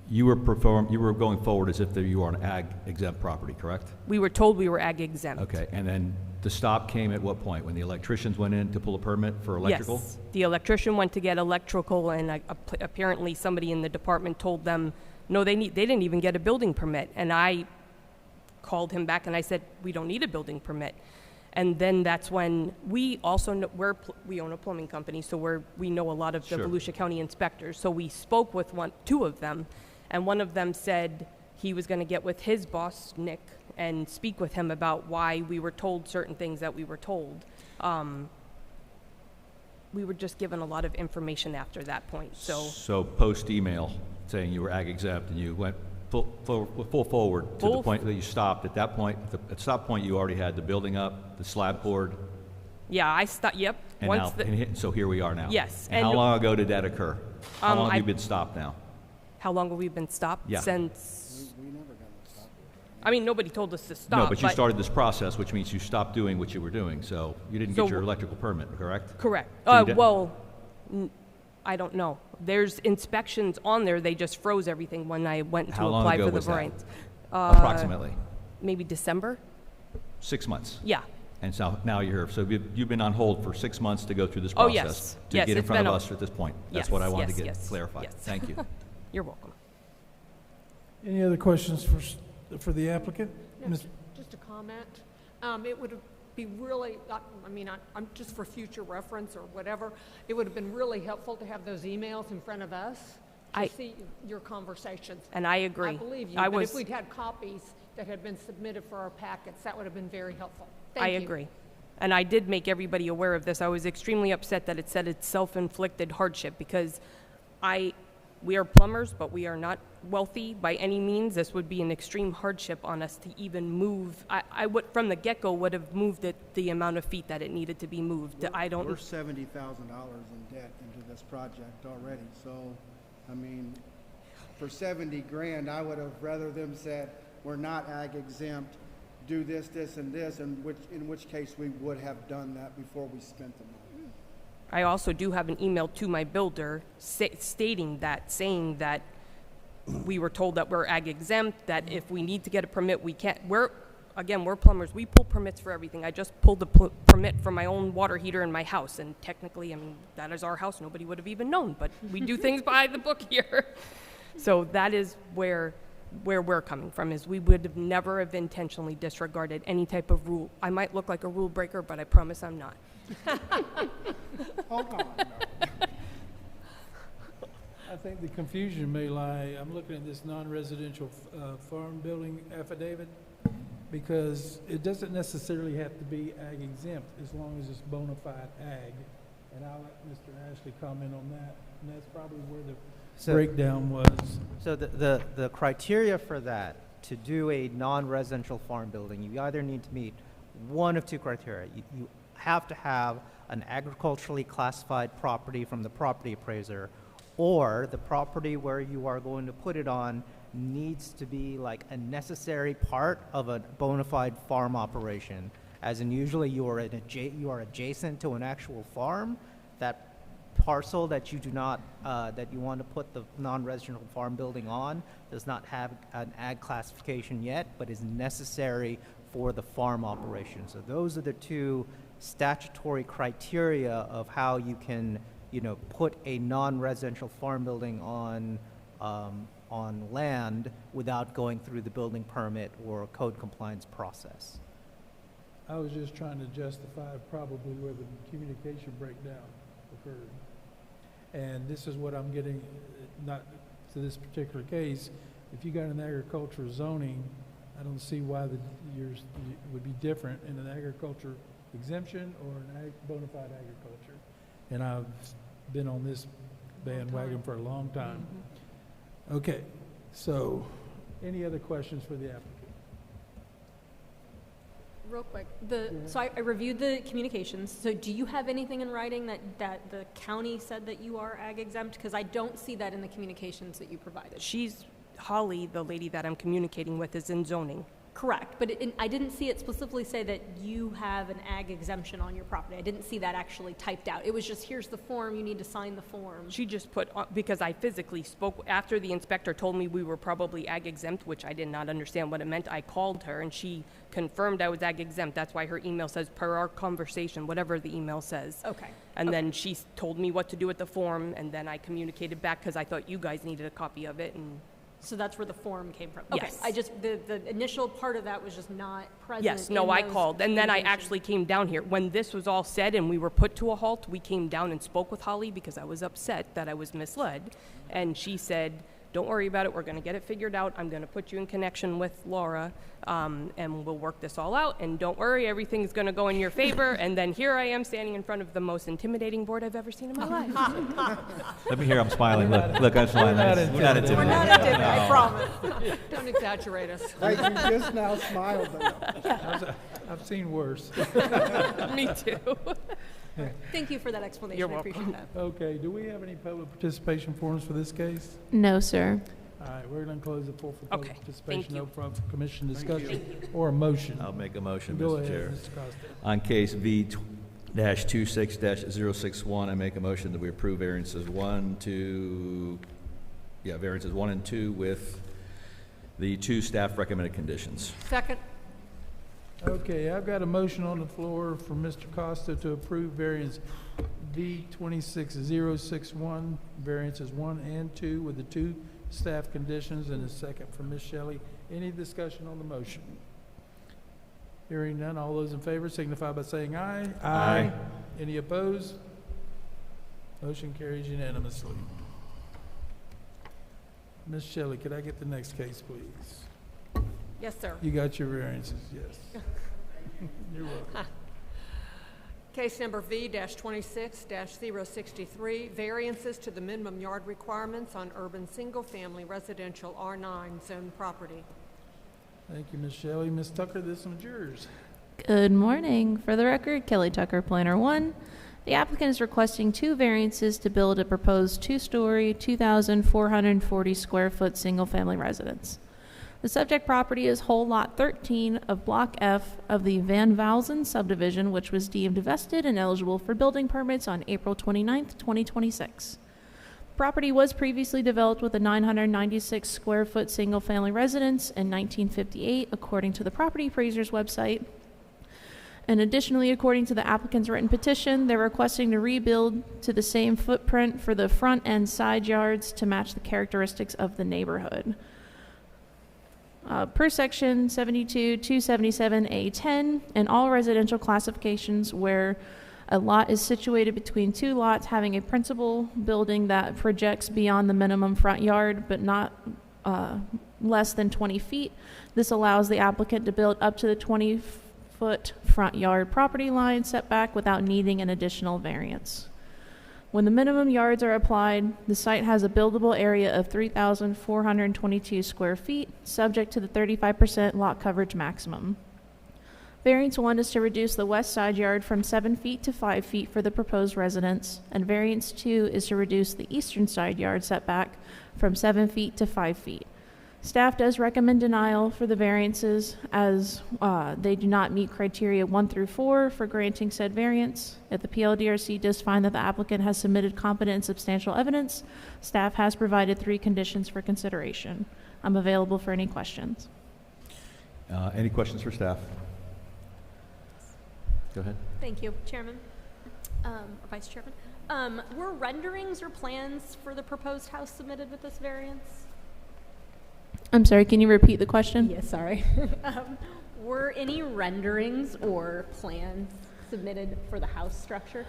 Speaker 7: you were going forward as if you were on ag exempt property, correct?
Speaker 18: We were told we were ag exempt.
Speaker 7: Okay, and then the stop came at what point? When the electricians went in to pull a permit for electrical?
Speaker 18: Yes. The electrician went to get electrical, and apparently somebody in the department told them, no, they didn't even get a building permit. And I called him back and I said, we don't need a building permit. And then that's when we also know, we own a plumbing company, so we know a lot of the
Speaker 7: Sure.
Speaker 18: Volusia County inspectors. So we spoke with two of them, and one of them said he was going to get with his boss, Nick, and speak with him about why we were told certain things that we were told. We were just given a lot of information after that point.
Speaker 7: So post email saying you were ag exempt and you went full forward to the point that you stopped. At that point, at the stop point, you already had the building up, the slab poured.
Speaker 18: Yeah, I stopped. Yep.
Speaker 7: And so here we are now.
Speaker 18: Yes.
Speaker 7: And how long ago did that occur? How long have you been stopped now?
Speaker 18: How long have we been stopped?
Speaker 7: Yeah.
Speaker 18: Since. I mean, nobody told us to stop.
Speaker 7: No, but you started this process, which means you stopped doing what you were doing. So you didn't get your electrical permit, correct?
Speaker 18: Correct.
Speaker 7: So
Speaker 18: I don't know. There's inspections on there. They just froze everything when I went to apply for the variance.
Speaker 7: Approximately?
Speaker 18: Maybe December.
Speaker 7: 6 months?
Speaker 18: Yeah.
Speaker 7: And so now you're here. So you've been on hold for 6 months to go through this process. To get in front of us at this point. That's what I wanted to get clarified.
Speaker 18: Yes.
Speaker 7: Thank you.
Speaker 18: You're welcome.
Speaker 1: Any other questions for the applicant?
Speaker 8: Just a comment. It would be really, I'm just for future reference or whatever, it would have been really helpful to have those emails in front of us to see your conversations.
Speaker 18: And I agree.
Speaker 8: I believe you, but if we'd had copies that had been submitted for our packets, that would have been very helpful. Thank you.
Speaker 18: I agree. And I did make everybody aware of this. I was extremely upset that it said it's self-inflicted hardship because We are plumbers, but we are not wealthy by any means. This would be an extreme hardship on us to even move. I would, from the get-go, would have moved it the amount of feet that it needed to be moved.
Speaker 19: We're $70,000 in debt into this project already. So, I mean, for 70 grand, I would have rather them said, we're not ag exempt, do this, this, and this, in which case we would have done that before we spent the money.
Speaker 18: I also do have an email to my builder saying that we were told that we're ag exempt, that if we need to get a permit, we can't. We're plumbers. We pull permits for everything. I just pulled the permit for my own water heater in my house, and technically, I mean, that is our house. Nobody would have even known, but we do things by the book here. So that is where we're coming from, is we would have never have intentionally disregarded any type of rule. I might look like a rule breaker, but I promise I'm not.
Speaker 19: Hold on.
Speaker 1: I think the confusion may lie, I'm looking at this non-residential farm building affidavit, because it doesn't necessarily have to be ag exempt as long as it's bona fide ag. And I'll let Mr. Ashley comment on that. And that's probably where the breakdown was.
Speaker 5: So the criteria for that, to do a non-residential farm building, you either need to meet one of two criteria. You have to have an agriculturally classified property from the property appraiser, or the property where you are going to put it on needs to be like a necessary part of a bona fide farm operation. As in, usually you are adjacent to an actual farm. That parcel that you do not that you want to put the non-residential farm building on does not have an ag classification yet, but is necessary for the farm operation. So those are the two statutory criteria of how you can, put a non-residential farm building on land without going through the building permit or code compliance process.
Speaker 1: I was just trying to justify probably where the communication breakdown occurred. And this is what I'm getting, not to this particular case. If you got an agricultural zoning, I don't see why yours would be different in an agriculture exemption or an bona fide agriculture. And I've been on this bandwagon for a long time. Mm-hmm. Okay, so any other questions for the applicant?
Speaker 4: Real quick, so I reviewed the communications. So do you have anything in writing that the county said that you are ag exempt? Because I don't see that in the communications that you provided.
Speaker 18: Holly, the lady that I'm communicating with, is in zoning.
Speaker 4: Correct, but I didn't see it specifically say that you have an ag exemption on your property. I didn't see that actually typed out. It was just, here's the form, you need to sign the form.
Speaker 18: She just put, because I physically spoke, after the inspector told me we were probably ag exempt, which I did not understand what it meant, I called her and she confirmed I was ag exempt. That's why her email says, per our conversation, whatever the email says.
Speaker 4: Okay.
Speaker 18: And then she told me what to do with the form, and then I communicated back because I thought you guys needed a copy of it. And
Speaker 4: so that's where the form came from? Okay.
Speaker 18: Yes.
Speaker 4: I just, the initial part of that was just not present.
Speaker 18: Yes, no, I called, and then I actually came down here. When this was all said and we were put to a halt, we came down and spoke with Holly because I was upset that I was misled. And she said, don't worry about it, we're gonna get it figured out. I'm gonna put you in connection with Laura, and we'll work this all out. And don't worry, everything's gonna go in your favor. And then here I am standing in front of the most intimidating board I've ever seen in my life.
Speaker 7: Let me hear, I'm smiling. Look, I'm smiling.
Speaker 1: We're not intimidated.
Speaker 8: We're not intimidated, I promise. Don't exaggerate us.
Speaker 19: Like you just now smiled.
Speaker 1: I've seen worse.
Speaker 18: Me too.
Speaker 4: Thank you for that explanation.
Speaker 18: You're
Speaker 4: I
Speaker 18: welcome.
Speaker 4: appreciate that.
Speaker 1: Okay, do we have any public participation forms for this case?
Speaker 2: No, sir.
Speaker 1: All right, we're going to close the floor for public
Speaker 18: Okay,
Speaker 1: participation,
Speaker 18: thank you.
Speaker 1: open for commission discussion or a motion.
Speaker 7: I'll make a motion,
Speaker 1: Go
Speaker 7: Mr.
Speaker 1: ahead,
Speaker 7: Chair.
Speaker 1: Mr. Costa.
Speaker 7: On case V-26-061, I make a motion that we approve variances 1 and 2 with the 2 staff recommended conditions.
Speaker 8: Second.
Speaker 1: Okay, I've got a motion on the floor from Mr. Costa to approve variance V-26-061, variances 1 and 2 with the 2 staff conditions, and a second from Ms. Shelley. Any discussion on the motion? Hearing none, all those in favor signify by saying aye.
Speaker 7: Aye.
Speaker 1: Any opposed? Motion carries unanimously. Ms. Shelley, could I get the next case, please?
Speaker 8: Yes, sir.
Speaker 1: You got your variances, yes. You're welcome.
Speaker 8: Case number V-26-063, variances to the minimum yard requirements on urban single-family residential R9 zone property.
Speaker 1: Thank you, Ms. Shelley. Ms. Tucker, this one's yours.
Speaker 2: Good morning. For the record, Kelly Tucker, Planner 1. The applicant is requesting 2 variances to build a proposed 2-story, 2,440 square foot single-family residence. The subject property is whole lot 13 of Block F of the Van Valzen subdivision, which was deemed vested and eligible for building permits on April 29th, 2026. The property was previously developed with a 996 square foot single-family residence in 1958, according to the property appraiser's website. And additionally, according to the applicant's written petition, they're requesting to rebuild to the same footprint for the front and side yards to match the characteristics of the neighborhood. Per section 72-277A10, in all residential classifications where a lot is situated between 2 lots having a principal building that projects beyond the minimum front yard but not less than 20 feet, this allows the applicant to build up to the 20-foot front yard property line setback without needing an additional variance. When the minimum yards are applied, the site has a buildable area of 3,422 square feet, subject to the 35% lot coverage maximum. Variance 1 is to reduce the west side yard from 7 feet to 5 feet for the proposed residence, and variance 2 is to reduce the eastern side yard setback from 7 feet to 5 feet. Staff does recommend denial for the variances as they do not meet criteria 1 through 4 for granting said variance. If the PLDRC does find that the applicant has submitted competent and substantial evidence, staff has provided 3 conditions for consideration. I'm available for any questions.
Speaker 7: Any questions for staff? Go ahead.
Speaker 4: Thank you, Chairman, or Vice Chairman. Were renderings or plans for the proposed house submitted with this variance?
Speaker 2: I'm sorry, can you repeat the question?
Speaker 4: Yes, sorry. Were any renderings or plans submitted for the house structure?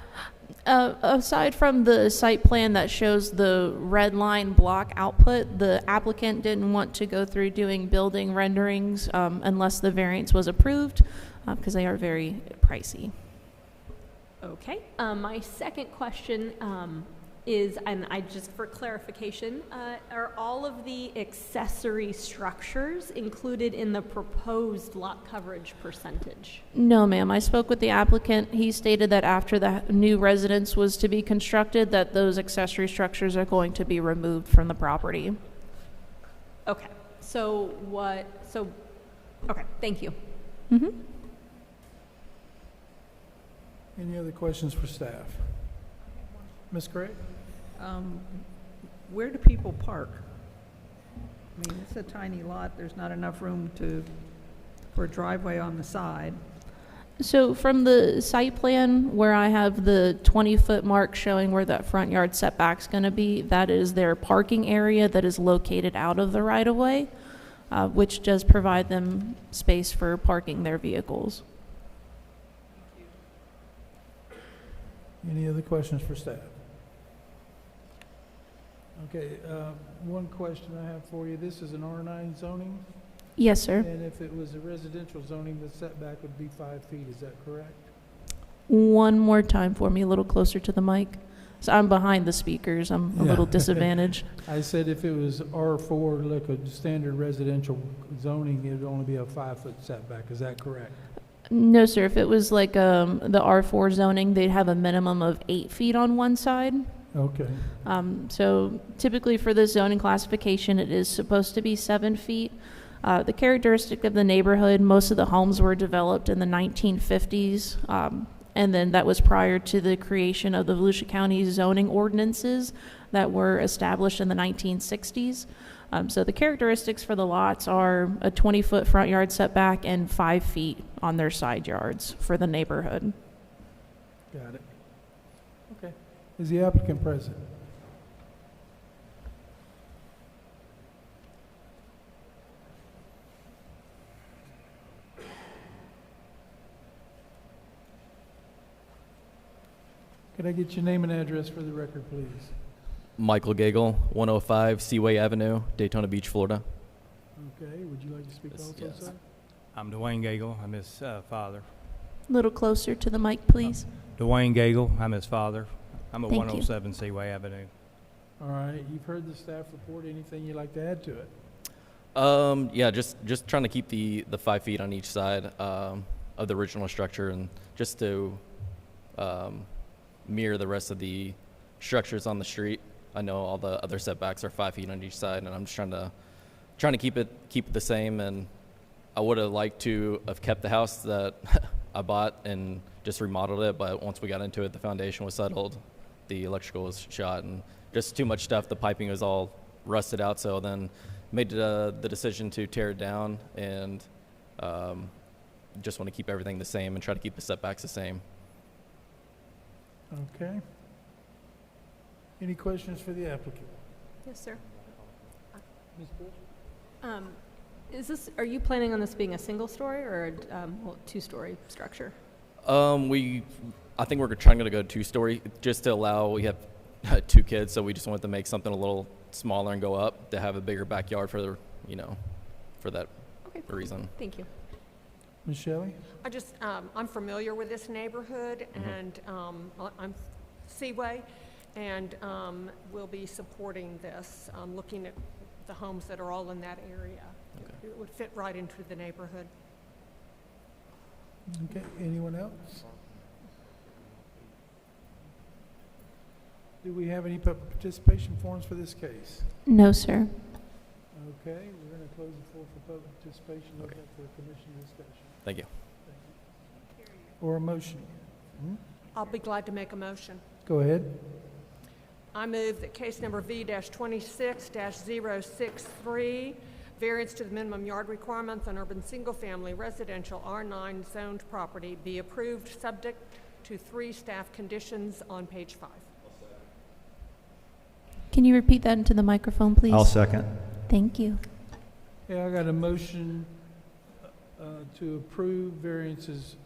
Speaker 2: Aside from the site plan that shows the red line block output, the applicant didn't want to go through doing building renderings unless the variance was approved, because they are very pricey.
Speaker 4: Okay. My second question is, and I just for clarification, are all of the accessory structures included in the proposed lot coverage percentage?
Speaker 2: No, ma'am. I spoke with the applicant. He stated that after the new residence was to be constructed, that those accessory structures are going to be removed from the property.
Speaker 4: Okay. Okay, thank you.
Speaker 2: Mm-hmm.
Speaker 1: Any other questions for staff? Ms. Craig?
Speaker 11: Where do people park? I mean, it's a tiny lot. There's not enough room for a driveway on the side.
Speaker 2: So from the site plan where I have the 20-foot mark showing where that front yard setback's going to be, that is their parking area that is located out of the right-of-way, which does provide them space for parking their vehicles.
Speaker 1: Any other questions for staff? Okay, one question I have for you. This is an R9 zoning?
Speaker 2: Yes, sir.
Speaker 1: And if it was a residential zoning, the setback would be 5 feet, is that correct?
Speaker 2: One more time for me, a little closer to the mic. So I'm behind the speakers. I'm a little disadvantaged.
Speaker 1: I said if it was R4, like a standard residential zoning, it would only be a 5-foot setback, is that correct?
Speaker 2: No, sir. If it was like the R4 zoning, they'd have a minimum of 8 feet on one side.
Speaker 1: Okay.
Speaker 2: So typically for this zoning classification, it is supposed to be 7 feet. The characteristic of the neighborhood, most of the homes were developed in the 1950s, and then that was prior to the creation of the Volusia County zoning ordinances that were established in the 1960s. So the characteristics for the lots are a 20-foot front yard setback and 5 feet on their side yards for the neighborhood.
Speaker 1: Got it. Okay. Is the applicant present? Could I get your name and address for the record, please?
Speaker 20: Michael Gagel, 105 Seaway Avenue, Daytona Beach, Florida.
Speaker 1: Okay, would you like to speak also,
Speaker 21: yes.
Speaker 1: sir?
Speaker 21: I'm Dwayne Gagel. I'm his father.
Speaker 2: A little closer to the mic, please.
Speaker 21: Dwayne Gagel. I'm his father. I'm at
Speaker 2: Thank you.
Speaker 21: 107 Seaway Avenue.
Speaker 1: All right, you've heard the staff report. Anything you'd like to add to it?
Speaker 20: Yeah, just trying to keep the 5 feet on each side of the original structure, and just to mirror the rest of the structures on the street. I know all the other setbacks are 5 feet on each side, and I'm just trying to keep it the same. And I would have liked to have kept the house that I bought and just remodeled it, but once we got into it, the foundation was settled, the electrical was shot, and just too much stuff. The piping was all rusted out, so then made the decision to tear it down, and just want to keep everything the same and try to keep the setbacks the same.
Speaker 1: Okay. Any questions for the applicant?
Speaker 4: Yes, sir.
Speaker 1: Ms. Bush?
Speaker 4: Are you planning on this being a single story or a two-story structure?
Speaker 20: I think we're trying to go 2-story just to allow, we have 2 kids, so we just wanted to make something a little smaller and go up to have a bigger backyard for for that reason.
Speaker 4: Thank you.
Speaker 1: Ms. Shelley?
Speaker 8: I'm familiar with this neighborhood, and I'm Seaway, and we'll be supporting this, looking at the homes that are all in that area. Okay. It would fit right into the neighborhood.
Speaker 1: Okay, anyone else? Do we have any public participation forms for this case?
Speaker 2: No, sir.
Speaker 1: Okay, we're going to close the floor for public participation. Open up for commission discussion.
Speaker 20: Thank you.
Speaker 1: Or a motion?
Speaker 8: I'll be glad to make a motion.
Speaker 1: Go ahead.
Speaker 8: I move that case number V-26-063, variance to the minimum yard requirements on urban single-family residential R9 zoned property, be approved subject to 3 staff conditions on page 5.
Speaker 2: Can you repeat that into the microphone, please?
Speaker 7: I'll second.
Speaker 2: Thank you.
Speaker 1: Yeah, I got a motion to approve variances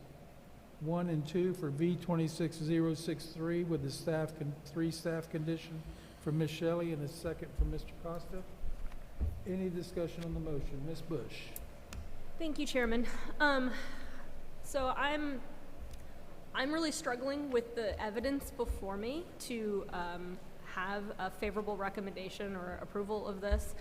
Speaker 1: 1 and 2 for V-26063 with the 3 staff condition for Ms. Shelley and a second for Mr. Costa. Any discussion on the motion? Ms. Bush?
Speaker 4: Thank you, Chairman. So I'm really struggling with the evidence before me to have a favorable recommendation or approval of this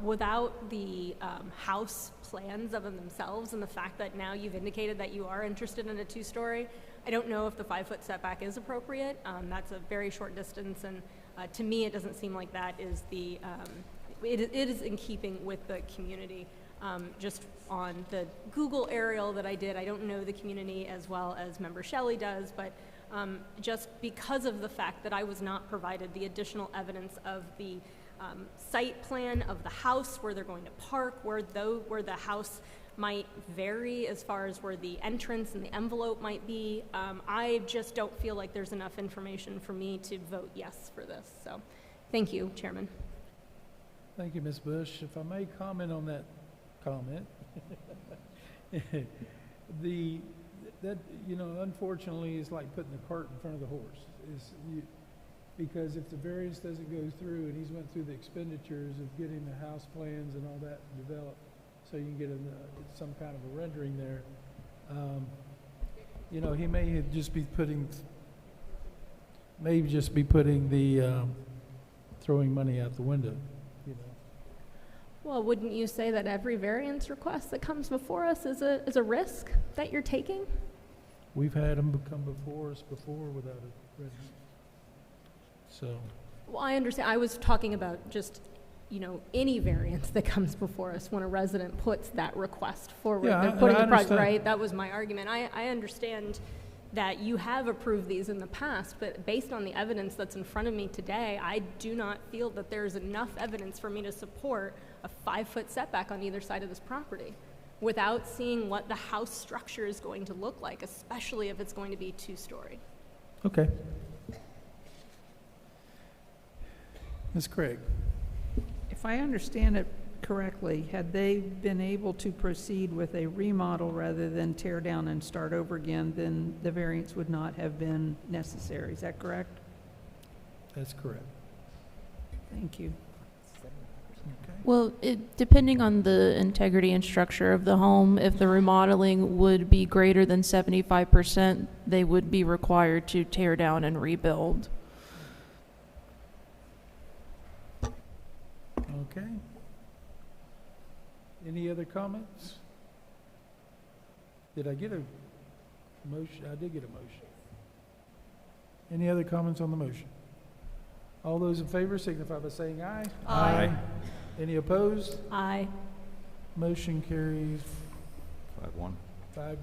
Speaker 4: without the house plans of them themselves, and the fact that now you've indicated that you are interested in a 2-story. I don't know if the 5-foot setback is appropriate. That's a very short distance, and to me it doesn't seem like that is the it is in keeping with the community. Just on the Google aerial that I did, I don't know the community as well as Member Shelley does, but just because of the fact that I was not provided the additional evidence of the site plan of the house, where they're going to park, where the house might vary as far as where the entrance and the envelope might be. I just don't feel like there's enough information for me to vote yes for this. So thank you, Chairman.
Speaker 1: Thank you, Ms. Bush. If I may comment on that comment, unfortunately, it's like putting the cart in front of the horse. Because if the variance doesn't go through, and he's went through the expenditures of getting the house plans and all that developed, so you can get some kind of a rendering there, he may just be putting the throwing money out the window.
Speaker 4: Well, wouldn't you say that every variance request that comes before us is a risk that you're taking?
Speaker 1: We've had them come before us without a rendering. So.
Speaker 4: Well, I understand. I was talking about just, any variance that comes before us when a resident puts that request forward.
Speaker 1: Yeah,
Speaker 4: they're putting the project,
Speaker 1: understand.
Speaker 4: right? That was my argument. I understand that you have approved these in the past, but based on the evidence that's in front of me today, I do not feel that there's enough evidence for me to support a 5-foot setback on either side of this property without seeing what the house structure is going to look like, especially if it's going to be 2-story.
Speaker 1: Okay. Ms. Craig?
Speaker 11: If I understand it correctly, had they been able to proceed with a remodel rather than tear down and start over again, then the variance would not have been necessary. Is that correct?
Speaker 1: That's correct.
Speaker 11: Thank you.
Speaker 2: Well, depending on the integrity and structure of the home, if the remodeling would be greater than 75%, they would be required to tear down and rebuild.
Speaker 1: Okay. Any other comments? Did I get a motion? I did get a motion. Any other comments on the motion? All those in favor signify by saying aye.
Speaker 18: Aye.
Speaker 1: Any opposed?
Speaker 4: Aye.
Speaker 1: Motion carries
Speaker 7: 5-1.
Speaker 1: 5-1.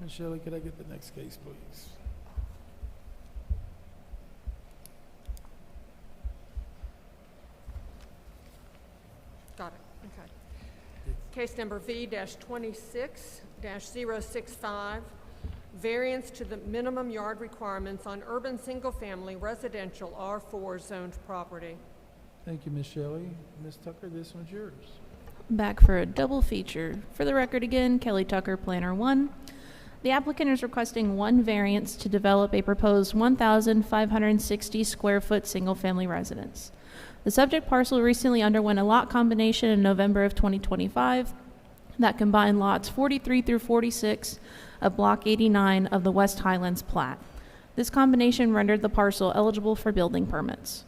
Speaker 1: Ms. Shelley, could I get the next case, please?
Speaker 8: Got it, okay. Case number V-26-065, variance to the minimum yard requirements on urban single-family residential R4 zoned property.
Speaker 1: Thank you, Ms. Shelley. Ms. Tucker, this one's yours.
Speaker 2: Back for a double feature. For the record again, Kelly Tucker, Planner 1. The applicant is requesting one variance to develop a proposed 1,560 square foot single-family residence. The subject parcel recently underwent a lot combination in November of 2025 that combined lots 43 through 46 of Block 89 of the West Highlands Plat. This combination rendered the parcel eligible for building permits.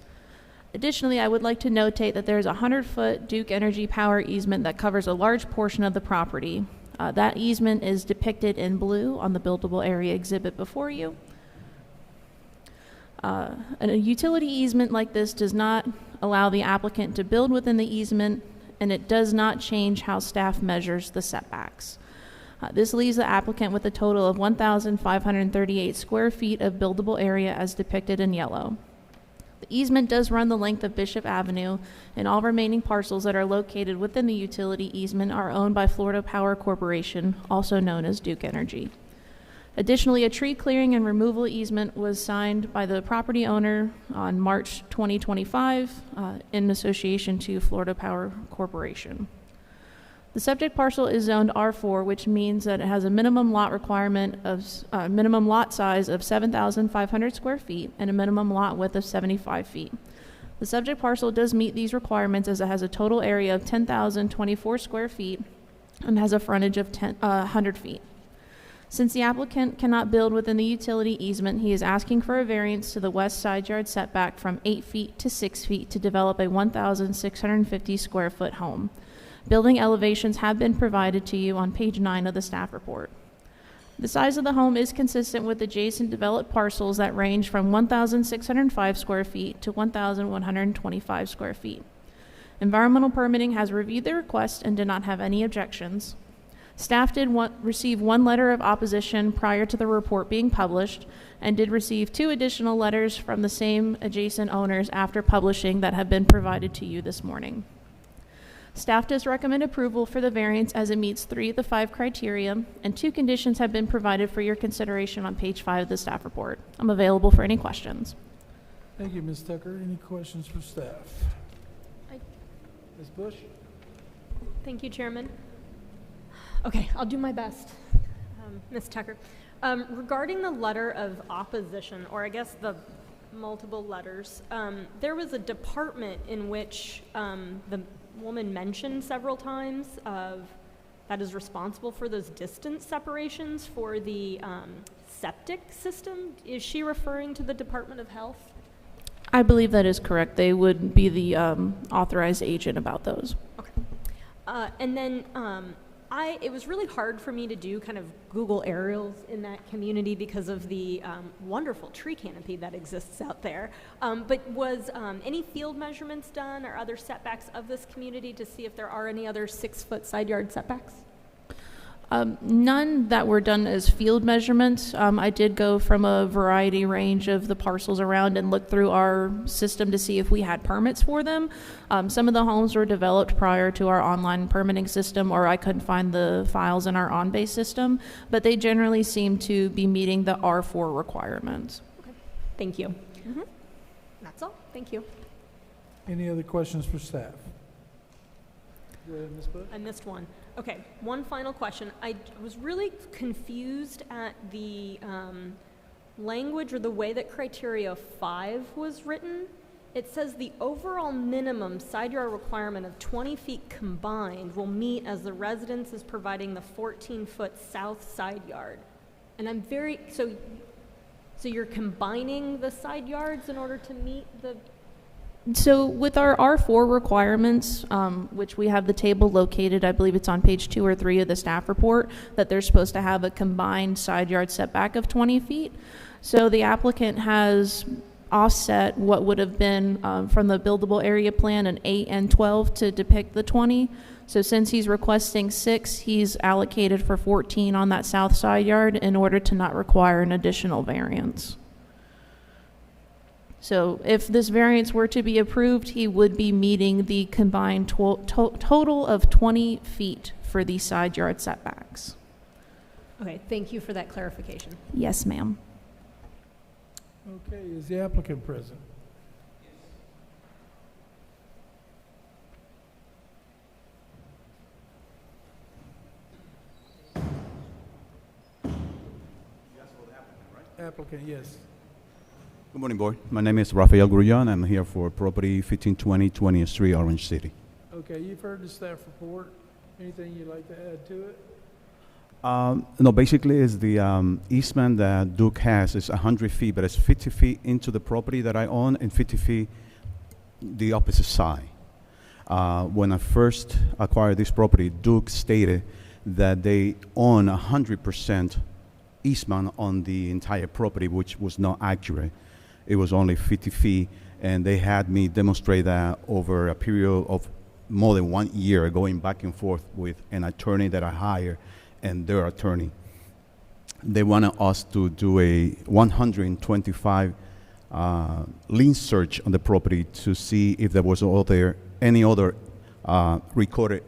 Speaker 2: Additionally, I would like to notate that there is a 100-foot Duke Energy power easement that covers a large portion of the property. That easement is depicted in blue on the buildable area exhibit before you. A utility easement like this does not allow the applicant to build within the easement, and it does not change how staff measures the setbacks. This leaves the applicant with a total of 1,538 square feet of buildable area as depicted in yellow. The easement does run the length of Bishop Avenue, and all remaining parcels that are located within the utility easement are owned by Florida Power Corporation, also known as Duke Energy. Additionally, a tree clearing and removal easement was signed by the property owner on March 2025 in association to Florida Power Corporation. The subject parcel is zoned R4, which means that it has a minimum lot requirement of minimum lot size of 7,500 square feet and a minimum lot width of 75 feet. The subject parcel does meet these requirements as it has a total area of 10,024 square feet and has a frontage of 100 feet. Since the applicant cannot build within the utility easement, he is asking for a variance to the west side yard setback from 8 feet to 6 feet to develop a 1,650 square foot home. Building elevations have been provided to you on page 9 of the staff report. The size of the home is consistent with adjacent developed parcels that range from 1,605 square feet to 1,125 square feet. Environmental permitting has reviewed the request and did not have any objections. Staff did receive one letter of opposition prior to the report being published and did receive 2 additional letters from the same adjacent owners after publishing that have been provided to you this morning. Staff does recommend approval for the variance as it meets 3 of the 5 criteria, and 2 conditions have been provided for your consideration on page 5 of the staff report. I'm available for any questions.
Speaker 1: Thank you, Ms. Tucker. Any questions for staff? Ms. Bush?
Speaker 4: Thank you, Chairman. Okay, I'll do my best. Ms. Tucker, regarding the letter of opposition, or I guess the multiple letters, there was a department in which the woman mentioned several times that is responsible for those distance separations for the septic system. Is she referring to the Department of Health?
Speaker 2: I believe that is correct. They would be the authorized agent about those.
Speaker 4: Okay. And then it was really hard for me to do kind of Google aerials in that community because of the wonderful tree canopy that exists out there. But was any field measurements done or other setbacks of this community to see if there are any other 6-foot side yard setbacks?
Speaker 2: None that were done as field measurements. I did go from a variety range of the parcels around and look through our system to see if we had permits for them. Some of the homes were developed prior to our online permitting system, or I couldn't find the files in our on-base system, but they generally seem to be meeting the R4 requirements.
Speaker 4: Okay. Thank you. Mm-hmm. That's all. Thank you.
Speaker 1: Any other questions for staff? Go ahead, Ms. Bush.
Speaker 4: I missed one. Okay, one final question. I was really confused at the language or the way that criteria 5 was written. it says the overall minimum side yard requirement of 20 feet combined will meet as the residence is providing the 14-foot south side yard. And I'm very, so you're combining the side yards in order to meet the...
Speaker 2: So with our R4 requirements, which we have the table located, I believe it's on page 2 or 3 of the staff report, that they're supposed to have a combined side yard setback of 20 feet. So the applicant has offset what would have been from the buildable area plan an 8 and 12 to depict the 20. So since he's requesting 6, he's allocated for 14 on that south side yard in order to not require an additional variance. So if this variance were to be approved, he would be meeting the combined total of 20 feet for the side yard setbacks.
Speaker 4: Okay, thank you for that clarification.
Speaker 2: Yes, ma'am.
Speaker 1: Okay, is the applicant present? Applicant, yes.
Speaker 10: Good morning, board. My name is Rafael Grullon. I'm here for property 1520 20th Street, Orange City.
Speaker 1: Okay, you've heard the staff report. Anything you'd like to add to it?
Speaker 10: No, basically is the easement that Duke has is 100 feet, but it's 50 feet into the property that I own and 50 feet the opposite side. When I first acquired this property, Duke stated that they own 100% easement on the entire property, which was not accurate. It was only 50 feet, and they had me demonstrate that over a period of more than 1 year, going back and forth with an attorney that I hired and their attorney. They wanted us to do a 125 lien search on the property to see if there was any other recorded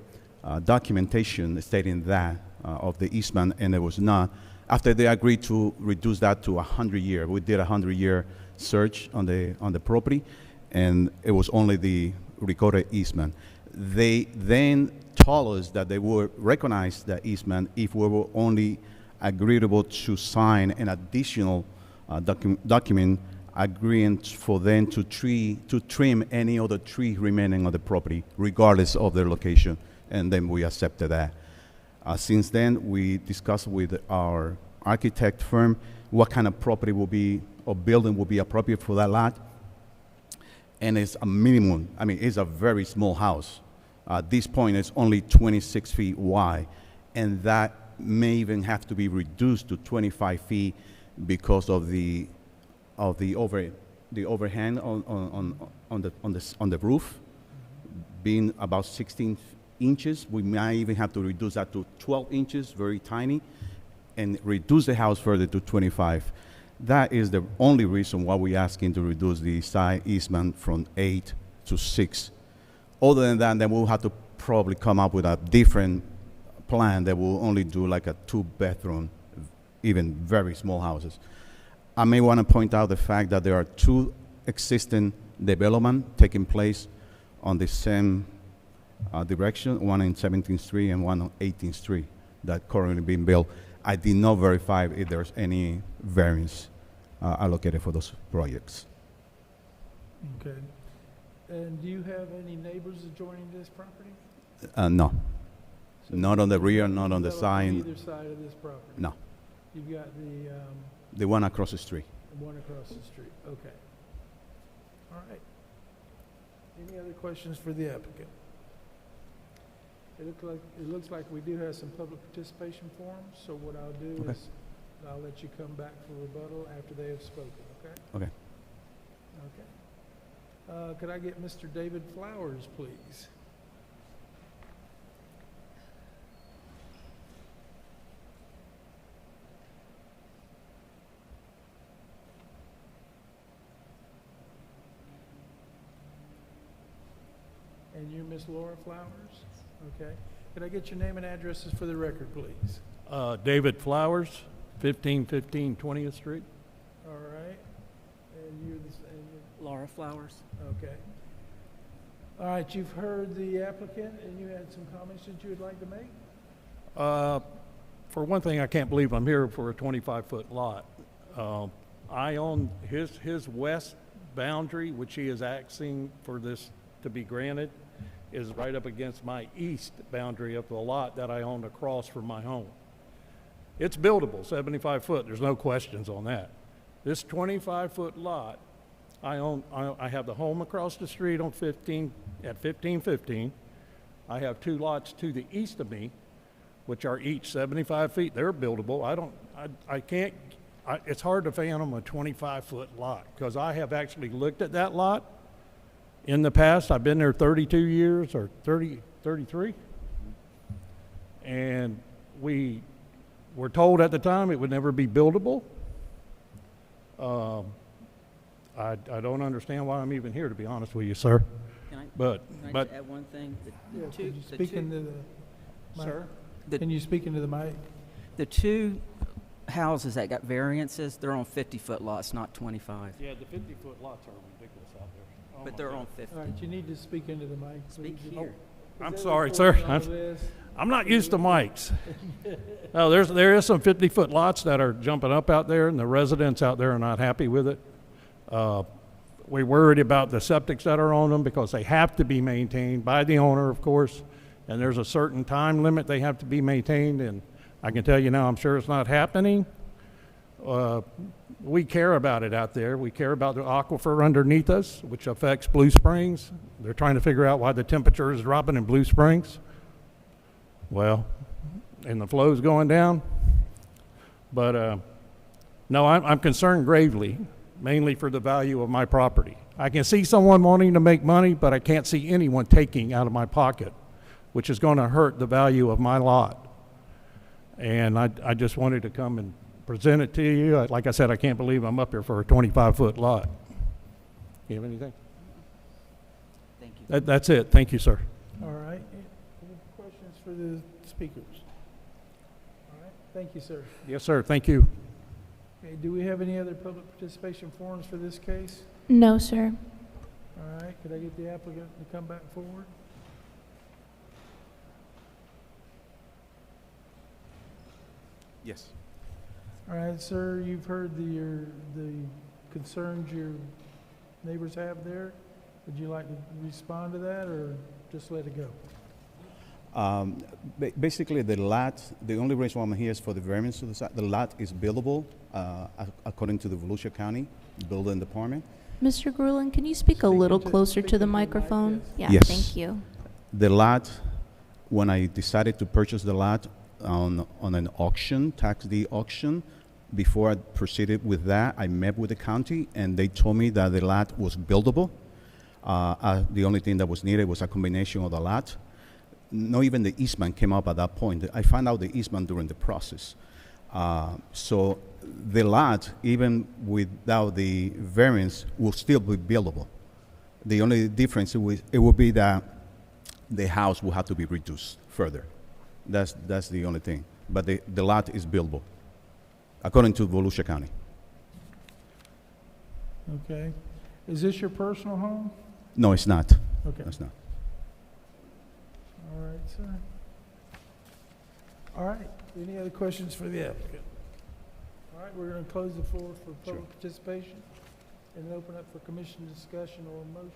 Speaker 10: documentation stating that of the easement, and there was not. After they agreed to reduce that to 100 year, we did a 100-year search on the property, and it was only the recorded easement. They then told us that they would recognize the easement if we were only agreeable to sign an additional document agreeing for them to trim any other tree remaining on the property, regardless of their location, and then we accepted that. Since then, we discussed with our architect firm what kind of property will be, or building will be appropriate for that lot. And it's a minimum, I mean, it's a very small house. At this point, it's only 26 feet wide, and that may even have to be reduced to 25 feet because of the overhang on the roof being about 16 inches. We might even have to reduce that to 12 inches, very tiny, and reduce the house further to 25. That is the only reason why we're asking to reduce the side easement from 8 to 6. Other than that, then we'll have to probably come up with a different plan that will only do like a 2-bedroom, even very small houses. I may want to point out the fact that there are 2 existing developments taking place on the same direction, one in 17th Street and one on 18th Street that currently being built. I did not verify if there's any variance allocated for those projects.
Speaker 1: Okay. And do you have any neighbors adjoining this property?
Speaker 10: No.
Speaker 1: So
Speaker 10: not on the rear, not on the side.
Speaker 1: Either side of this property?
Speaker 10: No.
Speaker 1: You've got
Speaker 10: the one across the street.
Speaker 1: The one across the street. Okay. All right. Any other questions for the applicant? It looks like we do have some public participation forms, so what I'll do is I'll let you come back for rebuttal after they have spoken, okay?
Speaker 10: Okay.
Speaker 1: Okay. Could I get Mr. David Flowers, please? And you're Miss Laura Flowers? Okay. Could I get your name and addresses for the record, please?
Speaker 22: David Flowers, 1515 20th Street.
Speaker 1: All right. And you're
Speaker 22: Laura Flowers.
Speaker 1: Okay. All right, you've heard the applicant, and you had some comments that you would like to make?
Speaker 22: For one thing, I can't believe I'm here for a 25-foot lot. I own his west boundary, which he is asking for this to be granted, is right up against my east boundary of the lot that I own across from my home. It's buildable, 75 foot, there's no questions on that. This 25-foot lot, I own, I have the home across the street on at 1515. I have two lots to the east of me, which are each 75 feet. They're buildable. It's hard to fathom a 25-foot lot because I have actually looked at that lot in the past. I've been there 32 years or 33. And we were told at the time it would never be buildable. I don't understand why I'm even here, to be honest with you, sir.
Speaker 12: Can I
Speaker 22: But
Speaker 12: add one thing?
Speaker 1: Can you speak into the mic?
Speaker 22: Sir?
Speaker 1: Can you speak into the mic?
Speaker 12: The two houses that got variances, they're on 50-foot lots, not 25.
Speaker 22: Yeah, the 50-foot lots are ridiculous out there. Oh
Speaker 12: But
Speaker 22: my
Speaker 12: they're
Speaker 22: God.
Speaker 12: on 50.
Speaker 1: All right, you need to speak into the mic.
Speaker 12: Speak
Speaker 1: please.
Speaker 12: here.
Speaker 22: I'm
Speaker 1: Is that
Speaker 22: sorry, sir.
Speaker 1: recording all of this?
Speaker 22: I'm not used to mics. No, there is some 50-foot lots that are jumping up out there, and the residents out there are not happy with it. We're worried about the septics that are on them because they have to be maintained by the owner, of course, and there's a certain time limit they have to be maintained, and I can tell you now, I'm sure it's not happening. We care about it out there. We care about the aquifer underneath us, which affects Blue Springs. They're trying to figure out why the temperature is dropping in Blue Springs. Well, and the flow's going down. But no, I'm concerned gravely, mainly for the value of my property. I can see someone wanting to make money, but I can't see anyone taking out of my pocket, which is going to hurt the value of my lot. And I just wanted to come and present it to you. Like I said, I can't believe I'm up here for a 25-foot lot. You have anything?
Speaker 12: Thank you.
Speaker 22: That's it. Thank you, sir.
Speaker 1: All right. Any questions for the speakers? All right. Thank you, sir.
Speaker 22: Yes, sir. Thank you.
Speaker 1: Okay, do we have any other public participation forums for this case?
Speaker 2: No, sir.
Speaker 1: All right, could I get the applicant to come back forward?
Speaker 10: Yes.
Speaker 1: All right, sir, you've heard the concerns your neighbors have there. Would you like to respond to that or just let it go?
Speaker 10: Basically, the lot, the only reason why I'm here is for the variance to the side. The lot is buildable according to the Volusia County Building Department.
Speaker 2: Mr. Grulin, can you speak a little closer to the microphone? Yeah,
Speaker 10: Yes.
Speaker 2: thank you.
Speaker 10: The lot, when I decided to purchase the lot on an auction, tax deed auction, before I proceeded with that, I met with the county and they told me that the lot was buildable. The only thing that was needed was a combination of the lot. Not even the easement came up at that point. I found out the easement during the process. So the lot, even without the variance, will still be buildable. The only difference it will be that the house will have to be reduced further. That's the only thing. But the lot is buildable, according to Volusia County.
Speaker 1: Okay. Is this your personal home?
Speaker 10: No, it's not.
Speaker 1: Okay.
Speaker 10: It's not.
Speaker 1: All right, sir. All right, any other questions for the applicant? All right, we're going to close the floor for public participation and open up for commission discussion or motion.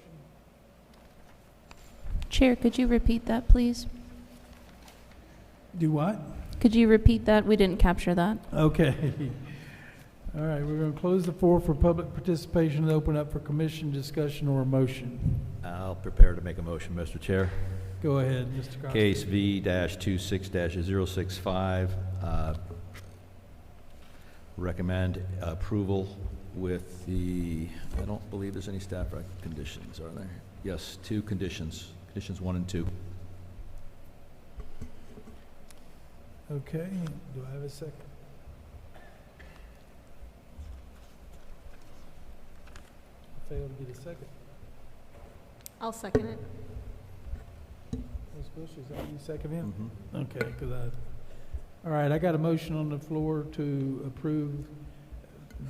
Speaker 2: Chair, could you repeat that, please?
Speaker 1: Do what?
Speaker 2: Could you repeat that? We didn't capture that.
Speaker 1: Okay. All right, we're going to close the floor for public participation and open up for commission discussion or motion.
Speaker 7: I'll prepare to make a motion, Mr. Chair.
Speaker 1: Go ahead, Mr. Costa.
Speaker 7: Case V-26-065, recommend approval with the, I don't believe there's any staff conditions, are there? Yes, 2 conditions, conditions 1 and 2.
Speaker 1: Okay, do I have a second? I failed to get a second.
Speaker 4: I'll second it.
Speaker 1: Ms. Bush, is that you seconding? Okay, all right, I got a motion on the floor to approve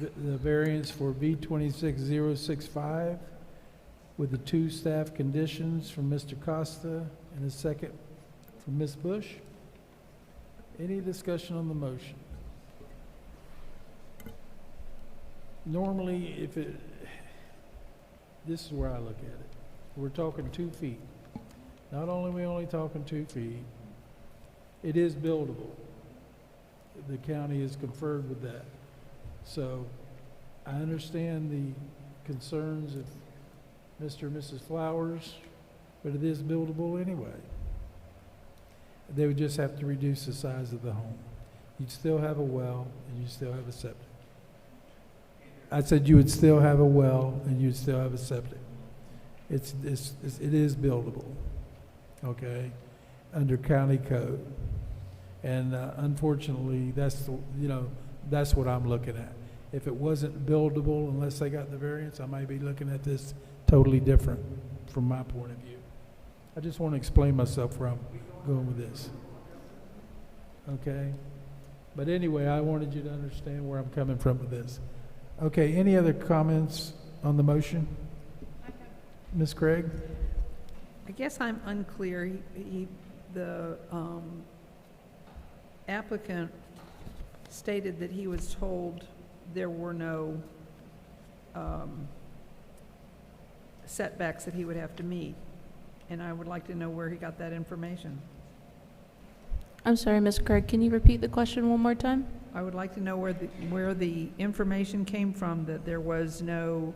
Speaker 1: the variance for V-26-065 with the 2 staff conditions from Mr. Costa and a second from Ms. Bush. Any discussion on the motion? Normally, this is where I look at it. We're talking 2 feet. Not only are we only talking 2 feet, it is buildable. The county has conferred with that. So I understand the concerns of Mr. and Mrs. Flowers, but it is buildable anyway. They would just have to reduce the size of the home. You'd still have a well and you'd still have a septic. I said you would still have a well and you'd still have a septic. It is buildable, okay, under county code. And unfortunately, that's what I'm looking at. If it wasn't buildable, unless they got the variance, I might be looking at this totally different from my point of view. I just want to explain myself where I'm going with this. Okay? But anyway, I wanted you to understand where I'm coming from with this. Okay, any other comments on the motion? Ms. Craig?
Speaker 11: I guess I'm unclear. The applicant stated that he was told there were no setbacks that he would have to meet, and I would like to know where he got that information.
Speaker 2: I'm sorry, Ms. Craig, can you repeat the question one more time?
Speaker 11: I would like to know where the information came from that there was no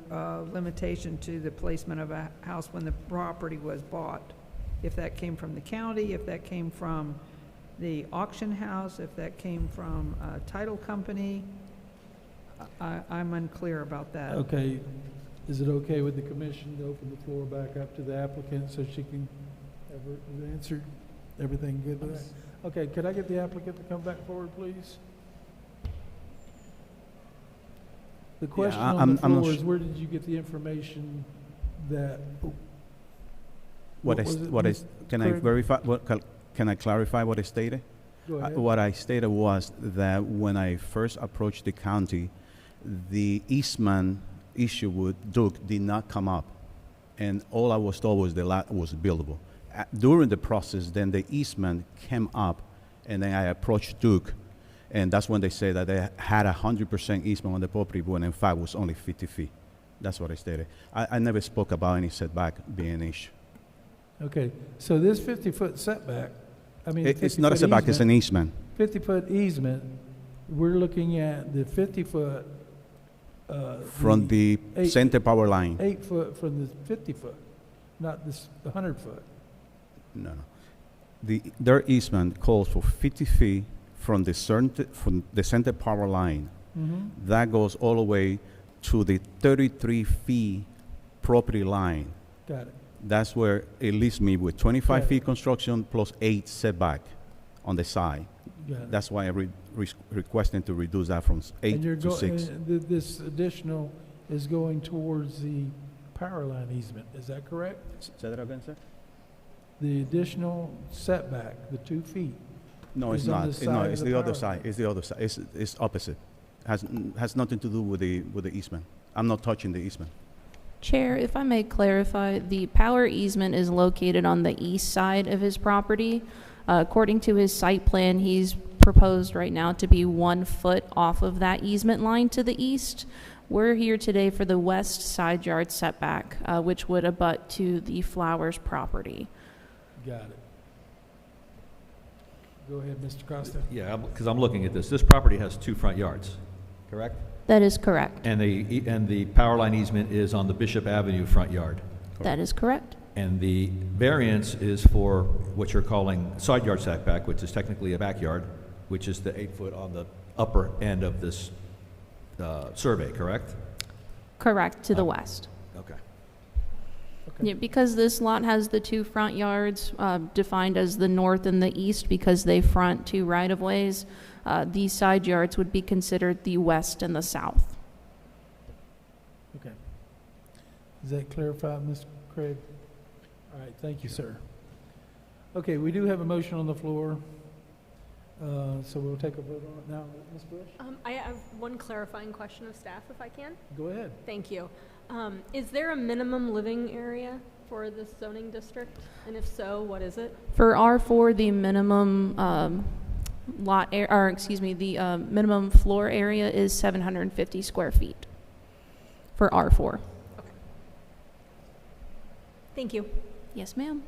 Speaker 11: limitation to the placement of a house when the property was bought. If that came from the county, if that came from the auction house, if that came from a title company, I'm unclear about that.
Speaker 1: Okay. Is it okay with the commission to open the floor back up to the applicant so she can have her answer? Everything good with that? Okay, could I get the applicant to come back forward, please? The question on the floor is, where did you get the information that?
Speaker 10: Can I verify? Can I clarify what I stated?
Speaker 1: Go ahead.
Speaker 10: What I stated was that when I first approached the county, the easement issue with Duke did not come up, and all I was told was the lot was buildable. During the process, then the easement came up, and then I approached Duke, and that's when they said that they had 100% easement on the property, when in fact it was only 50 feet. That's what I stated. I never spoke about any setback being an issue.
Speaker 1: Okay, so this 50-foot setback, I mean,
Speaker 10: it's not a setback, it's an easement.
Speaker 1: 50-foot easement, we're looking at the 50-foot.
Speaker 10: From the center power line.
Speaker 1: 8 foot from the 50-foot, not this 100-foot.
Speaker 10: No. Their easement calls for 50 feet from the center power line.
Speaker 1: Mm-hmm.
Speaker 10: That goes all the way to the 33 feet property line.
Speaker 1: Got it.
Speaker 10: That's where it leaves me with 25 feet construction plus 8 setback on the side. That's why I'm requesting to reduce that from 8 to 6.
Speaker 1: This additional is going towards the power line easement. Is that correct?
Speaker 10: Say that again, sir?
Speaker 1: The additional setback, the 2 feet.
Speaker 10: No, it's not. No, it's the other side. It's the other side. It's opposite. Has nothing to do with the easement. I'm not touching the easement.
Speaker 2: Chair, if I may clarify, the power easement is located on the east side of his property. According to his site plan, he's proposed right now to be 1 foot off of that easement line to the east. We're here today for the west side yard setback, which would abut to the Flowers property.
Speaker 1: Got it. Go ahead, Mr. Costa.
Speaker 7: Yeah, because I'm looking at this. This property has 2 front yards, correct?
Speaker 2: That is correct.
Speaker 7: And the power line easement is on the Bishop Avenue front yard.
Speaker 2: That is correct.
Speaker 7: And the variance is for what you're calling side yard setback, which is technically a backyard, which is the 8 foot on the upper end of this survey, correct?
Speaker 2: Correct, to the west.
Speaker 7: Okay.
Speaker 2: Yeah, because this lot has the 2 front yards defined as the north and the east because they front 2 right-of-ways. These side yards would be considered the west and the south.
Speaker 1: Okay. Does that clarify, Ms. Craig? All right, thank you, sir. Okay, we do have a motion on the floor, so we'll take a vote on it now. Ms. Bush?
Speaker 4: I have one clarifying question of staff, if I can.
Speaker 1: Go ahead.
Speaker 4: Thank you. Is there a minimum living area for this zoning district? And if so, what is it?
Speaker 2: For R4, the minimum minimum floor area is 750 square feet for R4.
Speaker 4: Thank you.
Speaker 2: Yes, ma'am.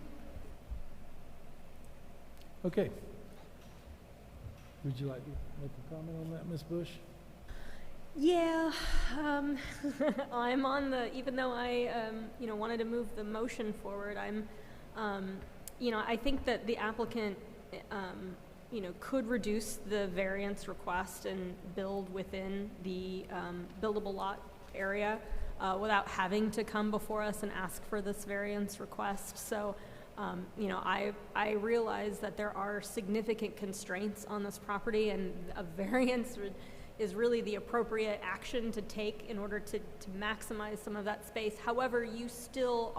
Speaker 1: Okay. Would you like to make a comment on that, Ms. Bush?
Speaker 4: Yeah, I'm on the, even though I, wanted to move the motion forward, I think that the applicant, could reduce the variance request and build within the buildable lot area without having to come before us and ask for this variance request. So, I realize that there are significant constraints on this property, and a variance is really the appropriate action to take in order to maximize some of that space. However, you still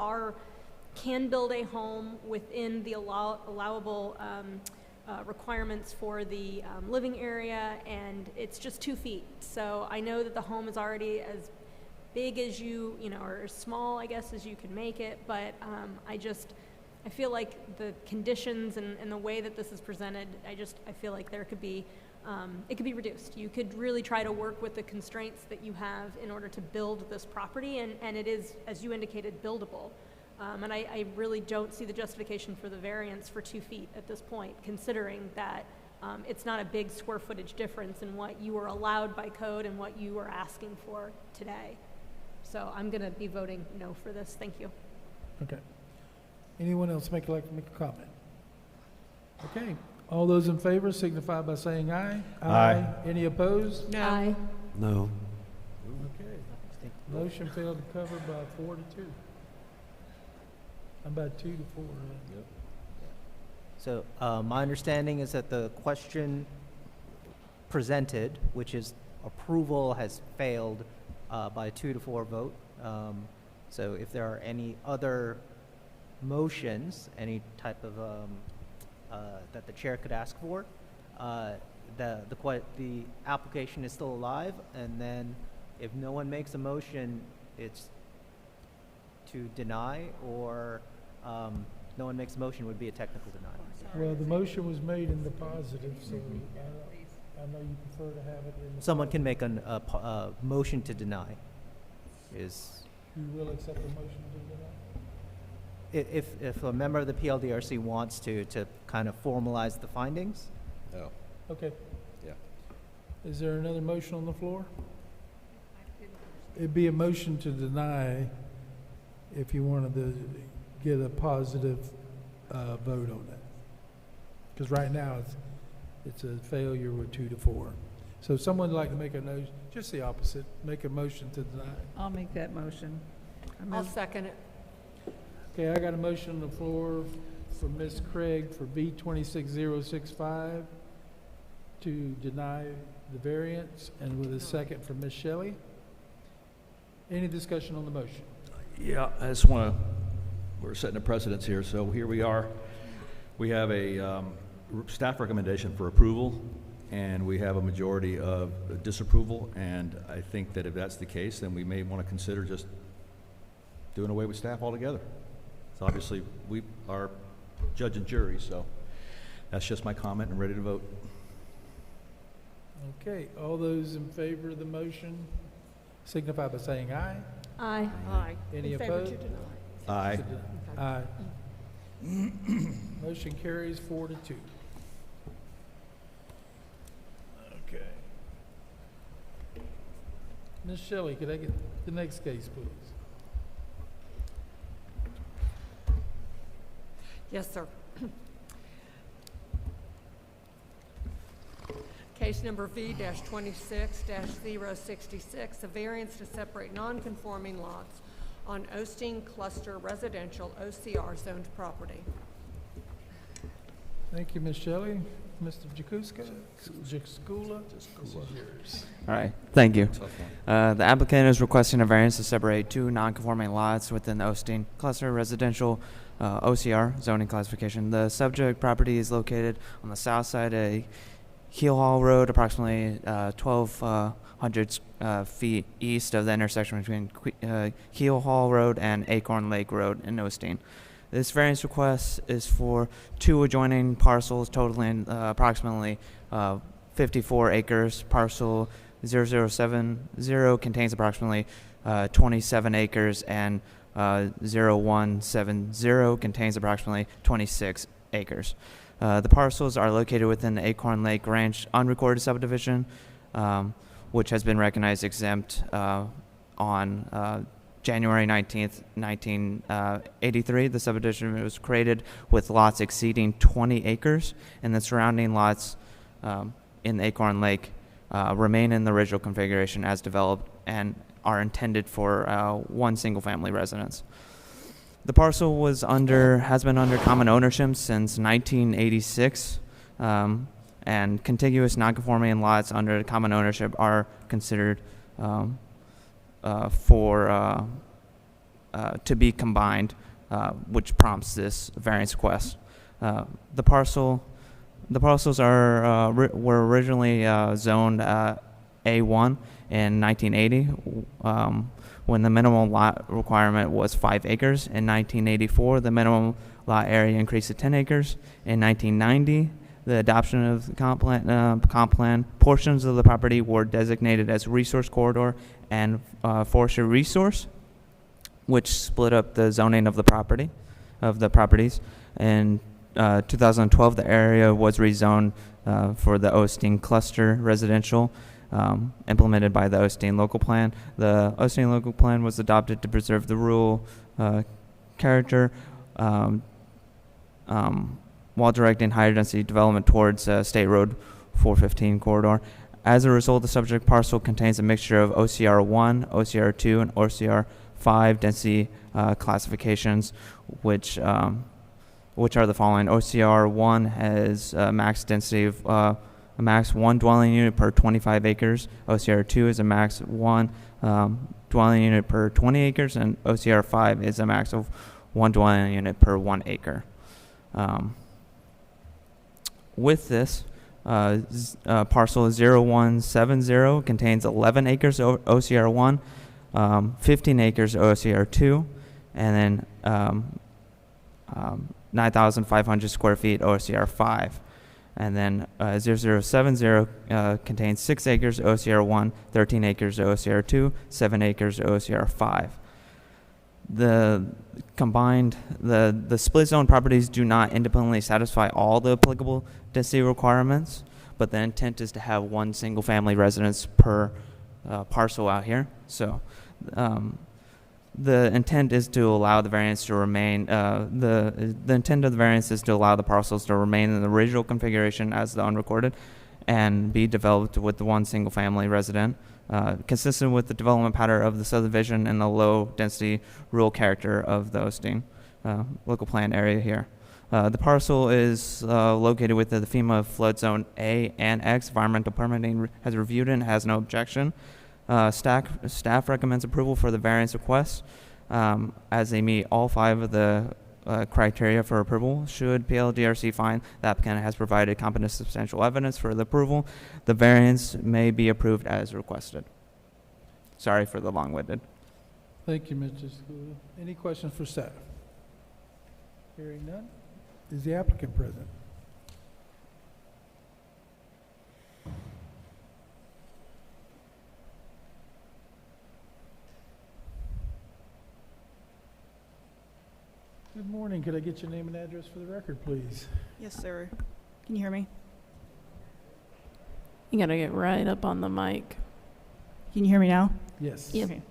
Speaker 4: can build a home within the allowable requirements for the living area, and it's just 2 feet. So I know that the home is already as big as or as small, I guess, as you can make it, but I feel like the conditions and the way that this is presented, I feel like there could be it could be reduced. You could really try to work with the constraints that you have in order to build this property, and it is, as you indicated, buildable. And I really don't see the justification for the variance for 2 feet at this point, considering that it's not a big square footage difference in what you are allowed by code and what you are asking for today. So I'm going to be voting no for this. Thank you.
Speaker 1: Okay. Anyone else make a comment? Okay. All those in favor signify by saying aye.
Speaker 10: Aye.
Speaker 1: Any opposed?
Speaker 8: No.
Speaker 4: Aye.
Speaker 3: No.
Speaker 1: Okay. Motion failed to cover by 4 to 2. About 2 to 4. Right?
Speaker 5: So my understanding is that the question presented, which is approval, has failed by a 2 to 4 vote. So if there are any other motions, any type of that the chair could ask for, the application is still alive, and then if no one makes a motion, it's to deny, or no one makes a motion would be a technical denial.
Speaker 1: Well, the motion was made in the positive, so I know you prefer to have it in the
Speaker 5: Someone can make a motion to deny.
Speaker 1: You will accept the motion to deny?
Speaker 5: If a member of the PLDRC wants to kind of formalize the findings.
Speaker 7: No.
Speaker 1: Okay.
Speaker 7: Yeah.
Speaker 1: Is there another motion on the floor? It'd be a motion to deny if you wanted to get a positive vote on it. Because right now it's a failure with 2 to 4. So if someone would like to make a motion, just the opposite, make a motion to deny.
Speaker 11: I'll make that motion.
Speaker 8: I'll second it.
Speaker 1: Okay, I got a motion on the floor from Ms. Craig for B26065 to deny the variance, and with a second from Ms. Shelley. Any discussion on the motion?
Speaker 7: Yeah, I just want to, we're setting a precedence here, so here we are. We have a staff recommendation for approval, and we have a majority of disapproval, and I think that if that's the case, then we may want to consider just doing away with staff altogether. So obviously, we are judge and jury, so that's just my comment, and ready to vote.
Speaker 1: Okay, all those in favor of the motion signify by saying aye.
Speaker 4: Aye.
Speaker 8: Aye.
Speaker 1: Any
Speaker 8: In favor
Speaker 1: opposed?
Speaker 8: to deny.
Speaker 7: Aye.
Speaker 1: Aye. Motion carries 4 to 2. Okay. Ms. Shelley, could I get the next case, please?
Speaker 8: Yes, sir. Case number V-26-066, a variance to separate non-conforming lots on Osteen Cluster Residential OCR zoned property.
Speaker 1: Thank you, Ms. Shelley. Mr. Jakuska? Jaskula? This is yours.
Speaker 13: All right, thank you. The applicant is requesting a variance to separate 2 non-conforming lots within the Osteen Cluster Residential OCR zoning classification. The subject property is located on the south side of Heel Hall Road, approximately 1,200 feet east of the intersection between Heel Hall Road and Acorn Lake Road in Osteen. This variance request is for 2 adjoining parcels totaling approximately 54 acres. Parcel 0070 contains approximately 27 acres, and 0170 contains approximately 26 acres. The parcels are located within the Acorn Lake Ranch unrecorded subdivision, which has been recognized exempt on January 19th, 1983. The subdivision was created with lots exceeding 20 acres, and the surrounding lots in the Acorn Lake remain in the original configuration as developed and are intended for one single-family residence. The parcel has been under common ownership since 1986, and contiguous non-conforming lots under common ownership are considered to be combined, which prompts this variance request. The parcels were originally zoned A1 in 1980, when the minimum lot requirement was 5 acres. In 1984, the minimum lot area increased to 10 acres. In 1990, the adoption of the comp plan, portions of the property were designated as resource corridor and forestry resource, which split up the zoning of the properties. In 2012, the area was rezoned for the Osteen cluster residential, implemented by the Osteen local plan. The Osteen local plan was adopted to preserve the rural character while directing higher density development towards State Road 415 corridor. As a result, the subject parcel contains a mixture of OCR 1, OCR 2, and OCR 5 density classifications, which are the following. OCR 1 has a max density of a max 1 dwelling unit per 25 acres. OCR 2 is a max 1 dwelling unit per 20 acres, and OCR 5 is a max of 1 dwelling unit per 1 acre. With this, parcel 0170 contains 11 acres OCR 1, 15 acres OCR 2, and then 9,500 square feet OCR 5. And then 0070 contains 6 acres OCR 1, 13 acres OCR 2, 7 acres OCR 5. The split zone properties do not independently satisfy all the applicable density requirements, but the intent is to have one single family residence per parcel out here. So the intent is to allow the variance to remain, the intent of the variance is to allow the parcels to remain in the original configuration as the unrecorded and be developed with the one single family resident, consistent with the development pattern of the subdivision and the low density rural character of the Osteen local plan area here. The parcel is located within the FEMA flood zone A and X. Environmental permitting has reviewed it and has no objection. Staff recommends approval for the variance request as they meet all 5 of the criteria for approval. Should PLDRC find the applicant has provided competent substantial evidence for the approval, the variance may be approved as requested. Sorry for the long-winded.
Speaker 1: Thank you, Mr. Scooter. Any questions for staff? Hearing none. Is the applicant present? Good morning. Could I get your name and address for the record, please?
Speaker 14: Yes, sir. Can you hear me?
Speaker 2: You gotta get right up on the mic.
Speaker 14: Can you hear me now?
Speaker 1: Yes.
Speaker 2: Yep.
Speaker 14: Okay.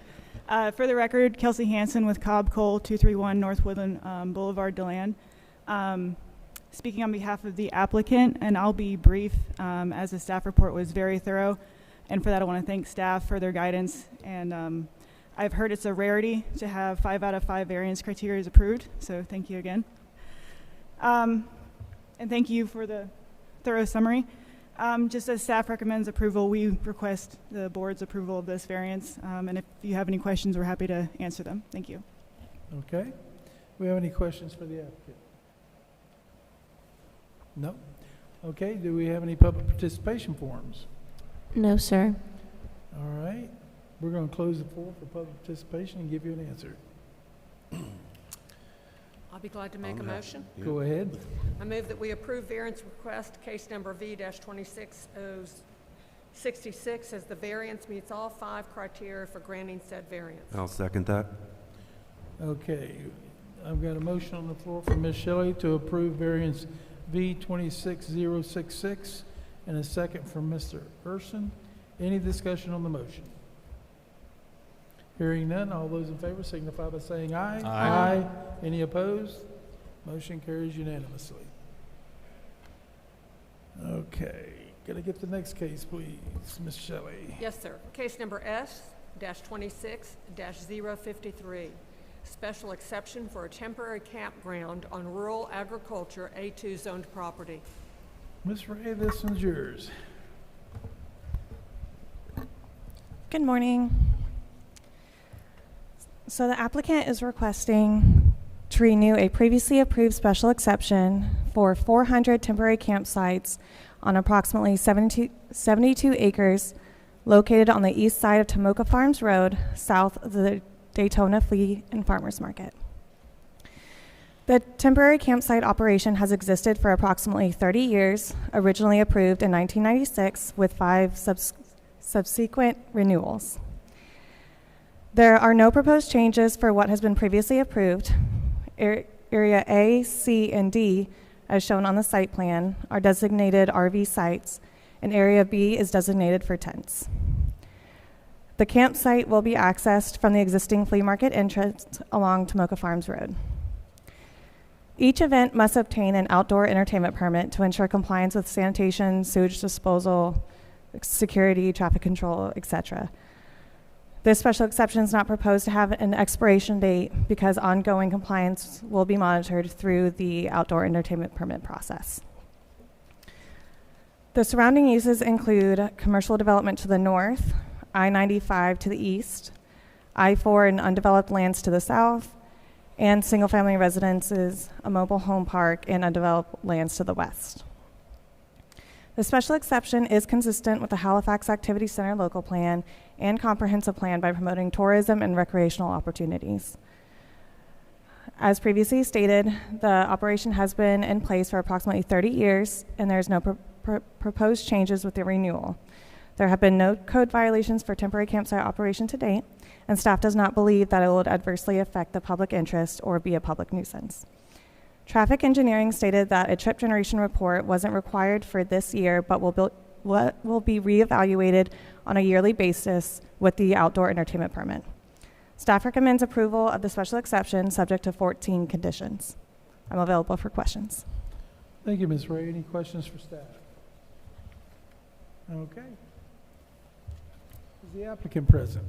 Speaker 14: For the record, Kelsey Hansen with Cobb Cole, 231 North Woodland Boulevard, DeLand. Speaking on behalf of the applicant, and I'll be brief, as the staff report was very thorough, and for that I want to thank staff for their guidance. And I've heard it's a rarity to have 5 out of 5 variance criteria approved, so thank you again. And thank you for the thorough summary. Just as staff recommends approval, we request the board's approval of this variance, and if you have any questions, we're happy to answer them. Thank you.
Speaker 1: Okay. We have any questions for the applicant? No? Okay. Do we have any public participation forms?
Speaker 2: No, sir.
Speaker 1: All right. We're going to close the floor for public participation and give you an answer.
Speaker 8: I'll be glad to make a motion.
Speaker 1: Go ahead.
Speaker 8: I move that we approve variance request case number V-26066 as the variance meets all 5 criteria for granting said variance.
Speaker 3: I'll second that.
Speaker 1: Okay, I've got a motion on the floor from Ms. Shelley to approve variance V 26066 and a second from Mr. Urson. Any discussion on the motion? Hearing none, all those in favor signify by saying aye.
Speaker 20: Aye.
Speaker 1: Any opposed? Motion carries unanimously. Okay, gotta get the next case, please, Ms. Shelley.
Speaker 8: Yes, sir. Case number S-26-053. Special exception for a temporary campground on rural agriculture A2 zoned property.
Speaker 1: Ms. Ray, this one's yours.
Speaker 16: Good morning. So the applicant is requesting to renew a previously approved special exception for 400 temporary campsites on approximately 72 acres located on the east side of Tomoka Farms Road, south of the Daytona Flea and Farmers Market. The temporary campsite operation has existed for approximately 30 years, originally approved in 1996 with 5 subsequent renewals. There are no proposed changes for what has been previously approved. Area A, C, and D, as shown on the site plan, are designated RV sites, and Area B is designated for tents. The campsite will be accessed from the existing flea market entrance along Tomoka Farms Road. Each event must obtain an outdoor entertainment permit to ensure compliance with sanitation, sewage disposal, security, traffic control, etc. This special exception is not proposed to have an expiration date because ongoing compliance will be monitored through the outdoor entertainment permit process. The surrounding uses include commercial development to the north, I-95 to the east, I-4 and undeveloped lands to the south, and single-family residences, a mobile home park, and undeveloped lands to the west. The special exception is consistent with the Halifax Activity Center local plan and comprehensive plan by promoting tourism and recreational opportunities. As previously stated, the operation has been in place for approximately 30 years, and there's no proposed changes with the renewal. There have been no code violations for temporary campsite operation to date, and staff does not believe that it will adversely affect the public interest or be a public nuisance. Traffic engineering stated that a trip generation report wasn't required for this year, but will be reevaluated on a yearly basis with the outdoor entertainment permit. Staff recommends approval of the special exception subject to 14 conditions. I'm available for questions.
Speaker 1: Thank you, Ms. Ray. Any questions for staff? Okay. Is the applicant present?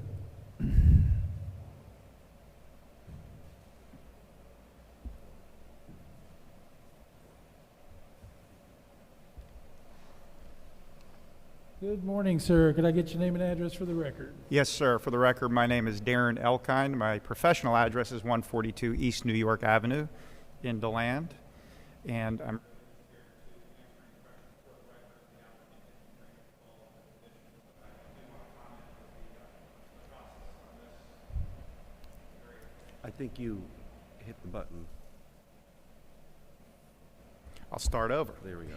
Speaker 1: Good morning, sir. Could I get your name and address for the record?
Speaker 17: Yes, sir. For the record, my name is Darren Elkind. My professional address is 142 East New York Avenue in DeLand. And I'm
Speaker 3: I think you hit the button.
Speaker 17: I'll start over.
Speaker 3: There we go.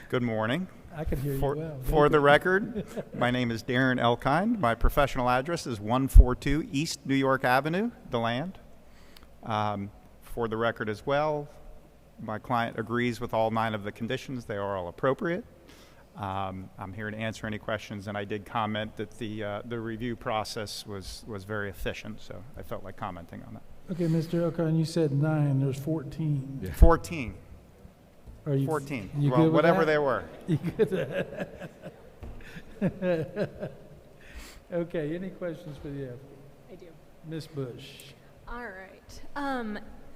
Speaker 17: Good morning.
Speaker 1: I can hear you well.
Speaker 17: For the record, my name is Darren Elkind. My professional address is 142 East New York Avenue, DeLand. For the record as well, my client agrees with all 9 of the conditions. They are all appropriate. I'm here to answer any questions, and I did comment that the review process was very efficient, so I felt like commenting on that.
Speaker 1: Okay, Mr. Elkhorn, you said 9. There's 14.
Speaker 17: Yeah. 14.
Speaker 1: Are you
Speaker 17: 14.
Speaker 1: You
Speaker 17: well,
Speaker 1: good with
Speaker 17: whatever
Speaker 1: that?
Speaker 17: they were.
Speaker 1: You good? Okay, any questions for the applicant?
Speaker 4: I do.
Speaker 1: Ms. Bush.
Speaker 4: All right.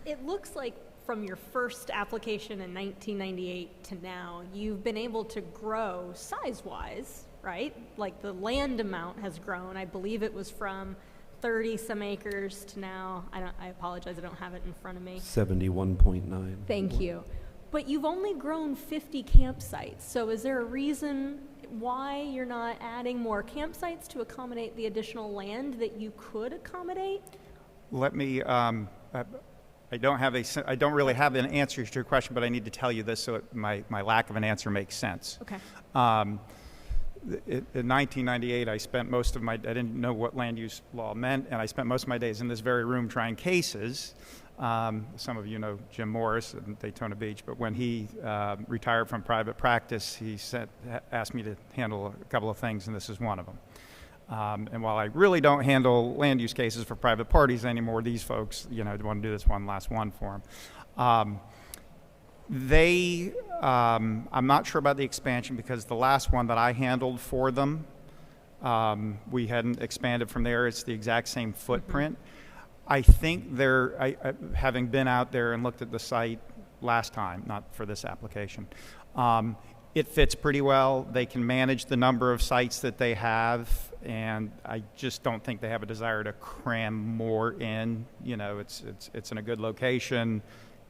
Speaker 4: It looks like from your first application in 1998 to now, you've been able to grow size-wise, right? Like the land amount has grown. I believe it was from 30-some acres to now, I apologize, I don't have it in front of me.
Speaker 3: 71.9.
Speaker 4: Thank you. But you've only grown 50 campsites. So is there a reason why you're not adding more campsites to accommodate the additional land that you could accommodate?
Speaker 17: Let me, I don't really have an answer to your question, but I need to tell you this so my lack of an answer makes sense.
Speaker 4: Okay.
Speaker 17: In 1998, I spent most of my, I didn't know what land use law meant, and I spent most of my days in this very room trying cases. Some of you know Jim Morris in Daytona Beach, but when he retired from private practice, he asked me to handle a couple of things, and this is one of them. And while I really don't handle land use cases for private parties anymore, these folks, you know, want to do this one last one for them. I'm not sure about the expansion because the last one that I handled for them, we hadn't expanded from there. It's the exact same footprint. I think having been out there and looked at the site last time, not for this application, it fits pretty well. They can manage the number of sites that they have, and I just don't think they have a desire to cram more in. You know, it's in a good location.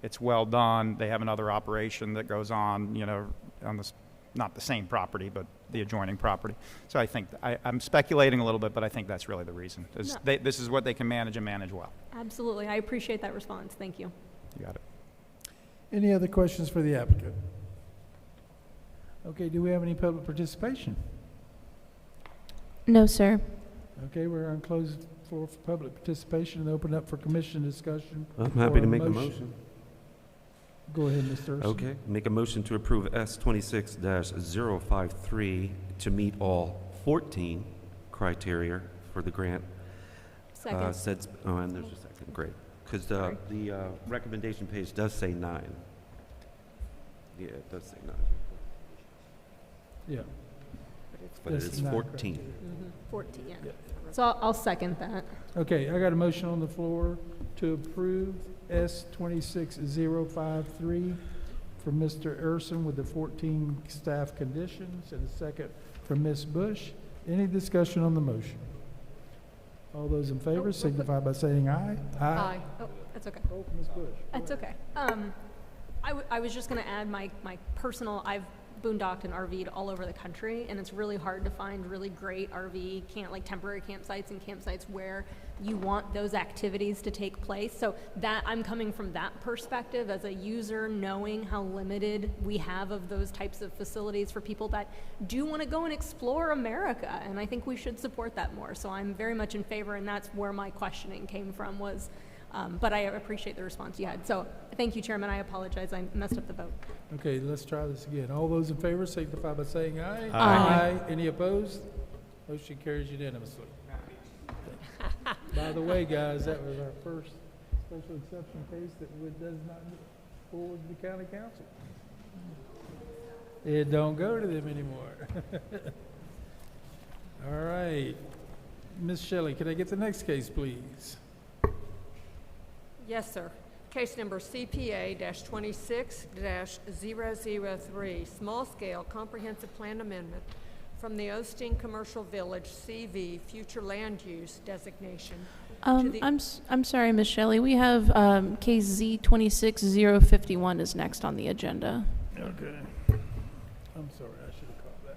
Speaker 17: It's well done. They have another operation that goes on, you know, on this, not the same property, but the adjoining property. So I think, I'm speculating a little bit, but I think that's really the reason. This is what they can manage and manage well.
Speaker 4: Absolutely. I appreciate that response. Thank you.
Speaker 17: You got it.
Speaker 1: Any other questions for the applicant? Okay, do we have any public participation?
Speaker 2: No, sir.
Speaker 1: Okay, we're on closed floor for public participation and open up for commission discussion.
Speaker 3: I'm happy
Speaker 1: or
Speaker 3: to make a motion.
Speaker 1: Go ahead, Mr. Urson.
Speaker 3: Okay, make a motion to approve S26-053 to meet all 14 criteria for the grant.
Speaker 4: Second.
Speaker 3: And there's a second, great. Because the recommendation page does say 9. Yeah, it does say 9.
Speaker 1: Yeah.
Speaker 3: But it is 14.
Speaker 4: 14, yeah. So I'll second that.
Speaker 1: Okay, I got a motion on the floor to approve S26053 from Mr. Urson with the 14 staff conditions, and a second from Ms. Bush. Any discussion on the motion? All those in favor signify by saying aye.
Speaker 4: Aye. Oh, that's okay.
Speaker 1: Oh, Ms. Bush.
Speaker 4: That's okay. I was just going to add my personal, I've boondocked and RV'd all over the country, and it's really hard to find really great RV like temporary campsites and campsites where you want those activities to take place. So that I'm coming from that perspective as a user, knowing how limited we have of those types of facilities for people that do want to go and explore America, and I think we should support that more. So I'm very much in favor, and that's where my questioning came from was, but I appreciate the response you had. So thank you, Chairman. I apologize. I messed up the vote.
Speaker 1: Okay, let's try this again. All those in favor signify by saying aye.
Speaker 4: Aye.
Speaker 1: Any opposed? Motion carries unanimously. By the way, guys, that was our first special exception case that does not go forward to the county council. It don't go to them anymore. All right. Ms. Shelley, can I get the next case, please?
Speaker 8: Yes, sir. Case number CPA-26-003, small-scale comprehensive plan amendment from the Osteen Commercial Village CV future land use designation.
Speaker 2: I'm sorry, Ms. Shelley. We have case Z26051 is next on the agenda.
Speaker 1: Okay. I'm sorry, I should have caught that.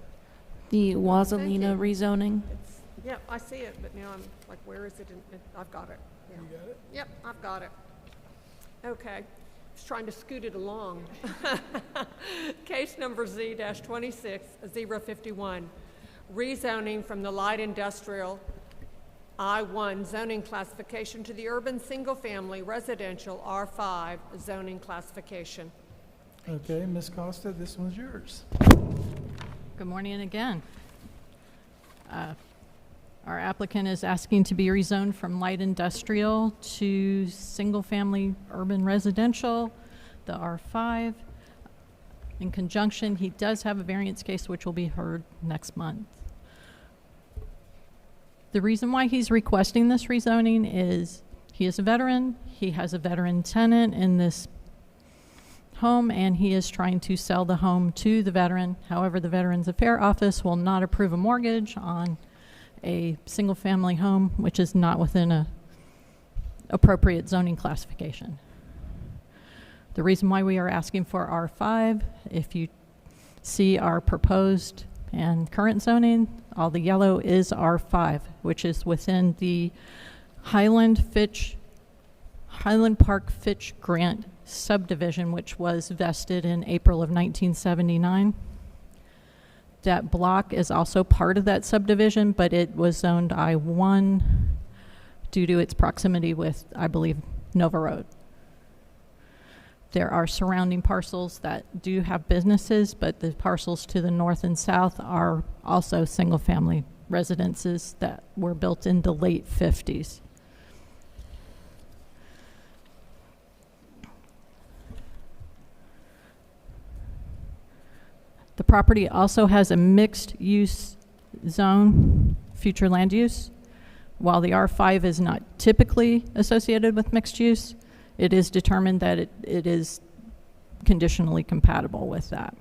Speaker 2: The Wazalina rezoning.
Speaker 8: Yep, I see it, but now I'm like, where is it? I've got it. Yeah.
Speaker 1: You got it?
Speaker 8: Yep, I've got it. Okay. Just trying to scoot it along. Case number Z-26-051, rezoning from the light industrial I-1 zoning classification to the urban single-family residential R5 zoning classification.
Speaker 1: Okay, Ms. Costa, this one's yours.
Speaker 9: Good morning again. Our applicant is asking to be rezoned from light industrial to single-family urban residential, the R5. In conjunction, he does have a variance case which will be heard next month. The reason why he's requesting this rezoning is he is a veteran, he has a veteran tenant in this home, and he is trying to sell the home to the veteran. However, the Veterans Affairs Office will not approve a mortgage on a single-family home, which is not within a appropriate zoning classification. The reason why we are asking for R5, if you see our proposed and current zoning, all the yellow is R5, which is within the Highland Park Fitch Grant subdivision, which was vested in April of 1979. That block is also part of that subdivision, but it was zoned I-1 due to its proximity with, I believe, Nova Road. There are surrounding parcels that do have businesses, but the parcels to the north and south are also single-family residences that were built in the late 50s. The property also has a mixed-use zone, future land use. While the R5 is not typically associated with mixed use, it is determined that it is conditionally compatible with that.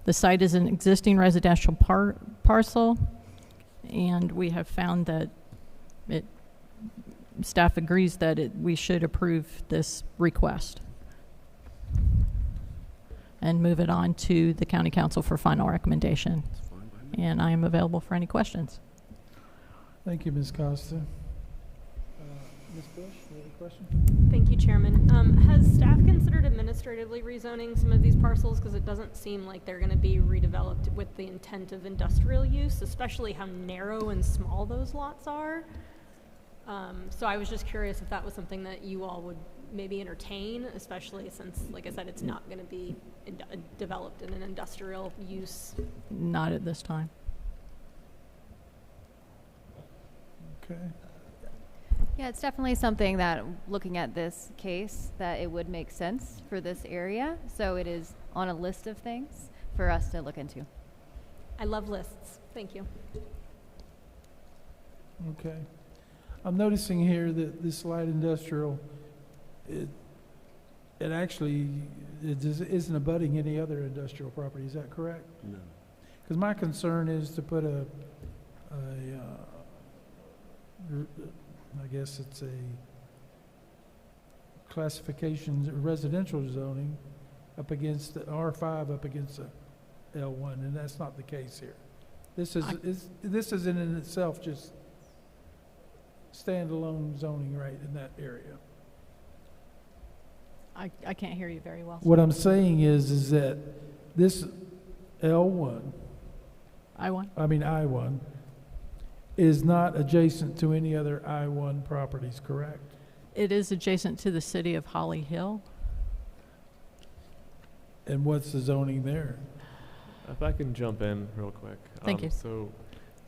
Speaker 9: The site is an existing residential parcel, and we have found that staff agrees that we should approve this request and move it on to the county council for final recommendation. And I am available for any questions.
Speaker 1: Thank you, Ms. Costa. Ms. Bush, any question?
Speaker 4: Thank you, Chairman. Has staff considered administratively rezoning some of these parcels? Because it doesn't seem like they're going to be redeveloped with the intent of industrial use, especially how narrow and small those lots are. So I was just curious if that was something that you all would maybe entertain, especially since, like I said, it's not going to be developed in an industrial use.
Speaker 9: Not at this time.
Speaker 1: Okay.
Speaker 6: Yeah, it's definitely something that, looking at this case, that it would make sense for this area. So it is on a list of things for us to look into.
Speaker 4: I love lists. Thank you.
Speaker 1: Okay. I'm noticing here that this light industrial, it actually isn't abutting any other industrial property. Is that correct?
Speaker 3: No.
Speaker 1: Because my concern is to put I guess it's a classification residential zoning up against the R5 up against the L1, and that's not the case here. This is in itself just standalone zoning right in that area.
Speaker 9: I can't hear you very well.
Speaker 1: What I'm saying is that this L1, I1, is not adjacent to any other I1 properties, correct?
Speaker 9: It is adjacent to the city of Holly Hill.
Speaker 1: And what's the zoning there?
Speaker 15: If I can jump in real quick.
Speaker 9: Thank you.
Speaker 15: So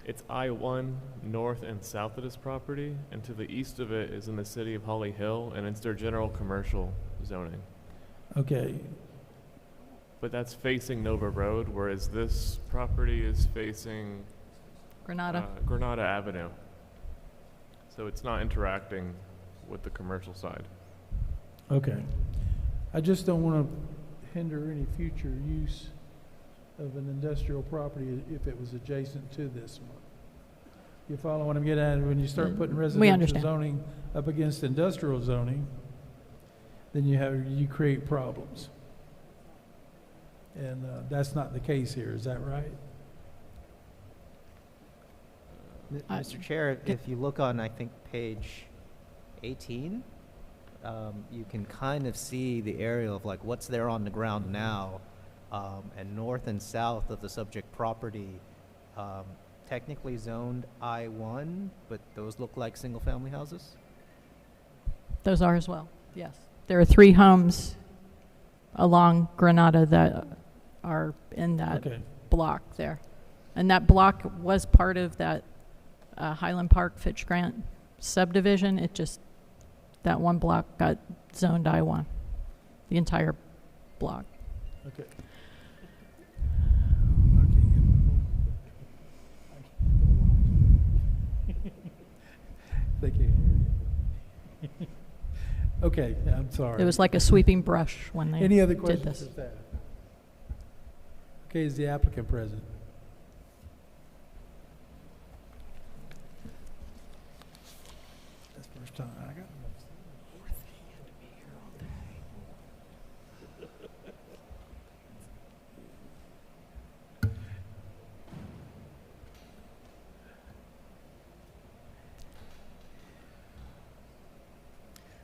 Speaker 15: it's I-1 north and south of this property, and to the east of it is in the city of Holly Hill, and it's their general commercial zoning.
Speaker 1: Okay.
Speaker 15: But that's facing Nova Road, whereas this property is facing
Speaker 9: Granada.
Speaker 15: Granada Avenue. So it's not interacting with the commercial side.
Speaker 1: Okay. I just don't want to hinder any future use of an industrial property if it was adjacent to this one. You follow what I'm getting at? When you start putting residential zoning up against industrial zoning, then you create problems. And that's not the case here. Is that right?
Speaker 5: Mr. Chair, if you look on, I think, page 18, you can kind of see the area of like what's there on the ground now, and north and south of the subject property, technically zoned I-1, but those look like single-family houses?
Speaker 9: Those are as well, yes. There are 3 homes along Granada that are in that block there. And that block was part of that Highland Park Fitch Grant subdivision. It just, that one block got zoned I-1, the entire block.
Speaker 1: Okay. Thank you. Okay, I'm sorry.
Speaker 9: It was like a sweeping brush when they
Speaker 1: Any other
Speaker 9: did
Speaker 1: questions
Speaker 9: this.
Speaker 1: for staff? Okay, is the applicant present? That's the first time I got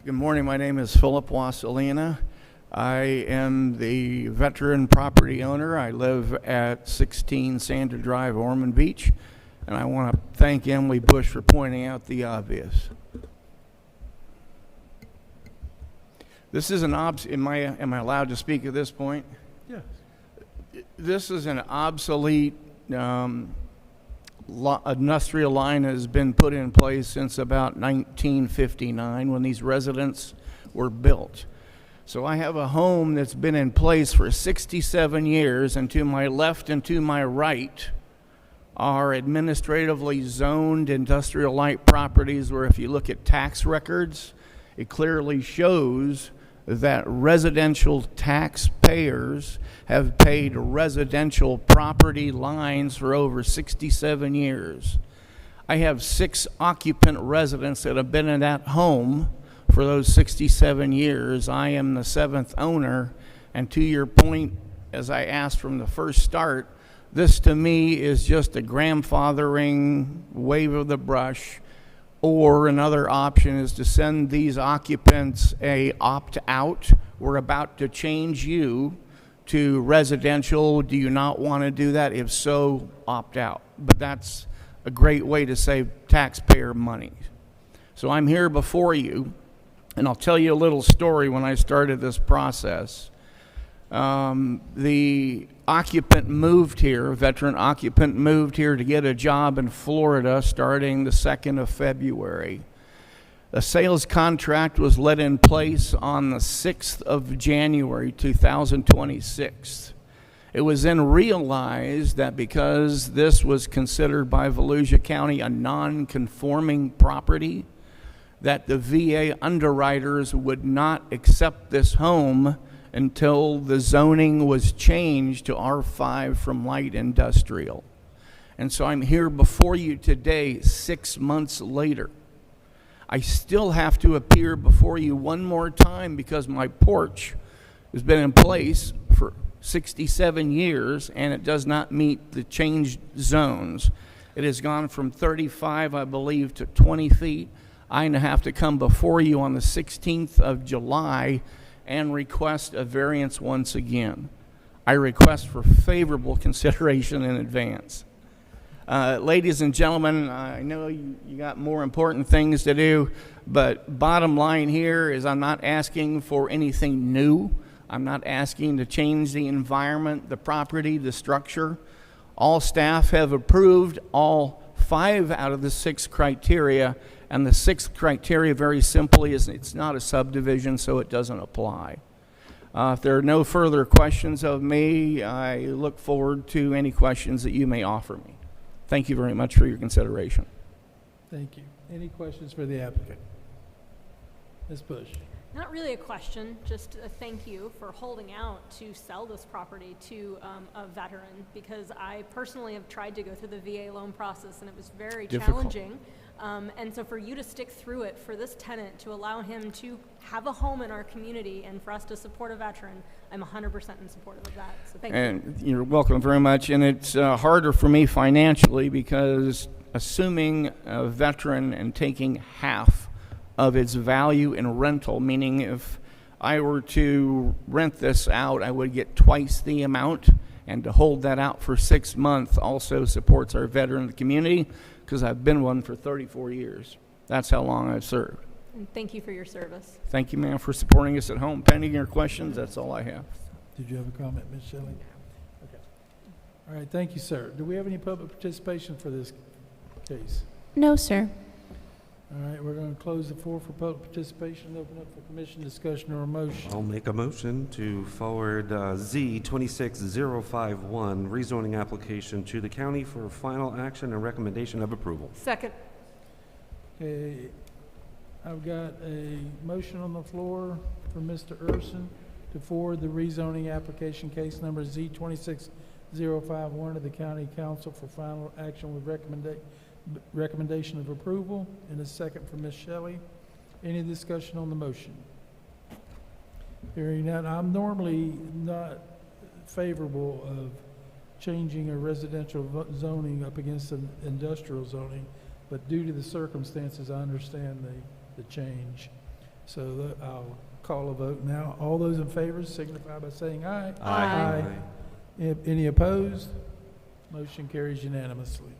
Speaker 23: Good morning. My name is Philip Wasselina.
Speaker 19: I am the veteran property owner. I live at 16 Sandra Drive, Ormond Beach, and I want to thank Emily Bush for pointing out the obvious. This is an am I allowed to speak at this point?
Speaker 1: Yes.
Speaker 19: This is an obsolete industrial line that has been put in place since about 1959 when these residences were built. So I have a home that's been in place for 67 years, and to my left and to my right are administratively zoned industrial light properties where if you look at tax records, it clearly shows that residential taxpayers have paid residential property lines for over 67 years. I have 6 occupant residents that have been in that home for those 67 years. I am the 7th owner, and to your point, as I asked from the first start, this to me is just a grandfathering wave of the brush. Or another option is to send these occupants a opt-out. We're about to change you to residential. Do you not want to do that? If so, opt out. But that's a great way to save taxpayer money. So I'm here before you, and I'll tell you a little story when I started this process. The occupant moved here, a veteran occupant moved here to get a job in Florida starting the 2nd of February. The sales contract was let in place on the 6th of January 2026. It was then realized that because this was considered by Volusia County a non-conforming property, that the VA underwriters would not accept this home until the zoning was changed to R5 from light industrial. And so I'm here before you today 6 months later. I still have to appear before you one more time because my porch has been in place for 67 years and it does not meet the changed zones. It has gone from 35, I believe, to 20 feet. I have to come before you on the 16th of July and request a variance once again. I request for favorable consideration in advance. Ladies and gentlemen, I know you got more important things to do, but bottom line here is I'm not asking for anything new. I'm not asking to change the environment, the property, the structure. All staff have approved all 5 out of the 6 criteria, and the 6th criteria very simply is it's not a subdivision, so it doesn't apply. If there are no further questions of me, I look forward to any questions that you may offer me. Thank you very much for your consideration.
Speaker 1: Thank you. Any questions for the applicant? Ms. Bush.
Speaker 4: Not really a question, just a thank you for holding out to sell this property to a veteran, because I personally have tried to go through the VA loan process and it was very challenging. And so for you to stick through it, for this tenant to allow him to have a home in our community and for us to support a veteran, I'm 100% in support of that. So thank you.
Speaker 19: And you're welcome very much. And it's harder for me financially because assuming a veteran and taking half of its value in rental, meaning if I were to rent this out, I would get twice the amount, and to hold that out for 6 months also supports our veteran in the community because I've been one for 34 years. That's how long I've served.
Speaker 4: And thank you for your service.
Speaker 19: Thank you, ma'am, for supporting us at home. Pending your questions, that's all I have.
Speaker 1: Did you have a comment, Ms. Shelley? Okay. All right, thank you, sir. Do we have any public participation for this case?
Speaker 2: No, sir.
Speaker 1: All right, we're going to close the floor for public participation and open up for commission discussion or a motion.
Speaker 3: I'll make a motion to forward Z 26051 rezoning application to the county for final action and recommendation of approval.
Speaker 8: Second.
Speaker 1: Okay, I've got a motion on the floor for Mr. Urson to forward the rezoning application case number Z 26051 to the county council for final action with recommendation of approval, and a second for Ms. Shelley. Any discussion on the motion? Hearing none, I'm normally not favorable of changing a residential zoning up against an industrial zoning, but due to the circumstances, I understand the change. So I'll call a vote now. All those in favor signify by saying aye.
Speaker 3: Aye.
Speaker 1: Any opposed? Motion carries unanimously.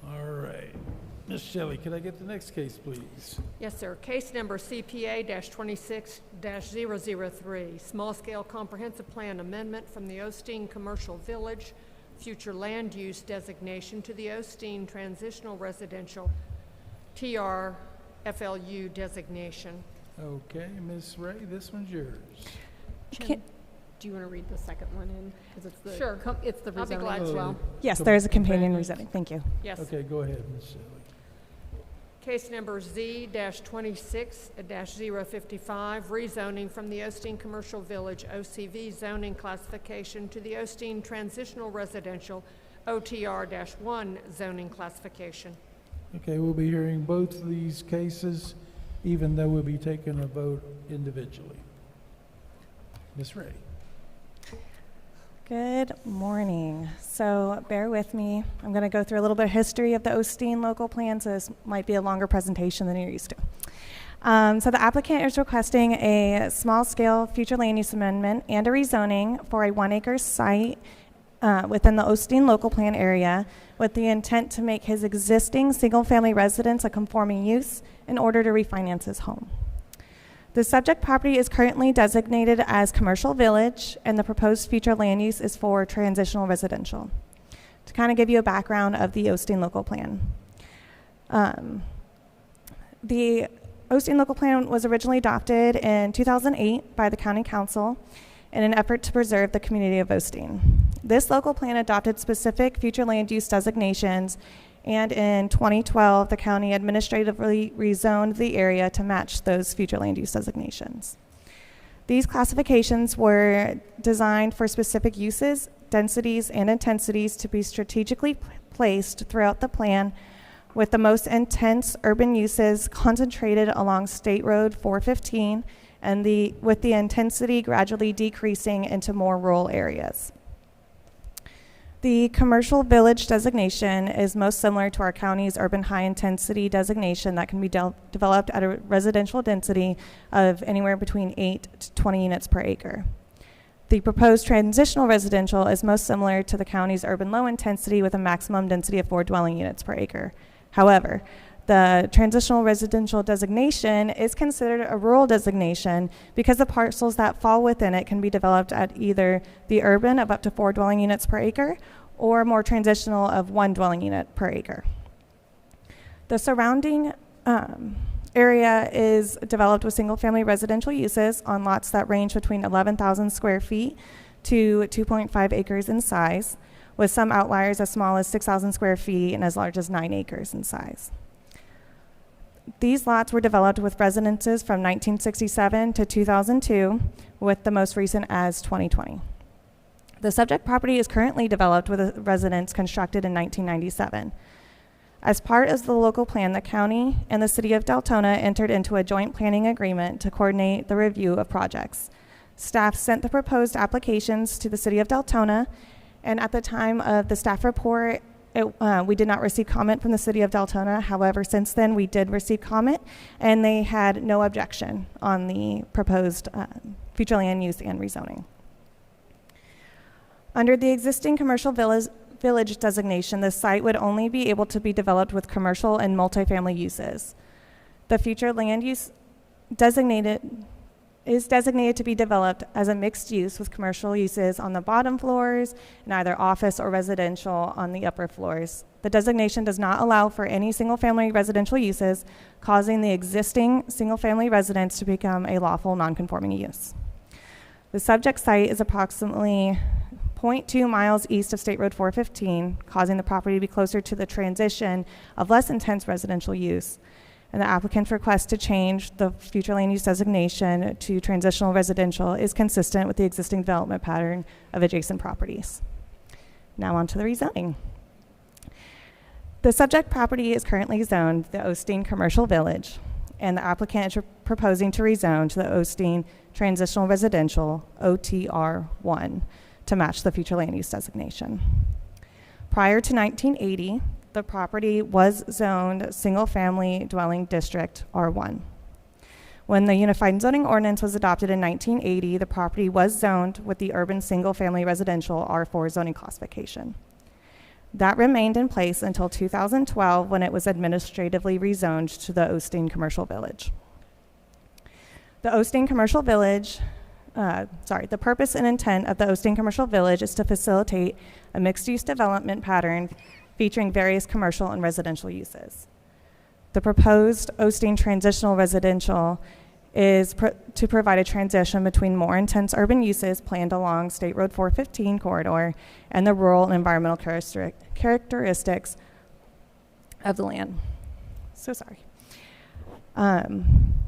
Speaker 1: All right. Ms. Shelley, could I get the next case, please?
Speaker 8: Yes, sir. Case number CPA-26-003, small-scale comprehensive plan amendment from the Osteen Commercial Village future land use designation to the Osteen Transitional Residential TR-FLU designation.
Speaker 1: Okay, Ms. Ray, this one's yours.
Speaker 4: Jim, do you want to read the second one in? Because it's the
Speaker 8: Sure.
Speaker 4: It's the
Speaker 8: I'll be
Speaker 4: rezoning
Speaker 8: glad
Speaker 4: as
Speaker 8: to.
Speaker 4: well.
Speaker 16: Yes, there is a companion rezoning. Thank you.
Speaker 8: Yes.
Speaker 1: Okay, go ahead, Ms. Shelley.
Speaker 8: Case number Z-26-055, rezoning from the Osteen Commercial Village OCV zoning classification to the Osteen Transitional Residential OTR-1 zoning classification.
Speaker 1: Okay, we'll be hearing both of these cases, even though we'll be taking a vote individually. Ms. Ray.
Speaker 16: Good morning. So bear with me. I'm going to go through a little bit of history of the Osteen local plan, so this might be a longer presentation than you're used to. So the applicant is requesting a small-scale future land use amendment and a rezoning for a 1-acre site within the Osteen local plan area with the intent to make his existing single-family residence a conforming use in order to refinance his home. The subject property is currently designated as commercial village, and the proposed future land use is for transitional residential. To kind of give you a background of the Osteen local plan. The Osteen local plan was originally adopted in 2008 by the County Council in an effort to preserve the community of Osteen. This local plan adopted specific future land use designations, and in 2012, the county administratively rezoned the area to match those future land use designations. These classifications were designed for specific uses, densities, and intensities to be strategically placed throughout the plan, with the most intense urban uses concentrated along State Road 415 and with the intensity gradually decreasing into more rural areas. The commercial village designation is most similar to our county's urban high-intensity designation that can be developed at a residential density of anywhere between 8 to 20 units per acre. The proposed transitional residential is most similar to the county's urban low-intensity with a maximum density of 4 dwelling units per acre. However, the transitional residential designation is considered a rural designation because the parcels that fall within it can be developed at either the urban of up to 4 dwelling units per acre or more transitional of 1 dwelling unit per acre. The surrounding area is developed with single-family residential uses on lots that range between 11,000 square feet to 2.5 acres in size, with some outliers as small as 6,000 square feet and as large as 9 acres in size. These lots were developed with residences from 1967 to 2002, with the most recent as 2020. The subject property is currently developed with a residence constructed in 1997. As part of the local plan, the county and the city of Deltona entered into a joint planning agreement to coordinate the review of projects. Staff sent the proposed applications to the city of Deltona, and at the time of the staff report, we did not receive comment from the city of Deltona. However, since then, we did receive comment, and they had no objection on the proposed future land use and rezoning. Under the existing commercial village designation, the site would only be able to be developed with commercial and multifamily uses. The future land use is designated to be developed as a mixed use with commercial uses on the bottom floors and either office or residential on the upper floors. The designation does not allow for any single-family residential uses, causing the existing single-family residence to become a lawful non-conforming use. The subject site is approximately 0.2 miles east of State Road 415, causing the property to be closer to the transition of less intense residential use. And the applicant's request to change the future land use designation to transitional residential is consistent with the existing development pattern of adjacent properties. Now on to the rezoning. The subject property is currently zoned the Osteen Commercial Village, and the applicant is proposing to rezone to the Osteen Transitional Residential, OTR1, to match the future land use designation. Prior to 1980, the property was zoned single-family dwelling district R1. When the Unified Zoning Ordinance was adopted in 1980, the property was zoned with the urban single-family residential R4 zoning classification. That remained in place until 2012 when it was administratively rezoned to the Osteen Commercial Village. The Osteen Commercial Village, the purpose and intent of the Osteen Commercial Village is to facilitate a mixed-use development pattern featuring various commercial and residential uses. The proposed Osteen Transitional Residential is to provide a transition between more intense urban uses planned along State Road 415 corridor and the rural and environmental characteristics of the land. So sorry.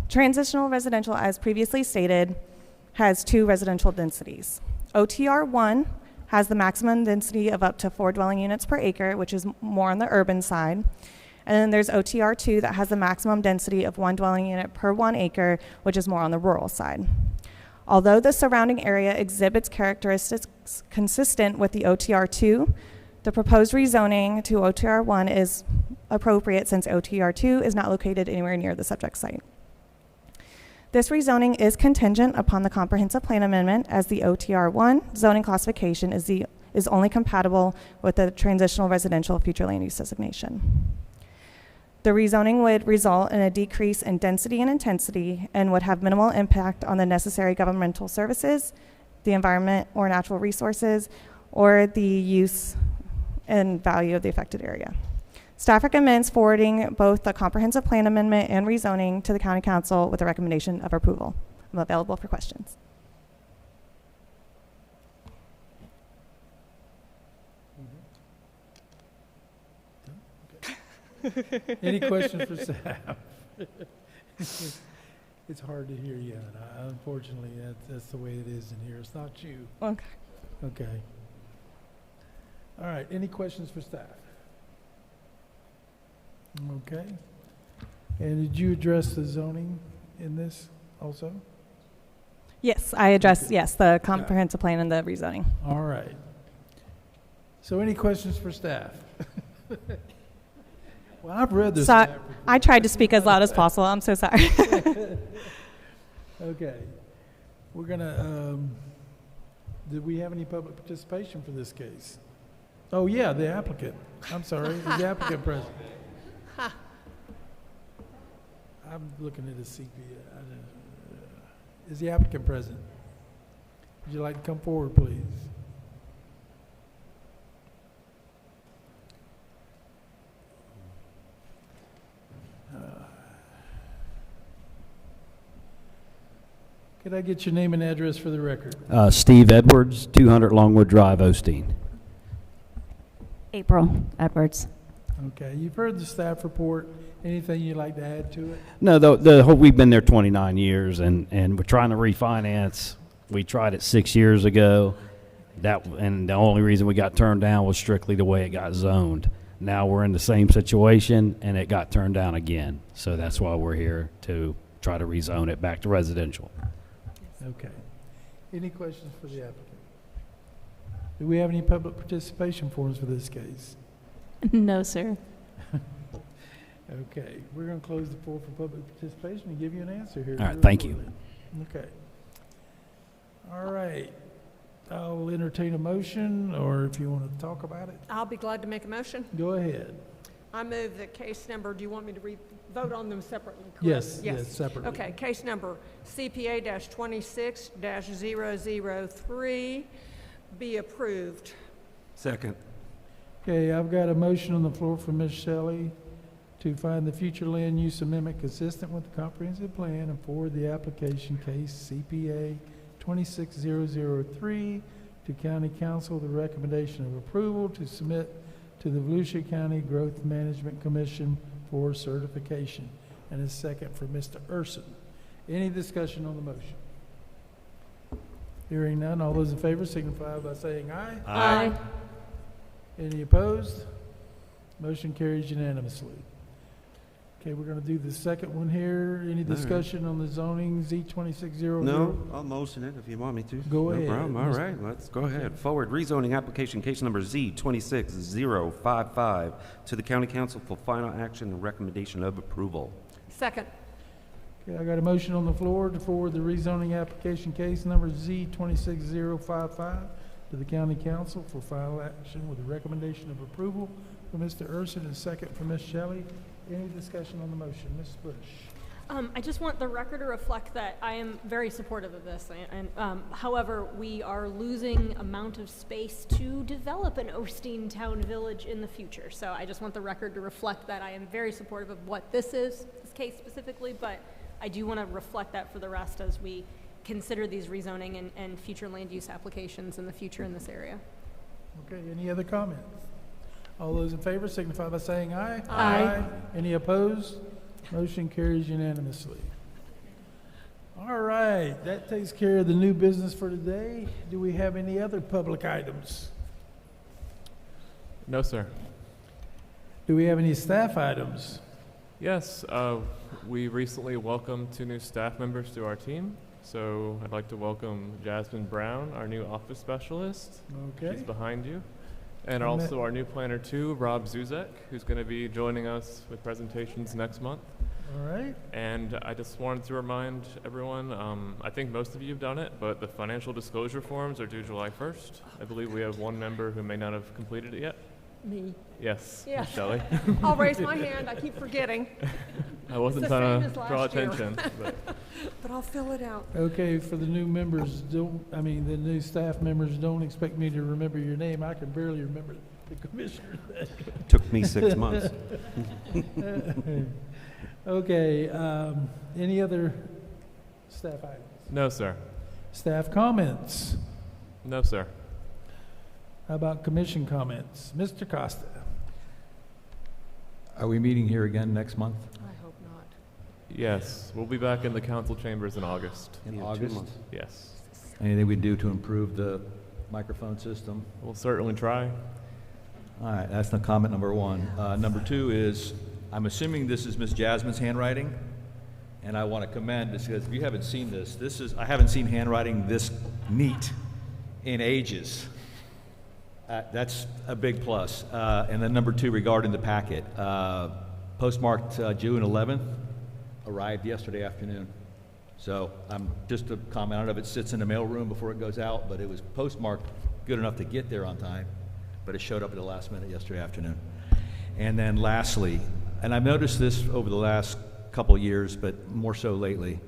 Speaker 16: Transitional residential, as previously stated, has 2 residential densities. OTR 1 has the maximum density of up to 4 dwelling units per acre, which is more on the urban side. And then there's OTR 2 that has the maximum density of 1 dwelling unit per 1 acre, which is more on the rural side. Although the surrounding area exhibits characteristics consistent with the OTR 2, the proposed rezoning to OTR 1 is appropriate since OTR 2 is not located anywhere near the subject site. This rezoning is contingent upon the comprehensive plan amendment, as the OTR 1 zoning classification is only compatible with the transitional residential future land use designation. The rezoning would result in a decrease in density and intensity and would have minimal impact on the necessary governmental services, the environment or natural resources, or the use and value of the affected area. Staff recommends forwarding both the comprehensive plan amendment and rezoning to the County Council with a recommendation of approval. I'm available for questions.
Speaker 1: Any questions for staff? It's hard to hear you. Unfortunately, that's the way it is in here. It's not you.
Speaker 16: Okay.
Speaker 1: Okay. All right. Any questions for staff? Okay. And did you address the zoning in this also?
Speaker 16: Yes, I addressed, yes, the comprehensive plan and the rezoning.
Speaker 1: All right. So any questions for staff? Well, I've read this.
Speaker 16: So I tried to speak as loud as possible. I'm so sorry.
Speaker 1: Okay. We're going to, did we have any public participation for this case? Oh, yeah, the applicant. I'm sorry. Is the applicant present? I'm looking at a CPA. Is the applicant present? Would you like to come forward, please? Could I get your name and address for the record?
Speaker 18: Steve Edwards, 200 Longwood Drive, Osteen.
Speaker 21: April Edwards.
Speaker 1: Okay, you've heard the staff report. Anything you'd like to add to it?
Speaker 18: No, the whole, we've been there 29 years, and we're trying to refinance. We tried it 6 years ago. And the only reason we got turned down was strictly the way it got zoned. Now we're in the same situation, and it got turned down again. So that's why we're here, to try to rezone it back to residential.
Speaker 1: Okay. Any questions for the applicant? Do we have any public participation forms for this case?
Speaker 2: No, sir.
Speaker 1: Okay, we're going to close the floor for public participation and give you an answer here.
Speaker 18: All right, thank you.
Speaker 1: Okay. All right. I'll entertain a motion, or if you want to talk about it.
Speaker 8: I'll be glad to make a motion.
Speaker 1: Go ahead.
Speaker 8: I move that case number, do you want me to vote on them separately? Correct?
Speaker 1: Yes, separately.
Speaker 8: Okay, case number CPA-26-003 be approved.
Speaker 3: Second.
Speaker 1: Okay, I've got a motion on the floor from Ms. Shelley to find the future land use amendment consistent with the comprehensive plan and forward the application case CPA 26003 to County Council with a recommendation of approval to submit to the Volusia County Growth Management Commission for certification. And a second for Mr. Urson. Any discussion on the motion? Hearing none, all those in favor signify by saying aye.
Speaker 2: Aye.
Speaker 1: Any opposed? Motion carries unanimously. Okay, we're going to do the second one here. Any discussion on the zoning Z2600?
Speaker 3: No, I'll motion it if you want me to.
Speaker 1: Go ahead.
Speaker 3: No problem. All right, let's go ahead. Forward rezoning application case number Z26055 to the County Council for final action and recommendation of approval.
Speaker 8: Second.
Speaker 1: Okay, I got a motion on the floor to forward the rezoning application case number Z26055 to the county council for final action with a recommendation of approval from Mr. Urson and second from Ms. Shelley. Any discussion on the motion? Ms. Bush?
Speaker 4: I just want the record to reflect that I am very supportive of this. However, we are losing amount of space to develop an Osteen Town Village in the future. So I just want the record to reflect that I am very supportive of what this is, this case specifically, but I do want to reflect that for the rest as we consider these rezoning and future land use applications in the future in this area.
Speaker 1: Okay, any other comments? All those in favor signify by saying aye.
Speaker 4: Aye.
Speaker 1: Any opposed? Motion carries unanimously. All right, that takes care of the new business for today. Do we have any other public items?
Speaker 15: No, sir.
Speaker 1: Do we have any staff items?
Speaker 15: Yes, we recently welcomed 2 new staff members to our team. So I'd like to welcome Jasmine Brown, our new office specialist.
Speaker 1: Okay.
Speaker 15: She's behind you. And also our new planner 2, Rob Zuzek, who's going to be joining us with presentations next month.
Speaker 1: All right.
Speaker 15: And I just wanted to remind everyone, I think most of you have done it, but the financial disclosure forms are due July 1st. I believe we have one member who may not have completed it yet.
Speaker 8: Me.
Speaker 15: Yes,
Speaker 8: Yeah.
Speaker 15: Shelley.
Speaker 8: I'll raise my hand. I keep forgetting.
Speaker 15: I wasn't
Speaker 8: It's the
Speaker 15: trying
Speaker 8: same
Speaker 15: to
Speaker 8: as
Speaker 15: draw
Speaker 8: last year.
Speaker 15: attention, but
Speaker 8: But I'll fill it out.
Speaker 1: Okay, for the new members, the new staff members, don't expect me to remember your name. I can barely remember the commissioner.
Speaker 3: Took me 6 months.
Speaker 1: Okay, any other staff items?
Speaker 15: no, sir.
Speaker 1: Staff comments?
Speaker 15: No, sir.
Speaker 1: How about commission comments? Mr. Costa?
Speaker 7: Are we meeting here again next month?
Speaker 8: I hope not.
Speaker 15: Yes, we'll be back in the council chambers in August.
Speaker 7: In
Speaker 3: Yeah, 2
Speaker 7: August?
Speaker 3: months.
Speaker 15: Yes,
Speaker 7: Anything we do to improve the microphone system?
Speaker 15: we'll certainly try.
Speaker 7: All right, that's the comment number 1. Number 2 is, I'm assuming this is Miss Jasmine's handwriting, and I want to commend this, because if you haven't seen this, I haven't seen handwriting this neat in ages. That's a big plus. And then number 2, regarding the packet, postmarked June 11th, arrived yesterday afternoon. So just a comment, I don't know if it sits in the mailroom before it goes out, but it was postmarked good enough to get there on time, but it showed up at the last minute yesterday afternoon. And then lastly, and I've noticed this over the last couple of years, but more so lately,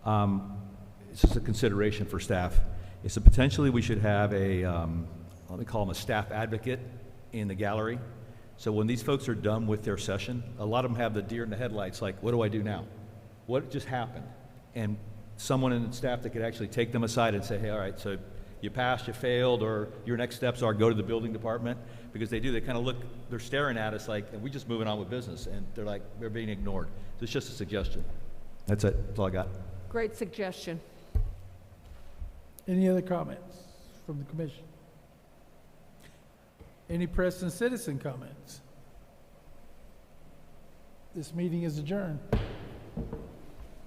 Speaker 7: it's just a consideration for staff, is that potentially we should have a, let me call them a staff advocate in the gallery. So when these folks are done with their session, a lot of them have the deer in the headlights, like, what do I do now? What just happened? And someone in the staff that could actually take them aside and say, hey, all right, so you passed, you failed, or your next steps are go to the building department, because they kind of look, they're staring at us like, and we're just moving on with business, and they're like, they're being ignored. So it's just a suggestion. That's it. That's all I got.
Speaker 8: Great suggestion.
Speaker 1: Any other comments from the commission? Any press and citizen comments? This meeting is adjourned.